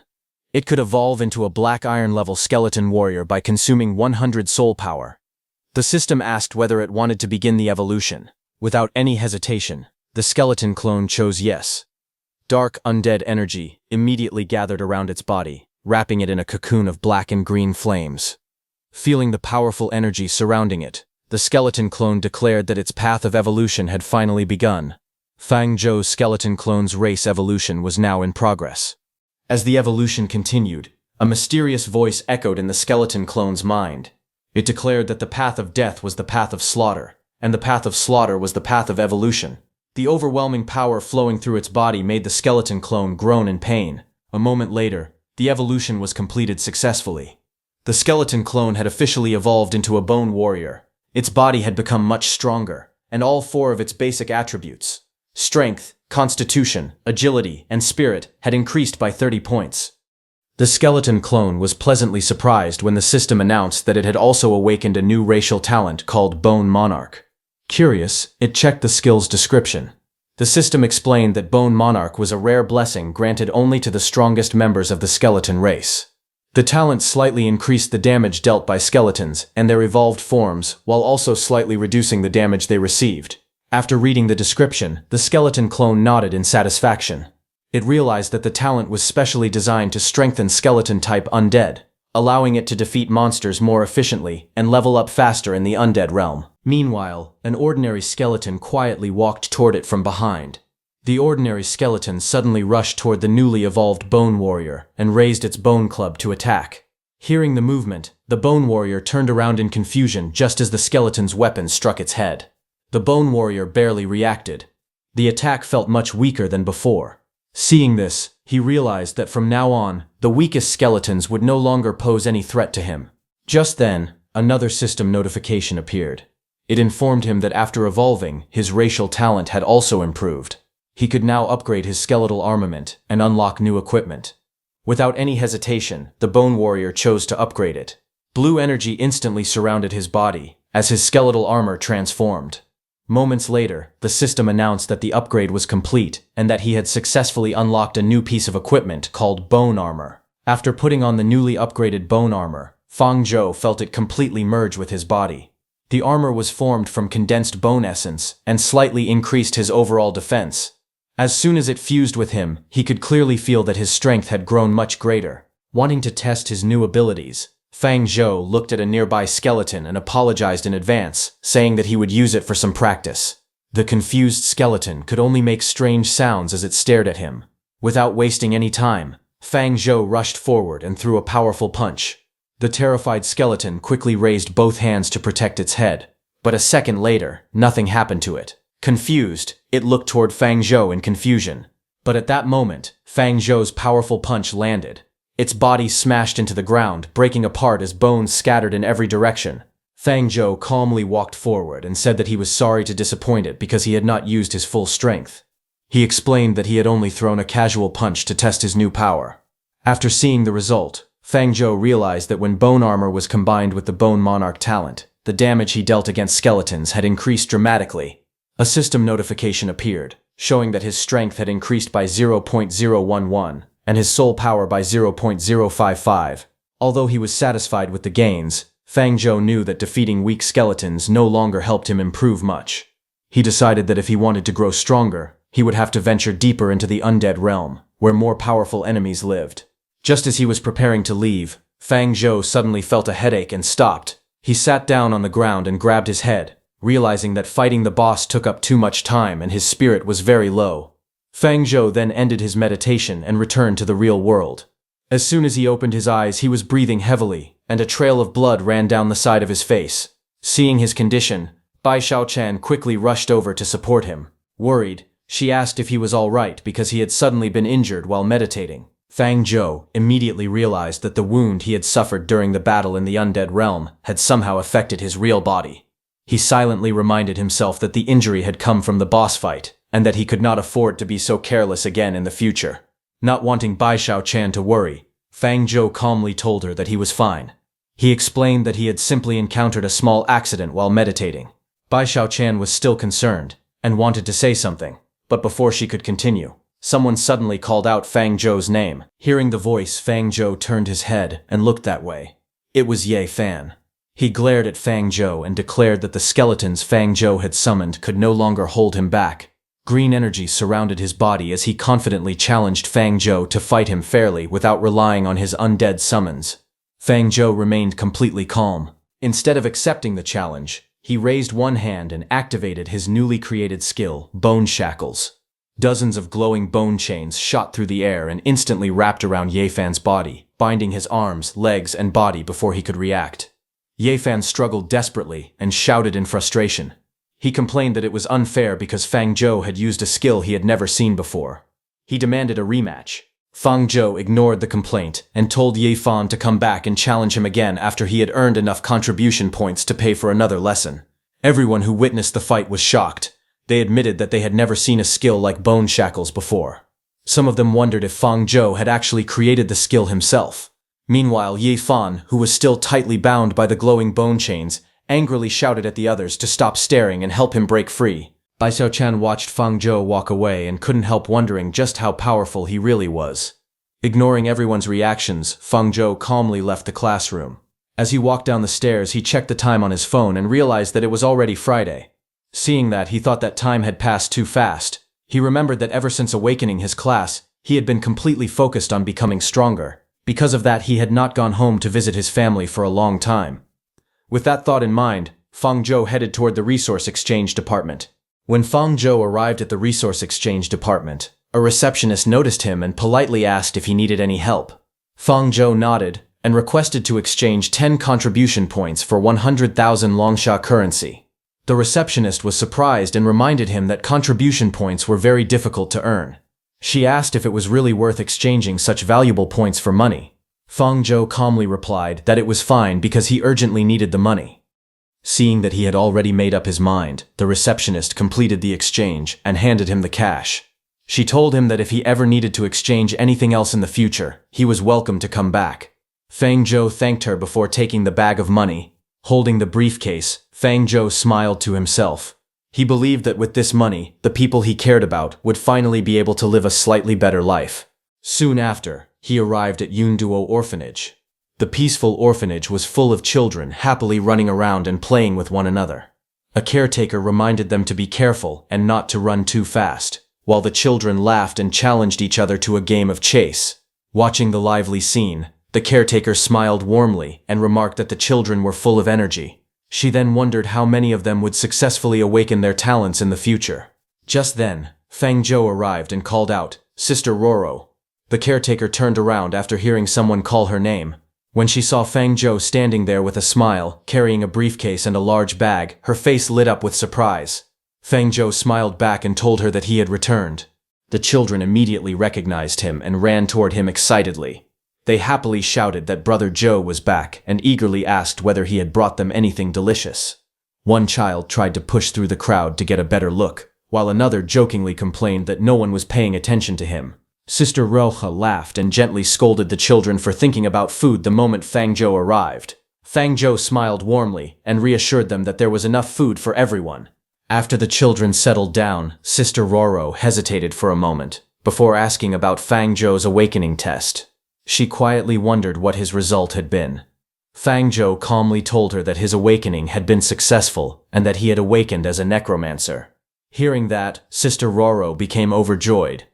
It could evolve into a black iron-level skeleton warrior by consuming 100 soul power. The system asked whether it wanted to begin the evolution. Without any hesitation, the skeleton clone chose yes. Dark, undead energy immediately gathered around its body, wrapping it in a cocoon of black and green flames. Feeling the powerful energy surrounding it, the skeleton clone declared that its path of evolution had finally begun. Fang Zhou's skeleton clone's race evolution was now in progress. As the evolution continued, a mysterious voice echoed in the skeleton clone's mind. It declared that the path of death was the path of slaughter, and the path of slaughter was the path of evolution. The overwhelming power flowing through its body made the skeleton clone groan in pain. A moment later, the evolution was completed successfully. The skeleton clone had officially evolved into a bone warrior. Its body had become much stronger, and all four of its basic attributes, strength, constitution, agility, and spirit, had increased by 30 points. The skeleton clone was pleasantly surprised when the system announced that it had also awakened a new racial talent called Bone Monarch. Curious, it checked the skill's description. The system explained that Bone Monarch was a rare blessing granted only to the strongest members of the skeleton race. The talent slightly increased the damage dealt by skeletons and their evolved forms, while also slightly reducing the damage they received. After reading the description, the skeleton clone nodded in satisfaction. It realized that the talent was specially designed to strengthen skeleton-type undead, allowing it to defeat monsters more efficiently and level up faster in the undead realm. Meanwhile, an ordinary skeleton quietly walked toward it from behind. The ordinary skeleton suddenly rushed toward the newly evolved Bone Warrior and raised its bone club to attack. Hearing the movement, the Bone Warrior turned around in confusion just as the skeleton's weapon struck its head. The Bone Warrior barely reacted. The attack felt much weaker than before. Seeing this, he realized that from now on, the weakest skeletons would no longer pose any threat to him. Just then, another system notification appeared. It informed him that after evolving, his racial talent had also improved. He could now upgrade his skeletal armament and unlock new equipment. Without any hesitation, the Bone Warrior chose to upgrade it. Blue energy instantly surrounded his body, as his skeletal armor transformed. Moments later, the system announced that the upgrade was complete and that he had successfully unlocked a new piece of equipment called Bone Armor. After putting on the newly upgraded Bone Armor, Fang Zhou felt it completely merge with his body. The armor was formed from condensed bone essence and slightly increased his overall defense. As soon as it fused with him, he could clearly feel that his strength had grown much greater. Wanting to test his new abilities, Fang Zhou looked at a nearby skeleton and apologized in advance, saying that he would use it for some practice. The confused skeleton could only make strange sounds as it stared at him. Without wasting any time, Fang Zhou rushed forward and threw a powerful punch. The terrified skeleton quickly raised both hands to protect its head, but a second later, nothing happened to it. Confused, it looked toward Fang Zhou in confusion. But at that moment, Fang Zhou's powerful punch landed. Its body smashed into the ground, breaking apart as bones scattered in every direction. Fang Zhou calmly walked forward and said that he was sorry to disappoint it because he had not used his full strength. He explained that he had only thrown a casual punch to test his new power. After seeing the result, Fang Zhou realized that when bone armor was combined with the Bone Monarch talent, the damage he dealt against skeletons had increased dramatically. A system notification appeared, showing that his strength had increased by 0.011 and his soul power by 0.055. Although he was satisfied with the gains, Fang Zhou knew that defeating weak skeletons no longer helped him improve much. He decided that if he wanted to grow stronger, he would have to venture deeper into the undead realm, where more powerful enemies lived. Just as he was preparing to leave, Fang Zhou suddenly felt a headache and stopped. He sat down on the ground and grabbed his head, realizing that fighting the boss took up too much time and his spirit was very low. Fang Zhou then ended his meditation and returned to the real world. As soon as he opened his eyes, he was breathing heavily, and a trail of blood ran down the side of his face. Seeing his condition, Bai Xiaochan quickly rushed over to support him. Worried, she asked if he was all right because he had suddenly been injured while meditating. Fang Zhou immediately realized that the wound he had suffered during the battle in the undead realm had somehow affected his real body. He silently reminded himself that the injury had come from the boss fight, and that he could not afford to be so careless again in the future. Not wanting Bai Xiaochan to worry, Fang Zhou calmly told her that he was fine. He explained that he had simply encountered a small accident while meditating. Bai Xiaochan was still concerned, and wanted to say something, but before she could continue, someone suddenly called out Fang Zhou's name. Hearing the voice, Fang Zhou turned his head and looked that way. It was Ye Fan. He glared at Fang Zhou and declared that the skeletons Fang Zhou had summoned could no longer hold him back. Green energy surrounded his body as he confidently challenged Fang Zhou to fight him fairly without relying on his undead summons. Fang Zhou remained completely calm. Instead of accepting the challenge, he raised one hand and activated his newly created skill, Bone Shackles. Dozens of glowing bone chains shot through the air and instantly wrapped around Ye Fan's body, binding his arms, legs, and body before he could react. Ye Fan struggled desperately and shouted in frustration. He complained that it was unfair because Fang Zhou had used a skill he had never seen before. He demanded a rematch. Fang Zhou ignored the complaint and told Ye Fan to come back and challenge him again after he had earned enough contribution points to pay for another lesson. Everyone who witnessed the fight was shocked. They admitted that they had never seen a skill like Bone Shackles before. Some of them wondered if Fang Zhou had actually created the skill himself. Meanwhile, Ye Fan, who was still tightly bound by the glowing bone chains, angrily shouted at the others to stop staring and help him break free. Bai Xiaochan watched Fang Zhou walk away and couldn't help wondering just how powerful he really was. Ignoring everyone's reactions, Fang Zhou calmly left the classroom. As he walked down the stairs, he checked the time on his phone and realized that it was already Friday. Seeing that, he thought that time had passed too fast. He remembered that ever since awakening his class, he had been completely focused on becoming stronger. Because of that, he had not gone home to visit his family for a long time. With that thought in mind, Fang Zhou headed toward the Resource Exchange Department. When Fang Zhou arrived at the Resource Exchange Department, a receptionist noticed him and politely asked if he needed any help. Fang Zhou nodded and requested to exchange 10 contribution points for 100,000 Longsha currency. The receptionist was surprised and reminded him that contribution points were very difficult to earn. She asked if it was really worth exchanging such valuable points for money. Fang Zhou calmly replied that it was fine because he urgently needed the money. Seeing that he had already made up his mind, the receptionist completed the exchange and handed him the cash. She told him that if he ever needed to exchange anything else in the future, he was welcome to come back. Fang Zhou thanked her before taking the bag of money. Holding the briefcase, Fang Zhou smiled to himself. He believed that with this money, the people he cared about would finally be able to live a slightly better life. Soon after, he arrived at Yunduo Orphanage. The peaceful orphanage was full of children happily running around and playing with one another. A caretaker reminded them to be careful and not to run too fast, while the children laughed and challenged each other to a game of chase. Watching the lively scene, the caretaker smiled warmly and remarked that the children were full of energy. She then wondered how many of them would successfully awaken their talents in the future. Just then, Fang Zhou arrived and called out, "Sister Roro." The caretaker turned around after hearing someone call her name. When she saw Fang Zhou standing there with a smile, carrying a briefcase and a large bag, her face lit up with surprise. Fang Zhou smiled back and told her that he had returned. The children immediately recognized him and ran toward him excitedly. They happily shouted that Brother Zhou was back and eagerly asked whether he had brought them anything delicious. One child tried to push through the crowd to get a better look, while another jokingly complained that no one was paying attention to him. Sister Roja laughed and gently scolded the children for thinking about food the moment Fang Zhou arrived. Fang Zhou smiled warmly and reassured them that there was enough food for everyone. After the children settled down, Sister Roro hesitated for a moment before asking about Fang Zhou's awakening test. She quietly wondered what his result had been. Fang Zhou calmly told her that his awakening had been successful and that he had awakened as a necromancer. Hearing that, Sister Roro became overjoyed.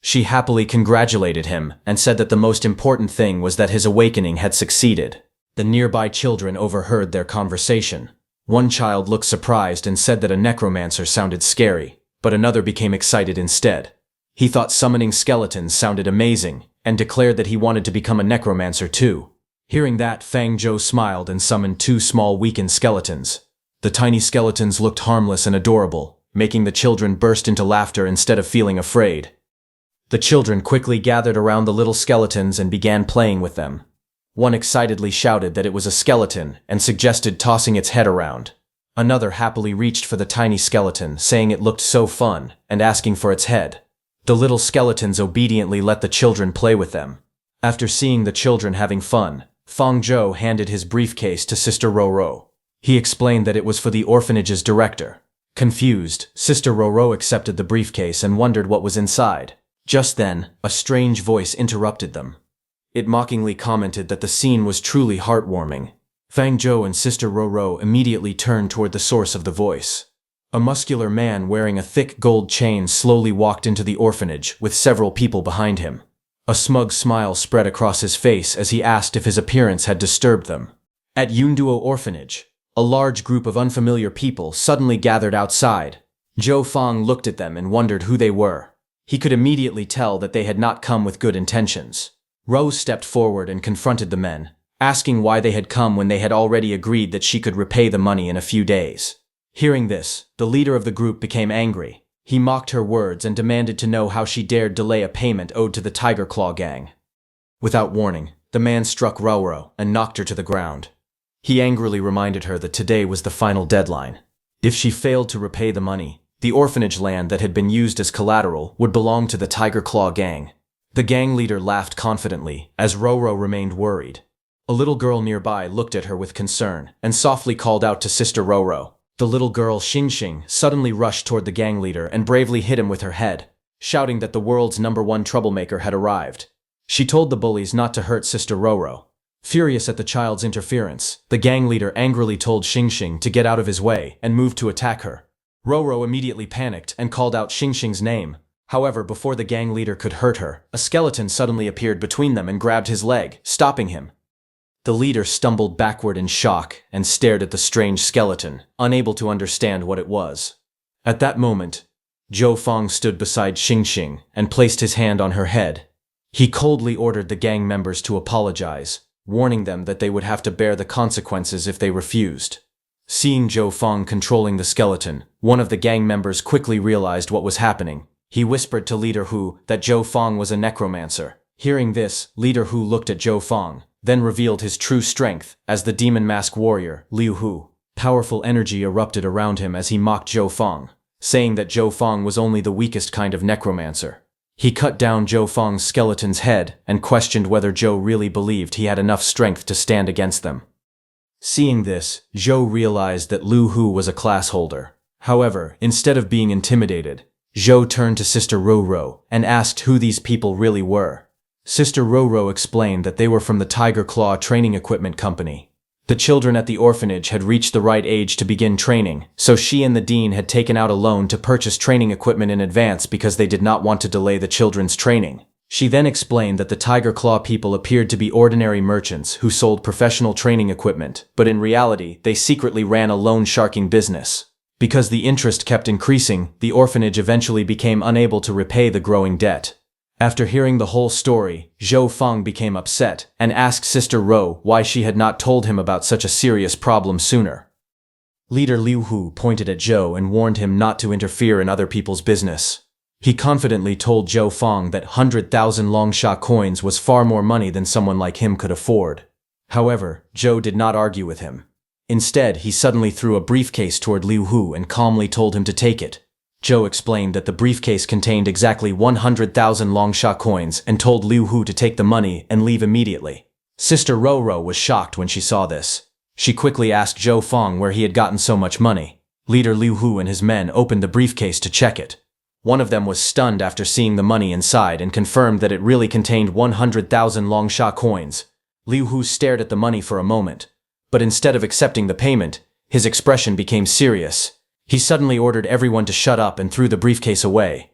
She happily congratulated him and said that the most important thing was that his awakening had succeeded. The nearby children overheard their conversation. One child looked surprised and said that a necromancer sounded scary, but another became excited instead. He thought summoning skeletons sounded amazing and declared that he wanted to become a necromancer too. Hearing that, Fang Zhou smiled and summoned 2 small weakened skeletons. The tiny skeletons looked harmless and adorable, making the children burst into laughter instead of feeling afraid. The children quickly gathered around the little skeletons and began playing with them. One excitedly shouted that it was a skeleton and suggested tossing its head around. Another happily reached for the tiny skeleton, saying it looked so fun, and asking for its head. The little skeletons obediently let the children play with them. After seeing the children having fun, Fang Zhou handed his briefcase to Sister Roro. He explained that it was for the orphanage's director. Confused, Sister Roro accepted the briefcase and wondered what was inside. Just then, a strange voice interrupted them. It mockingly commented that the scene was truly heartwarming. Fang Zhou and Sister Roro immediately turned toward the source of the voice. A muscular man wearing a thick gold chain slowly walked into the orphanage with several people behind him. A smug smile spread across his face as he asked if his appearance had disturbed them. At Yunduo Orphanage, a large group of unfamiliar people suddenly gathered outside. Zhou Fang looked at them and wondered who they were. He could immediately tell that they had not come with good intentions. Rose stepped forward and confronted the men, asking why they had come when they had already agreed that she could repay the money in a few days. Hearing this, the leader of the group became angry. He mocked her words and demanded to know how she dared delay a payment owed to the Tiger Claw gang. Without warning, the man struck Rauro and knocked her to the ground. He angrily reminded her that today was the final deadline. If she failed to repay the money, the orphanage land that had been used as collateral would belong to the Tiger Claw gang. The gang leader laughed confidently as Roro remained worried. A little girl nearby looked at her with concern and softly called out to Sister Roro. The little girl Xingxing suddenly rushed toward the gang leader and bravely hit him with her head, shouting that the world's #1 troublemaker had arrived. She told the bullies not to hurt Sister Roro. Furious at the child's interference, the gang leader angrily told Xingxing to get out of his way and moved to attack her. Roro immediately panicked and called out Xingxing's name. However, before the gang leader could hurt her, a skeleton suddenly appeared between them and grabbed his leg, stopping him. The leader stumbled backward in shock and stared at the strange skeleton, unable to understand what it was. At that moment, Zhou Fang stood beside Xingxing and placed his hand on her head. He coldly ordered the gang members to apologize, warning them that they would have to bear the consequences if they refused. Seeing Zhou Fang controlling the skeleton, one of the gang members quickly realized what was happening. He whispered to Leader Hu that Zhou Fang was a necromancer. Hearing this, Leader Hu looked at Zhou Fang, then revealed his true strength as the demon mask warrior, Liu Hu. Powerful energy erupted around him as he mocked Zhou Fang, saying that Zhou Fang was only the weakest kind of necromancer. He cut down Zhou Fang's skeleton's head and questioned whether Zhou really believed he had enough strength to stand against them. Seeing this, Zhou realized that Liu Hu was a class holder. However, instead of being intimidated, Zhou turned to Sister Roro and asked who these people really were. Sister Roro explained that they were from the Tiger Claw Training Equipment Company. The children at the orphanage had reached the right age to begin training, so she and the dean had taken out a loan to purchase training equipment in advance because they did not want to delay the children's training. She then explained that the Tiger Claw people appeared to be ordinary merchants who sold professional training equipment, but in reality, they secretly ran a loan-sharking business. Because the interest kept increasing, the orphanage eventually became unable to repay the growing debt. After hearing the whole story, Zhou Fang became upset and asked Sister Ro why she had not told him about such a serious problem sooner. Leader Liu Hu pointed at Zhou and warned him not to interfere in other people's business. He confidently told Zhou Fang that 100,000 Longsha coins was far more money than someone like him could afford. However, Zhou did not argue with him. Instead, he suddenly threw a briefcase toward Liu Hu and calmly told him to take it. Zhou explained that the briefcase contained exactly 100,000 Longsha coins and told Liu Hu to take the money and leave immediately. Sister Roro was shocked when she saw this. She quickly asked Zhou Fang where he had gotten so much money. Leader Liu Hu and his men opened the briefcase to check it. One of them was stunned after seeing the money inside and confirmed that it really contained 100,000 Longsha coins. Liu Hu stared at the money for a moment, but instead of accepting the payment, his expression became serious. He suddenly ordered everyone to shut up and threw the briefcase away.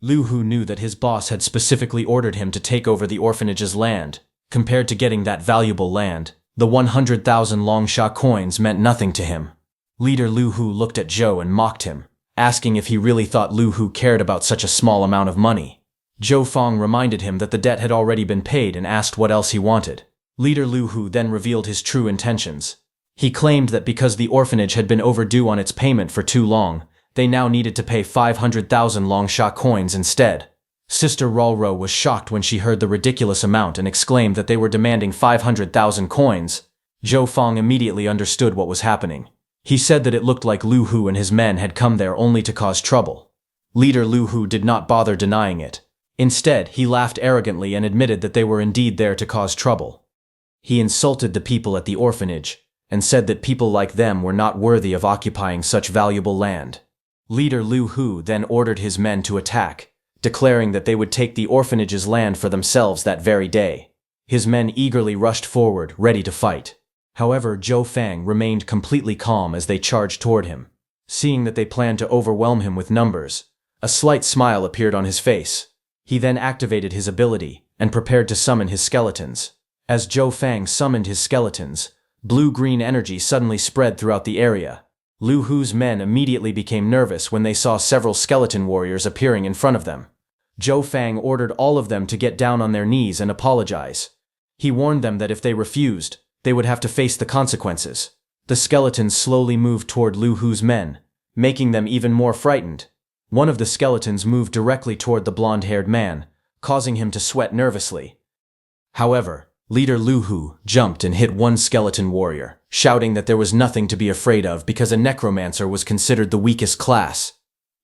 Liu Hu knew that his boss had specifically ordered him to take over the orphanage's land. Compared to getting that valuable land, the 100,000 Longsha coins meant nothing to him. Leader Liu Hu looked at Zhou and mocked him, asking if he really thought Liu Hu cared about such a small amount of money. Zhou Fang reminded him that the debt had already been paid and asked what else he wanted. Leader Liu Hu then revealed his true intentions. He claimed that because the orphanage had been overdue on its payment for too long, they now needed to pay 500,000 Longsha coins instead. Sister Roro was shocked when she heard the ridiculous amount and exclaimed that they were demanding 500,000 coins. Zhou Fang immediately understood what was happening. He said that it looked like Liu Hu and his men had come there only to cause trouble. Leader Liu Hu did not bother denying it. Instead, he laughed arrogantly and admitted that they were indeed there to cause trouble. He insulted the people at the orphanage and said that people like them were not worthy of occupying such valuable land. Leader Liu Hu then ordered his men to attack, declaring that they would take the orphanage's land for themselves that very day. His men eagerly rushed forward, ready to fight. However, Zhou Fang remained completely calm as they charged toward him. Seeing that they planned to overwhelm him with numbers, a slight smile appeared on his face. He then activated his ability and prepared to summon his skeletons. As Zhou Fang summoned his skeletons, blue-green energy suddenly spread throughout the area. Liu Hu's men immediately became nervous when they saw several skeleton warriors appearing in front of them. Zhou Fang ordered all of them to get down on their knees and apologize. He warned them that if they refused, they would have to face the consequences. The skeletons slowly moved toward Liu Hu's men, making them even more frightened. One of the skeletons moved directly toward the blonde-haired man, causing him to sweat nervously. However, Leader Liu Hu jumped and hit one skeleton warrior, shouting that there was nothing to be afraid of because a necromancer was considered the weakest class.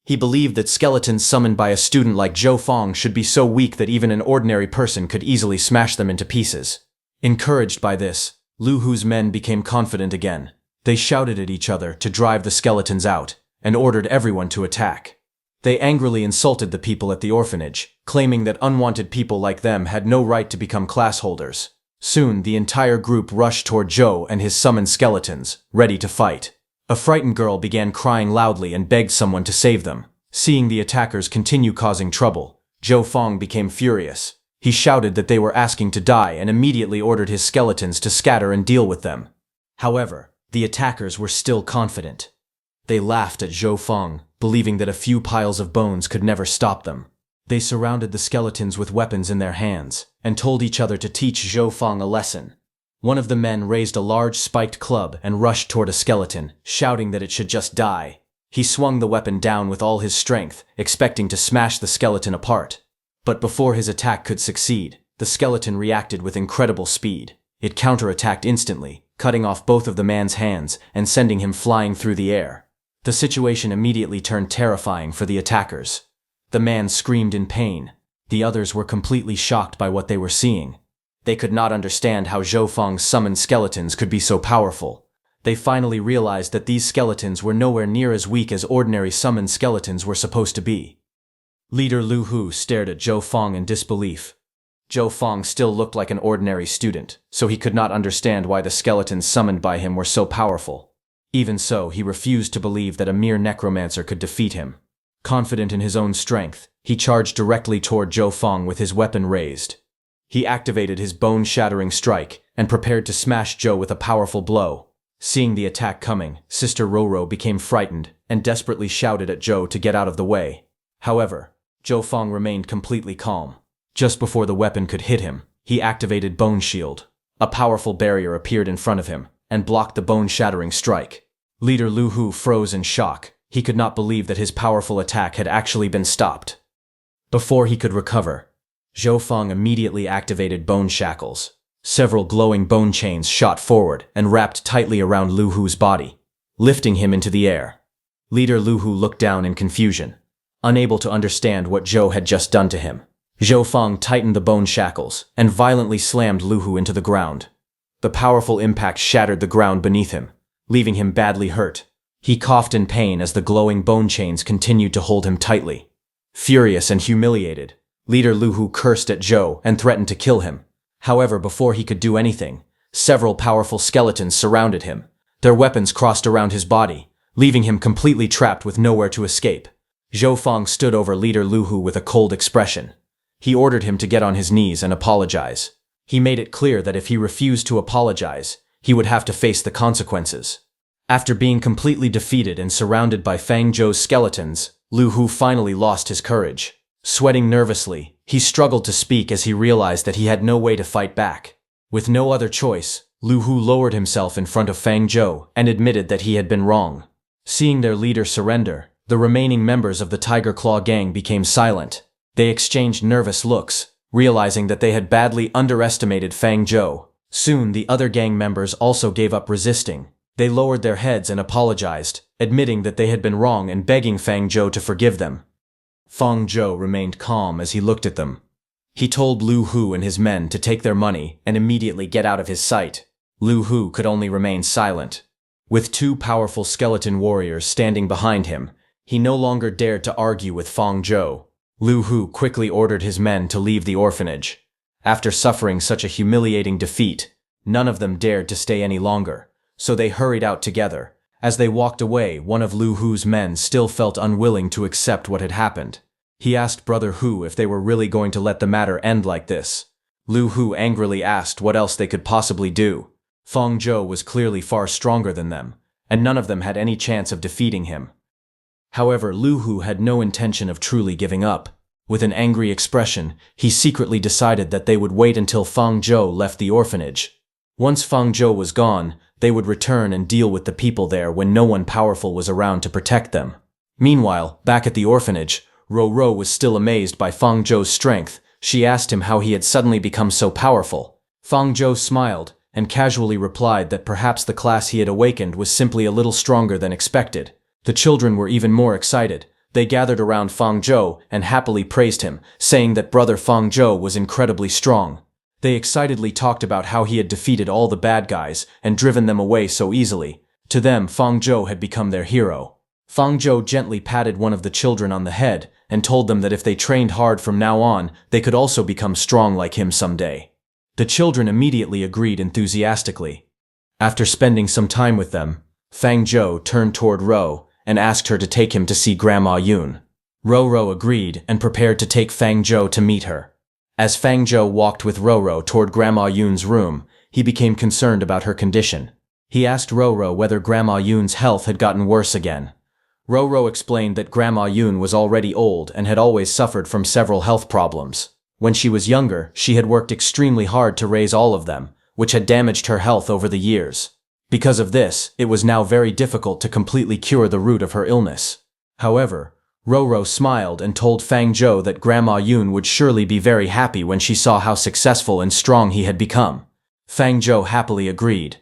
He believed that skeletons summoned by a student like Zhou Fang should be so weak that even an ordinary person could easily smash them into pieces. Encouraged by this, Liu Hu's men became confident again. They shouted at each other to drive the skeletons out and ordered everyone to attack. They angrily insulted the people at the orphanage, claiming that unwanted people like them had no right to become class holders. Soon, the entire group rushed toward Zhou and his summoned skeletons, ready to fight. A frightened girl began crying loudly and begged someone to save them. Seeing the attackers continue causing trouble, Zhou Fang became furious. He shouted that they were asking to die and immediately ordered his skeletons to scatter and deal with them. However, the attackers were still confident. They laughed at Zhou Fang, believing that a few piles of bones could never stop them. They surrounded the skeletons with weapons in their hands and told each other to teach Zhou Fang a lesson. One of the men raised a large spiked club and rushed toward a skeleton, shouting that it should just die. He swung the weapon down with all his strength, expecting to smash the skeleton apart. But before his attack could succeed, the skeleton reacted with incredible speed. It counterattacked instantly, cutting off both of the man's hands and sending him flying through the air. The situation immediately turned terrifying for the attackers. The man screamed in pain. The others were completely shocked by what they were seeing. They could not understand how Zhou Fang's summoned skeletons could be so powerful. They finally realized that these skeletons were nowhere near as weak as ordinary summoned skeletons were supposed to be. Leader Liu Hu stared at Zhou Fang in disbelief. Zhou Fang still looked like an ordinary student, so he could not understand why the skeletons summoned by him were so powerful. Even so, he refused to believe that a mere necromancer could defeat him. Confident in his own strength, he charged directly toward Zhou Fang with his weapon raised. He activated his bone-shattering strike and prepared to smash Zhou with a powerful blow. Seeing the attack coming, Sister Roro became frightened and desperately shouted at Zhou to get out of the way. However, Zhou Fang remained completely calm. Just before the weapon could hit him, he activated Bone Shield. A powerful barrier appeared in front of him and blocked the bone-shattering strike. Leader Lu Hu froze in shock. He could not believe that his powerful attack had actually been stopped. Before he could recover, Zhou Feng immediately activated bone shackles. Several glowing bone chains shot forward and wrapped tightly around Lu Hu's body, lifting him into the air. Leader Lu Hu looked down in confusion, unable to understand what Zhou had just done to him. Zhou Feng tightened the bone shackles and violently slammed Lu Hu into the ground. The powerful impact shattered the ground beneath him, leaving him badly hurt. He coughed in pain as the glowing bone chains continued to hold him tightly. Furious and humiliated, Leader Lu Hu cursed at Zhou and threatened to kill him. However, before he could do anything, several powerful skeletons surrounded him. Their weapons crossed around his body, leaving him completely trapped with nowhere to escape. Zhou Feng stood over Leader Lu Hu with a cold expression. He ordered him to get on his knees and apologize. He made it clear that if he refused to apologize, he would have to face the consequences. After being completely defeated and surrounded by Fang Zhou's skeletons, Lu Hu finally lost his courage. Sweating nervously, he struggled to speak as he realized that he had no way to fight back. With no other choice, Lu Hu lowered himself in front of Fang Zhou and admitted that he had been wrong. Seeing their leader surrender, the remaining members of the Tiger Claw gang became silent. They exchanged nervous looks, realizing that they had badly underestimated Fang Zhou. Soon, the other gang members also gave up resisting. They lowered their heads and apologized, admitting that they had been wrong and begging Fang Zhou to forgive them. Fang Zhou remained calm as he looked at them. He told Lu Hu and his men to take their money and immediately get out of his sight. Lu Hu could only remain silent. With two powerful skeleton warriors standing behind him, he no longer dared to argue with Fang Zhou. Lu Hu quickly ordered his men to leave the orphanage. After suffering such a humiliating defeat, none of them dared to stay any longer, so they hurried out together. As they walked away, one of Lu Hu's men still felt unwilling to accept what had happened. He asked Brother Hu if they were really going to let the matter end like this. Lu Hu angrily asked what else they could possibly do. Fang Zhou was clearly far stronger than them, and none of them had any chance of defeating him. However, Lu Hu had no intention of truly giving up. With an angry expression, he secretly decided that they would wait until Fang Zhou left the orphanage. Once Fang Zhou was gone, they would return and deal with the people there when no one powerful was around to protect them. Meanwhile, back at the orphanage, Ro was still amazed by Fang Zhou's strength. She asked him how he had suddenly become so powerful. Fang Zhou smiled and casually replied that perhaps the class he had awakened was simply a little stronger than expected. The children were even more excited. They gathered around Fang Zhou and happily praised him, saying that Brother Fang Zhou was incredibly strong. They excitedly talked about how he had defeated all the bad guys and driven them away so easily. To them, Fang Zhou had become their hero. Fang Zhou gently patted one of the children on the head and told them that if they trained hard from now on, they could also become strong like him someday. The children immediately agreed enthusiastically. After spending some time with them, Fang Zhou turned toward Ro and asked her to take him to see Grandma Yun. Ro agreed and prepared to take Fang Zhou to meet her. As Fang Zhou walked with Ro toward Grandma Yun's room, he became concerned about her condition. He asked Ro whether Grandma Yun's health had gotten worse again. Ro explained that Grandma Yun was already old and had always suffered from several health problems. When she was younger, she had worked extremely hard to raise all of them, which had damaged her health over the years. Because of this, it was now very difficult to completely cure the root of her illness. However, Ro smiled and told Fang Zhou that Grandma Yun would surely be very happy when she saw how successful and strong he had become. Fang Zhou happily agreed.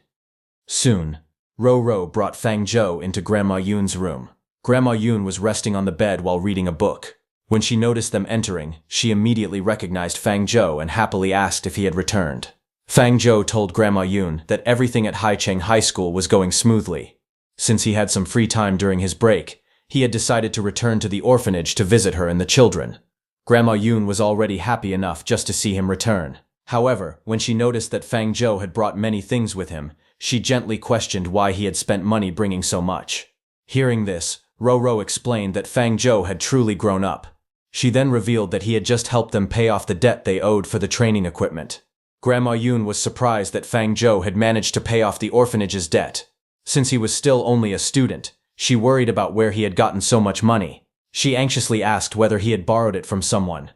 Soon, Ro brought Fang Zhou into Grandma Yun's room. Grandma Yun was resting on the bed while reading a book. When she noticed them entering, she immediately recognized Fang Zhou and happily asked if he had returned. Fang Zhou told Grandma Yun that everything at Haicheng High School was going smoothly. Since he had some free time during his break, he had decided to return to the orphanage to visit her and the children. Grandma Yun was already happy enough just to see him return. However, when she noticed that Fang Zhou had brought many things with him, she gently questioned why he had spent money bringing so much. Hearing this, Ro explained that Fang Zhou had truly grown up. She then revealed that he had just helped them pay off the debt they owed for the training equipment. Grandma Yun was surprised that Fang Zhou had managed to pay off the orphanage's debt. Since he was still only a student, she worried about where he had gotten so much money. She anxiously asked whether he had borrowed it from someone.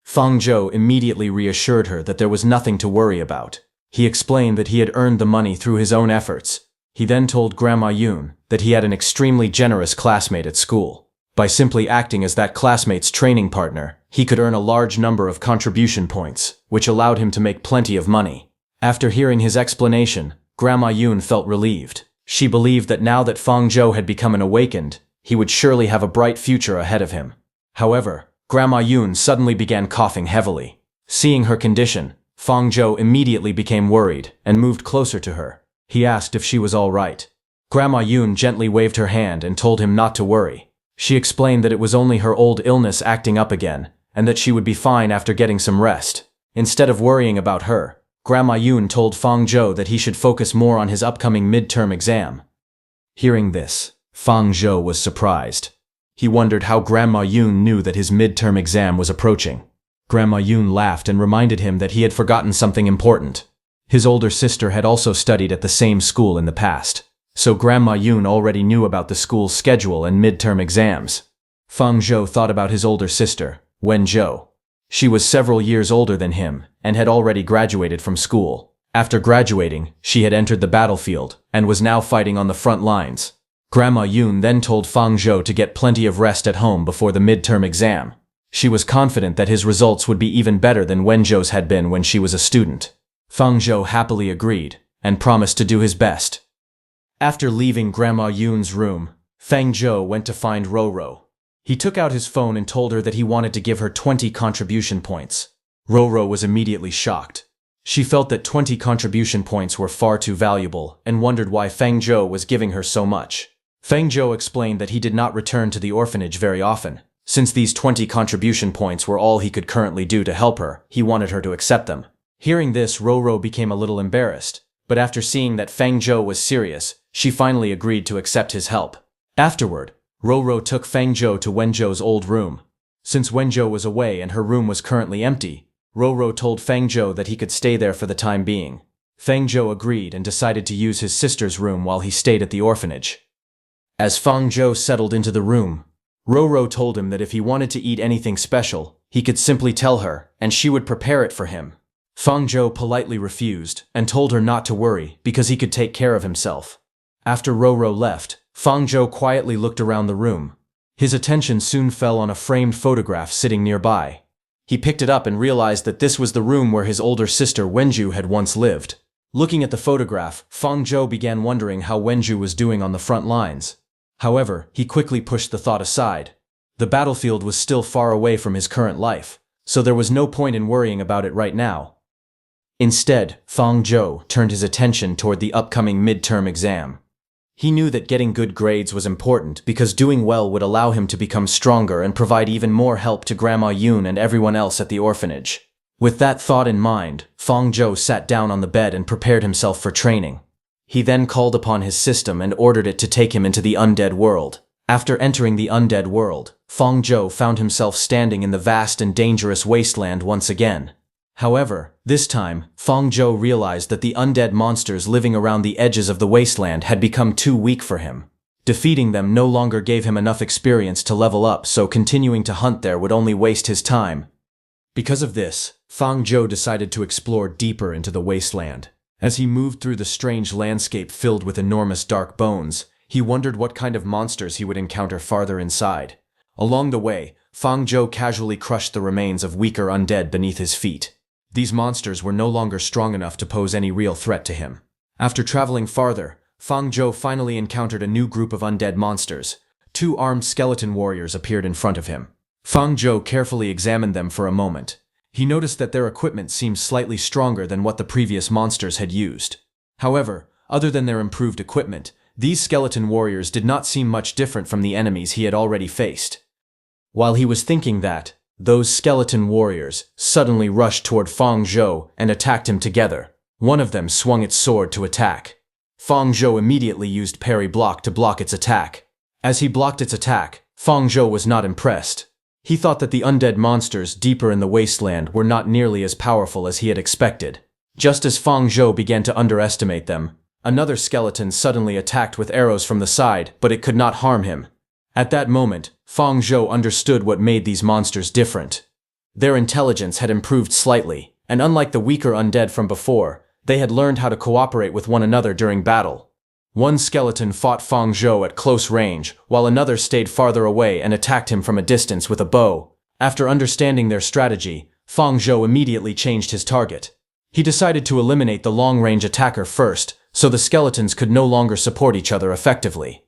Fang Zhou immediately reassured her that there was nothing to worry about. He explained that he had earned the money through his own efforts. He then told Grandma Yun that he had an extremely generous classmate at school. By simply acting as that classmate's training partner, he could earn a large number of contribution points, which allowed him to make plenty of money. After hearing his explanation, Grandma Yun felt relieved. She believed that now that Fang Zhou had become an awakened, he would surely have a bright future ahead of him. However, Grandma Yun suddenly began coughing heavily. Seeing her condition, Fang Zhou immediately became worried and moved closer to her. He asked if she was all right. Grandma Yun gently waved her hand and told him not to worry. She explained that it was only her old illness acting up again, and that she would be fine after getting some rest. Instead of worrying about her, Grandma Yun told Fang Zhou that he should focus more on his upcoming midterm exam. Hearing this, Fang Zhou was surprised. He wondered how Grandma Yun knew that his midterm exam was approaching. Grandma Yun laughed and reminded him that he had forgotten something important. His older sister had also studied at the same school in the past, so Grandma Yun already knew about the school's schedule and midterm exams. Fang Zhou thought about his older sister, Wen Zhou. She was several years older than him and had already graduated from school. After graduating, she had entered the battlefield and was now fighting on the front lines. Grandma Yun then told Fang Zhou to get plenty of rest at home before the midterm exam. She was confident that his results would be even better than Wen Zhou's had been when she was a student. Fang Zhou happily agreed and promised to do his best. After leaving Grandma Yun's room, Fang Zhou went to find Roro. He took out his phone and told her that he wanted to give her 20 contribution points. Roro was immediately shocked. She felt that 20 contribution points were far too valuable and wondered why Fang Zhou was giving her so much. Fang Zhou explained that he did not return to the orphanage very often. Since these 20 contribution points were all he could currently do to help her, he wanted her to accept them. Hearing this, Roro became a little embarrassed, but after seeing that Fang Zhou was serious, she finally agreed to accept his help. Afterward, Roro took Fang Zhou to Wen Zhou's old room. Since Wen Zhou was away and her room was currently empty, Roro told Fang Zhou that he could stay there for the time being. Fang Zhou agreed and decided to use his sister's room while he stayed at the orphanage. As Fang Zhou settled into the room, Roro told him that if he wanted to eat anything special, he could simply tell her, and she would prepare it for him. Fang Zhou politely refused and told her not to worry because he could take care of himself. After Roro left, Fang Zhou quietly looked around the room. His attention soon fell on a framed photograph sitting nearby. He picked it up and realized that this was the room where his older sister Wenju had once lived. Looking at the photograph, Fang Zhou began wondering how Wenju was doing on the front lines. However, he quickly pushed the thought aside. The battlefield was still far away from his current life, so there was no point in worrying about it right now. Instead, Fang Zhou turned his attention toward the upcoming midterm exam. He knew that getting good grades was important because doing well would allow him to become stronger and provide even more help to Grandma Yun and everyone else at the orphanage. With that thought in mind, Fang Zhou sat down on the bed and prepared himself for training. He then called upon his system and ordered it to take him into the undead world. After entering the undead world, Fang Zhou found himself standing in the vast and dangerous wasteland once again. However, this time, Fang Zhou realized that the undead monsters living around the edges of the wasteland had become too weak for him. Defeating them no longer gave him enough experience to level up, so continuing to hunt there would only waste his time. Because of this, Fang Zhou decided to explore deeper into the wasteland. As he moved through the strange landscape filled with enormous dark bones, he wondered what kind of monsters he would encounter farther inside. Along the way, Fang Zhou casually crushed the remains of weaker undead beneath his feet. These monsters were no longer strong enough to pose any real threat to him. After traveling farther, Fang Zhou finally encountered a new group of undead monsters. 2 armed skeleton warriors appeared in front of him. Fang Zhou carefully examined them for a moment. He noticed that their equipment seemed slightly stronger than what the previous monsters had used. However, other than their improved equipment, these skeleton warriors did not seem much different from the enemies he had already faced. While he was thinking that, those skeleton warriors suddenly rushed toward Fang Zhou and attacked him together. One of them swung its sword to attack. Fang Zhou immediately used parry block to block its attack. As he blocked its attack, Fang Zhou was not impressed. He thought that the undead monsters deeper in the wasteland were not nearly as powerful as he had expected. Just as Fang Zhou began to underestimate them, another skeleton suddenly attacked with arrows from the side, but it could not harm him. At that moment, Fang Zhou understood what made these monsters different. Their intelligence had improved slightly, and unlike the weaker undead from before, they had learned how to cooperate with one another during battle. One skeleton fought Fang Zhou at close range, while another stayed farther away and attacked him from a distance with a bow. After understanding their strategy, Fang Zhou immediately changed his target. He decided to eliminate the long-range attacker first, so the skeletons could no longer support each other effectively.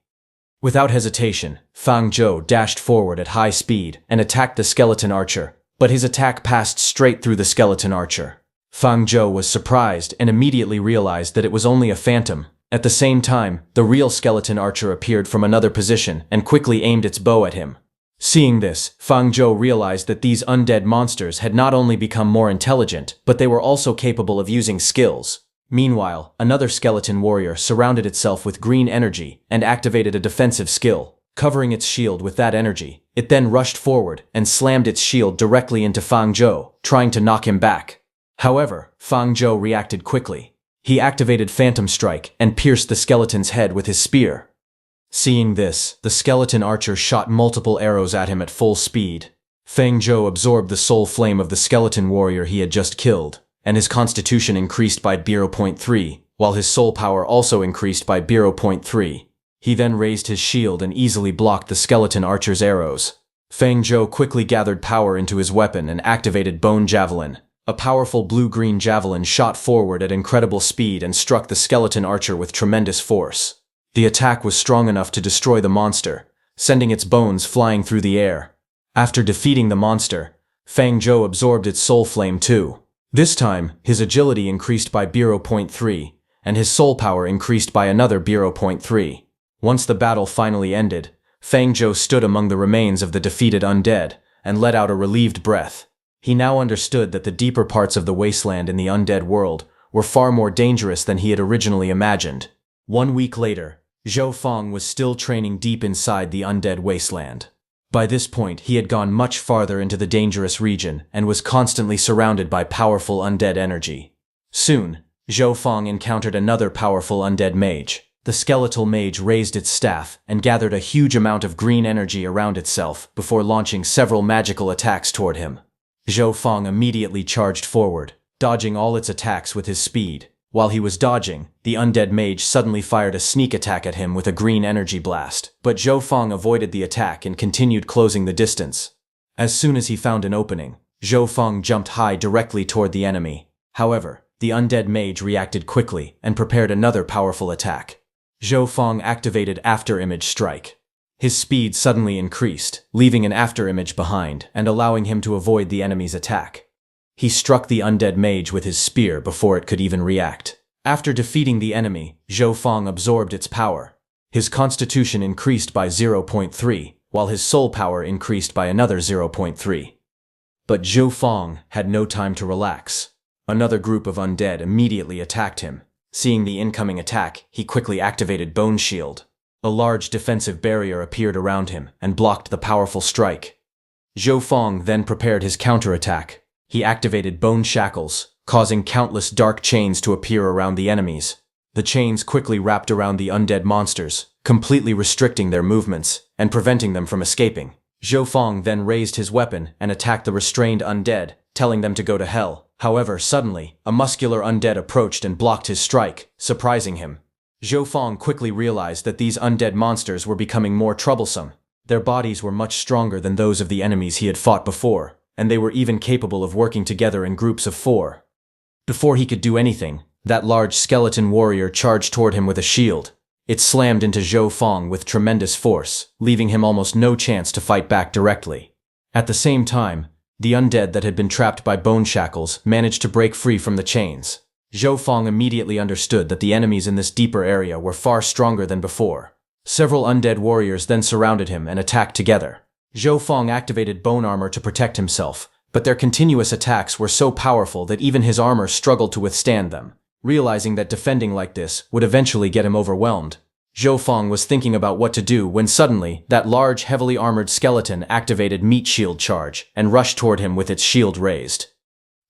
Without hesitation, Fang Zhou dashed forward at high speed and attacked the skeleton archer, but his attack passed straight through the skeleton archer. Fang Zhou was surprised and immediately realized that it was only a phantom. At the same time, the real skeleton archer appeared from another position and quickly aimed its bow at him. Seeing this, Fang Zhou realized that these undead monsters had not only become more intelligent, but they were also capable of using skills. Meanwhile, another skeleton warrior surrounded itself with green energy and activated a defensive skill. Covering its shield with that energy, it then rushed forward and slammed its shield directly into Fang Zhou, trying to knock him back. However, Fang Zhou reacted quickly. He activated Phantom Strike and pierced the skeleton's head with his spear. Seeing this, the skeleton archer shot multiple arrows at him at full speed. Fang Zhou absorbed the soul flame of the skeleton warrior he had just killed, and his constitution increased by 0.3, while his soul power also increased by 0.3. He then raised his shield and easily blocked the skeleton archer's arrows. Fang Zhou quickly gathered power into his weapon and activated Bone Javelin. A powerful blue-green javelin shot forward at incredible speed and struck the skeleton archer with tremendous force. The attack was strong enough to destroy the monster, sending its bones flying through the air. After defeating the monster, Fang Zhou absorbed its soul flame too. This time, his agility increased by 0.3, and his soul power increased by another 0.3. Once the battle finally ended, Fang Zhou stood among the remains of the defeated undead and let out a relieved breath. He now understood that the deeper parts of the wasteland in the undead world were far more dangerous than he had originally imagined. 1 week later, Zhou Fang was still training deep inside the undead wasteland. By this point, he had gone much farther into the dangerous region and was constantly surrounded by powerful undead energy. Soon, Zhou Fang encountered another powerful undead mage. The skeletal mage raised its staff and gathered a huge amount of green energy around itself before launching several magical attacks toward him. Zhou Fang immediately charged forward, dodging all its attacks with his speed. While he was dodging, the undead mage suddenly fired a sneak attack at him with a green energy blast, but Zhou Fang avoided the attack and continued closing the distance. As soon as he found an opening, Zhou Fang jumped high directly toward the enemy. However, the undead mage reacted quickly and prepared another powerful attack. Zhou Fang activated After-Image Strike. His speed suddenly increased, leaving an after-image behind and allowing him to avoid the enemy's attack. He struck the undead mage with his spear before it could even react. After defeating the enemy, Zhou Fang absorbed its power. His constitution increased by 0.3, while his soul power increased by another 0.3. But Zhou Fang had no time to relax. Another group of undead immediately attacked him. Seeing the incoming attack, he quickly activated Bone Shield. A large defensive barrier appeared around him and blocked the powerful strike. Zhou Fang then prepared his counterattack. He activated Bone Shackles, causing countless dark chains to appear around the enemies. The chains quickly wrapped around the undead monsters, completely restricting their movements and preventing them from escaping. Zhou Fang then raised his weapon and attacked the restrained undead, telling them to go to hell. However, suddenly, a muscular undead approached and blocked his strike, surprising him. Zhou Fang quickly realized that these undead monsters were becoming more troublesome. Their bodies were much stronger than those of the enemies he had fought before, and they were even capable of working together in groups of 4. Before he could do anything, that large skeleton warrior charged toward him with a shield. It slammed into Zhou Fang with tremendous force, leaving him almost no chance to fight back directly. At the same time, the undead that had been trapped by bone shackles managed to break free from the chains. Zhou Fang immediately understood that the enemies in this deeper area were far stronger than before. Several undead warriors then surrounded him and attacked together. Zhou Fang activated bone armor to protect himself, but their continuous attacks were so powerful that even his armor struggled to withstand them. Realizing that defending like this would eventually get him overwhelmed, Zhou Fang was thinking about what to do when suddenly that large, heavily armored skeleton activated Meat Shield Charge and rushed toward him with its shield raised.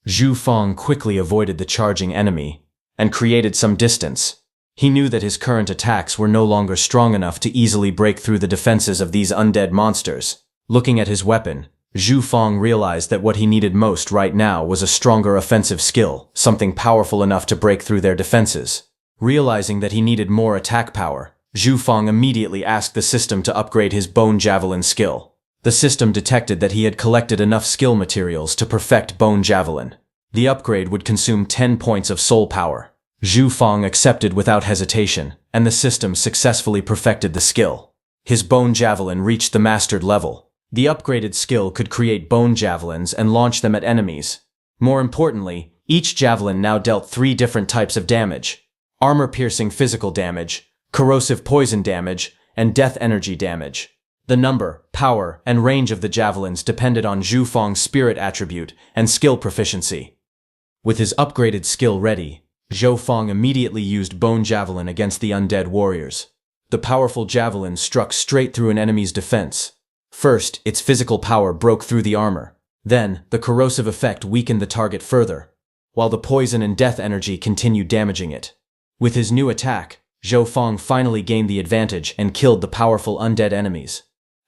Zhou Fang quickly avoided the charging enemy and created some distance. He knew that his current attacks were no longer strong enough to easily break through the defenses of these undead monsters. Looking at his weapon, Zhou Fang realized that what he needed most right now was a stronger offensive skill, something powerful enough to break through their defenses. Realizing that he needed more attack power, Zhu Fang immediately asked the system to upgrade his bone javelin skill. The system detected that he had collected enough skill materials to perfect bone javelin. The upgrade would consume 10 points of soul power. Zhu Fang accepted without hesitation, and the system successfully perfected the skill. His bone javelin reached the mastered level. The upgraded skill could create bone javelins and launch them at enemies. More importantly, each javelin now dealt 3 different types of damage: armor-piercing physical damage, corrosive poison damage, and death energy damage. The number, power, and range of the javelins depended on Zhu Fang's spirit attribute and skill proficiency. With his upgraded skill ready, Zhou Fang immediately used Bone Javelin against the undead warriors. The powerful javelin struck straight through an enemy's defense. First, its physical power broke through the armor. Then, the corrosive effect weakened the target further, while the poison and death energy continued damaging it. With his new attack, Zhou Fang finally gained the advantage and killed the powerful undead enemies.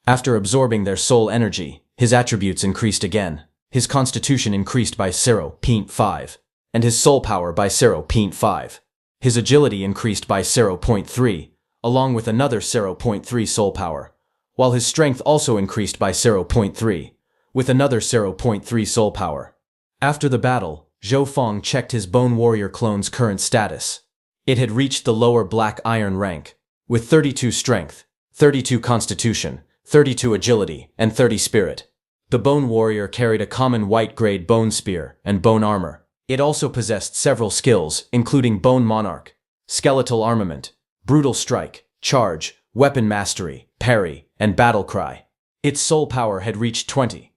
After absorbing their soul energy, his attributes increased again. His constitution increased by 0.5, and his soul power by 0.5. His agility increased by 0.3, along with another 0.3 soul power, while his strength also increased by 0.3, with another 0.3 soul power. After the battle, Zhou Fang checked his Bone Warrior clone's current status. It had reached the lower Black Iron rank, with 32 strength, 32 constitution, 32 agility, and 30 spirit. The Bone Warrior carried a common white-grade bone spear and bone armor. It also possessed several skills, including Bone Monarch, skeletal armament, brutal strike, charge, weapon mastery, parry, and battle cry. Its soul power had reached 20.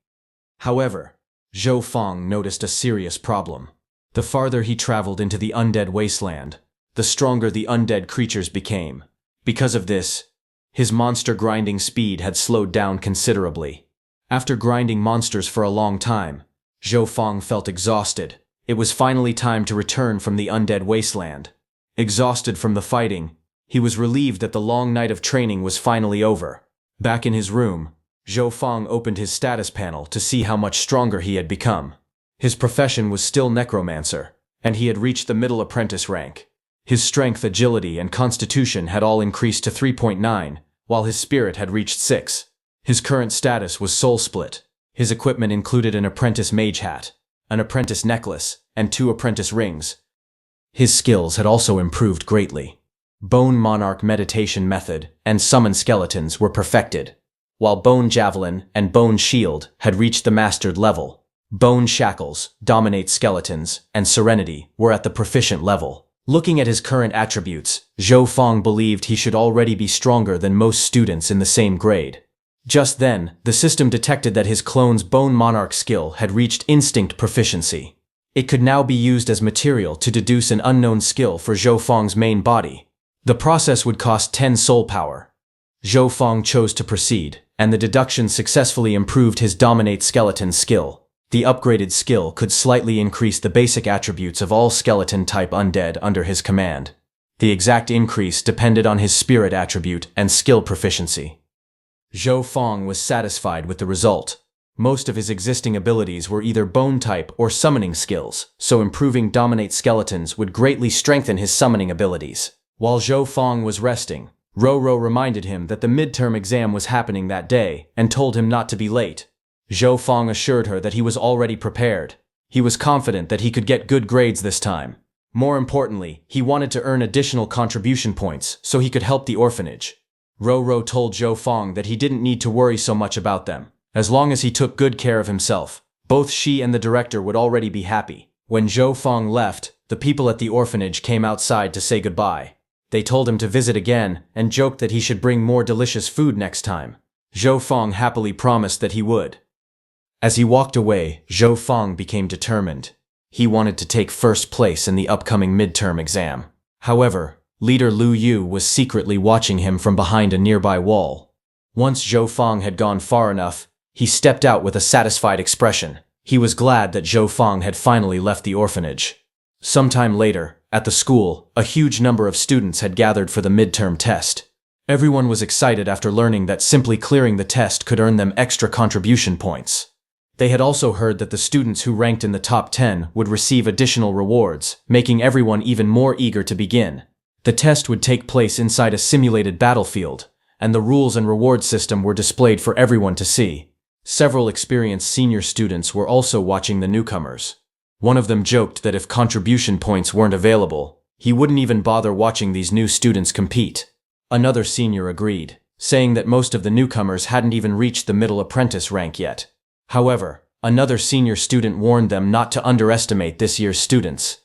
However, Zhou Fang noticed a serious problem. The farther he traveled into the undead wasteland, the stronger the undead creatures became. Because of this, his monster grinding speed had slowed down considerably. After grinding monsters for a long time, Zhou Fang felt exhausted. It was finally time to return from the undead wasteland. Exhausted from the fighting, he was relieved that the long night of training was finally over. Back in his room, Zhou Fang opened his status panel to see how much stronger he had become. His profession was still Necromancer, and he had reached the middle apprentice rank. His strength, agility, and constitution had all increased to 3.9, while his spirit had reached 6. His current status was Soul Split. His equipment included an apprentice mage hat, an apprentice necklace, and 2 apprentice rings. His skills had also improved greatly. Bone Monarch meditation method and summon skeletons were perfected, while Bone Javelin and Bone Shield had reached the mastered level. Bone Shackles, Dominate Skeletons, and Serenity were at the proficient level. Looking at his current attributes, Zhou Fang believed he should already be stronger than most students in the same grade. Just then, the system detected that his clone's Bone Monarch skill had reached instinct proficiency. It could now be used as material to deduce an unknown skill for Zhou Fang's main body. The process would cost 10 soul power. Zhou Fang chose to proceed, and the deduction successfully improved his Dominate Skeleton skill. The upgraded skill could slightly increase the basic attributes of all skeleton-type undead under his command. The exact increase depended on his spirit attribute and skill proficiency. Zhou Fang was satisfied with the result. Most of his existing abilities were either bone type or summoning skills, so improving Dominate Skeletons would greatly strengthen his summoning abilities. While Zhou Fang was resting, Roro reminded him that the midterm exam was happening that day and told him not to be late. Zhou Fang assured her that he was already prepared. He was confident that he could get good grades this time. More importantly, he wanted to earn additional contribution points so he could help the orphanage. Roro told Zhou Fang that he didn't need to worry so much about them. As long as he took good care of himself, both she and the director would already be happy. When Zhou Fang left, the people at the orphanage came outside to say goodbye. They told him to visit again and joked that he should bring more delicious food next time. Zhou Fang happily promised that he would. As he walked away, Zhou Fang became determined. He wanted to take first place in the upcoming midterm exam. However, leader Lu Yu was secretly watching him from behind a nearby wall. Once Zhou Fang had gone far enough, he stepped out with a satisfied expression. He was glad that Zhou Fang had finally left the orphanage. Sometime later, at the school, a huge number of students had gathered for the midterm test. Everyone was excited after learning that simply clearing the test could earn them extra contribution points. They had also heard that the students who ranked in the top 10 would receive additional rewards, making everyone even more eager to begin. The test would take place inside a simulated battlefield, and the rules and reward system were displayed for everyone to see. Several experienced senior students were also watching the newcomers. One of them joked that if contribution points weren't available, he wouldn't even bother watching these new students compete. Another senior agreed, saying that most of the newcomers hadn't even reached the middle apprentice rank yet. However, another senior student warned them not to underestimate this year's students.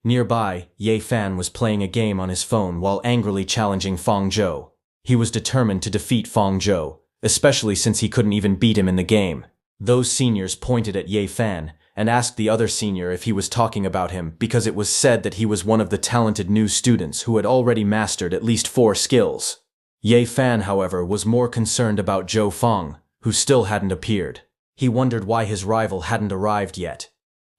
Nearby, Ye Fan was playing a game on his phone while angrily challenging Feng Zhou. He was determined to defeat Feng Zhou, especially since he couldn't even beat him in the game. Those seniors pointed at Ye Fan and asked the other senior if he was talking about him because it was said that he was one of the talented new students who had already mastered at least 4 skills. Ye Fan, however, was more concerned about Zhou Feng, who still hadn't appeared. He wondered why his rival hadn't arrived yet.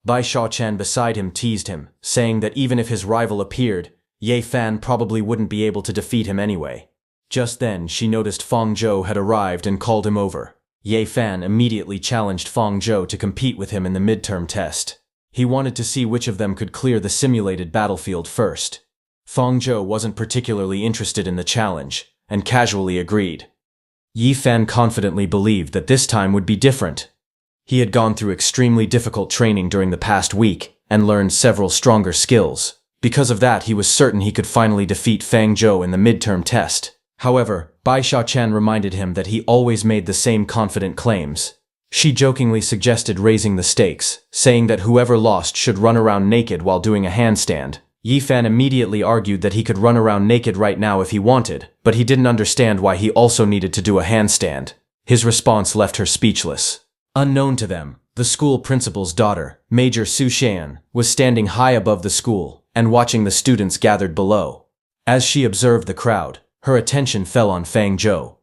Bai Shaochan beside him teased him, saying that even if his rival appeared, Ye Fan probably wouldn't be able to defeat him anyway. Just then, she noticed Feng Zhou had arrived and called him over. Ye Fan immediately challenged Feng Zhou to compete with him in the midterm test. He wanted to see which of them could clear the simulated battlefield first. Feng Zhou wasn't particularly interested in the challenge, and casually agreed. Ye Fan confidently believed that this time would be different. He had gone through extremely difficult training during the past week and learned several stronger skills. Because of that, he was certain he could finally defeat Feng Zhou in the midterm test. However, Bai Shaochan reminded him that he always made the same confident claims. She jokingly suggested raising the stakes, saying that whoever lost should run around naked while doing a handstand. Ye Fan immediately argued that he could run around naked right now if he wanted, but he didn't understand why he also needed to do a handstand. His response left her speechless. Unknown to them, the school principal's daughter, Major Su Xian, was standing high above the school and watching the students gathered below. As she observed the crowd, her attention fell on Feng Zhou.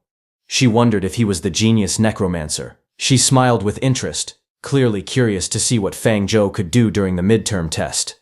She wondered if he was the genius Necromancer. She smiled with interest, clearly curious to see what Feng Zhou could do during the midterm test.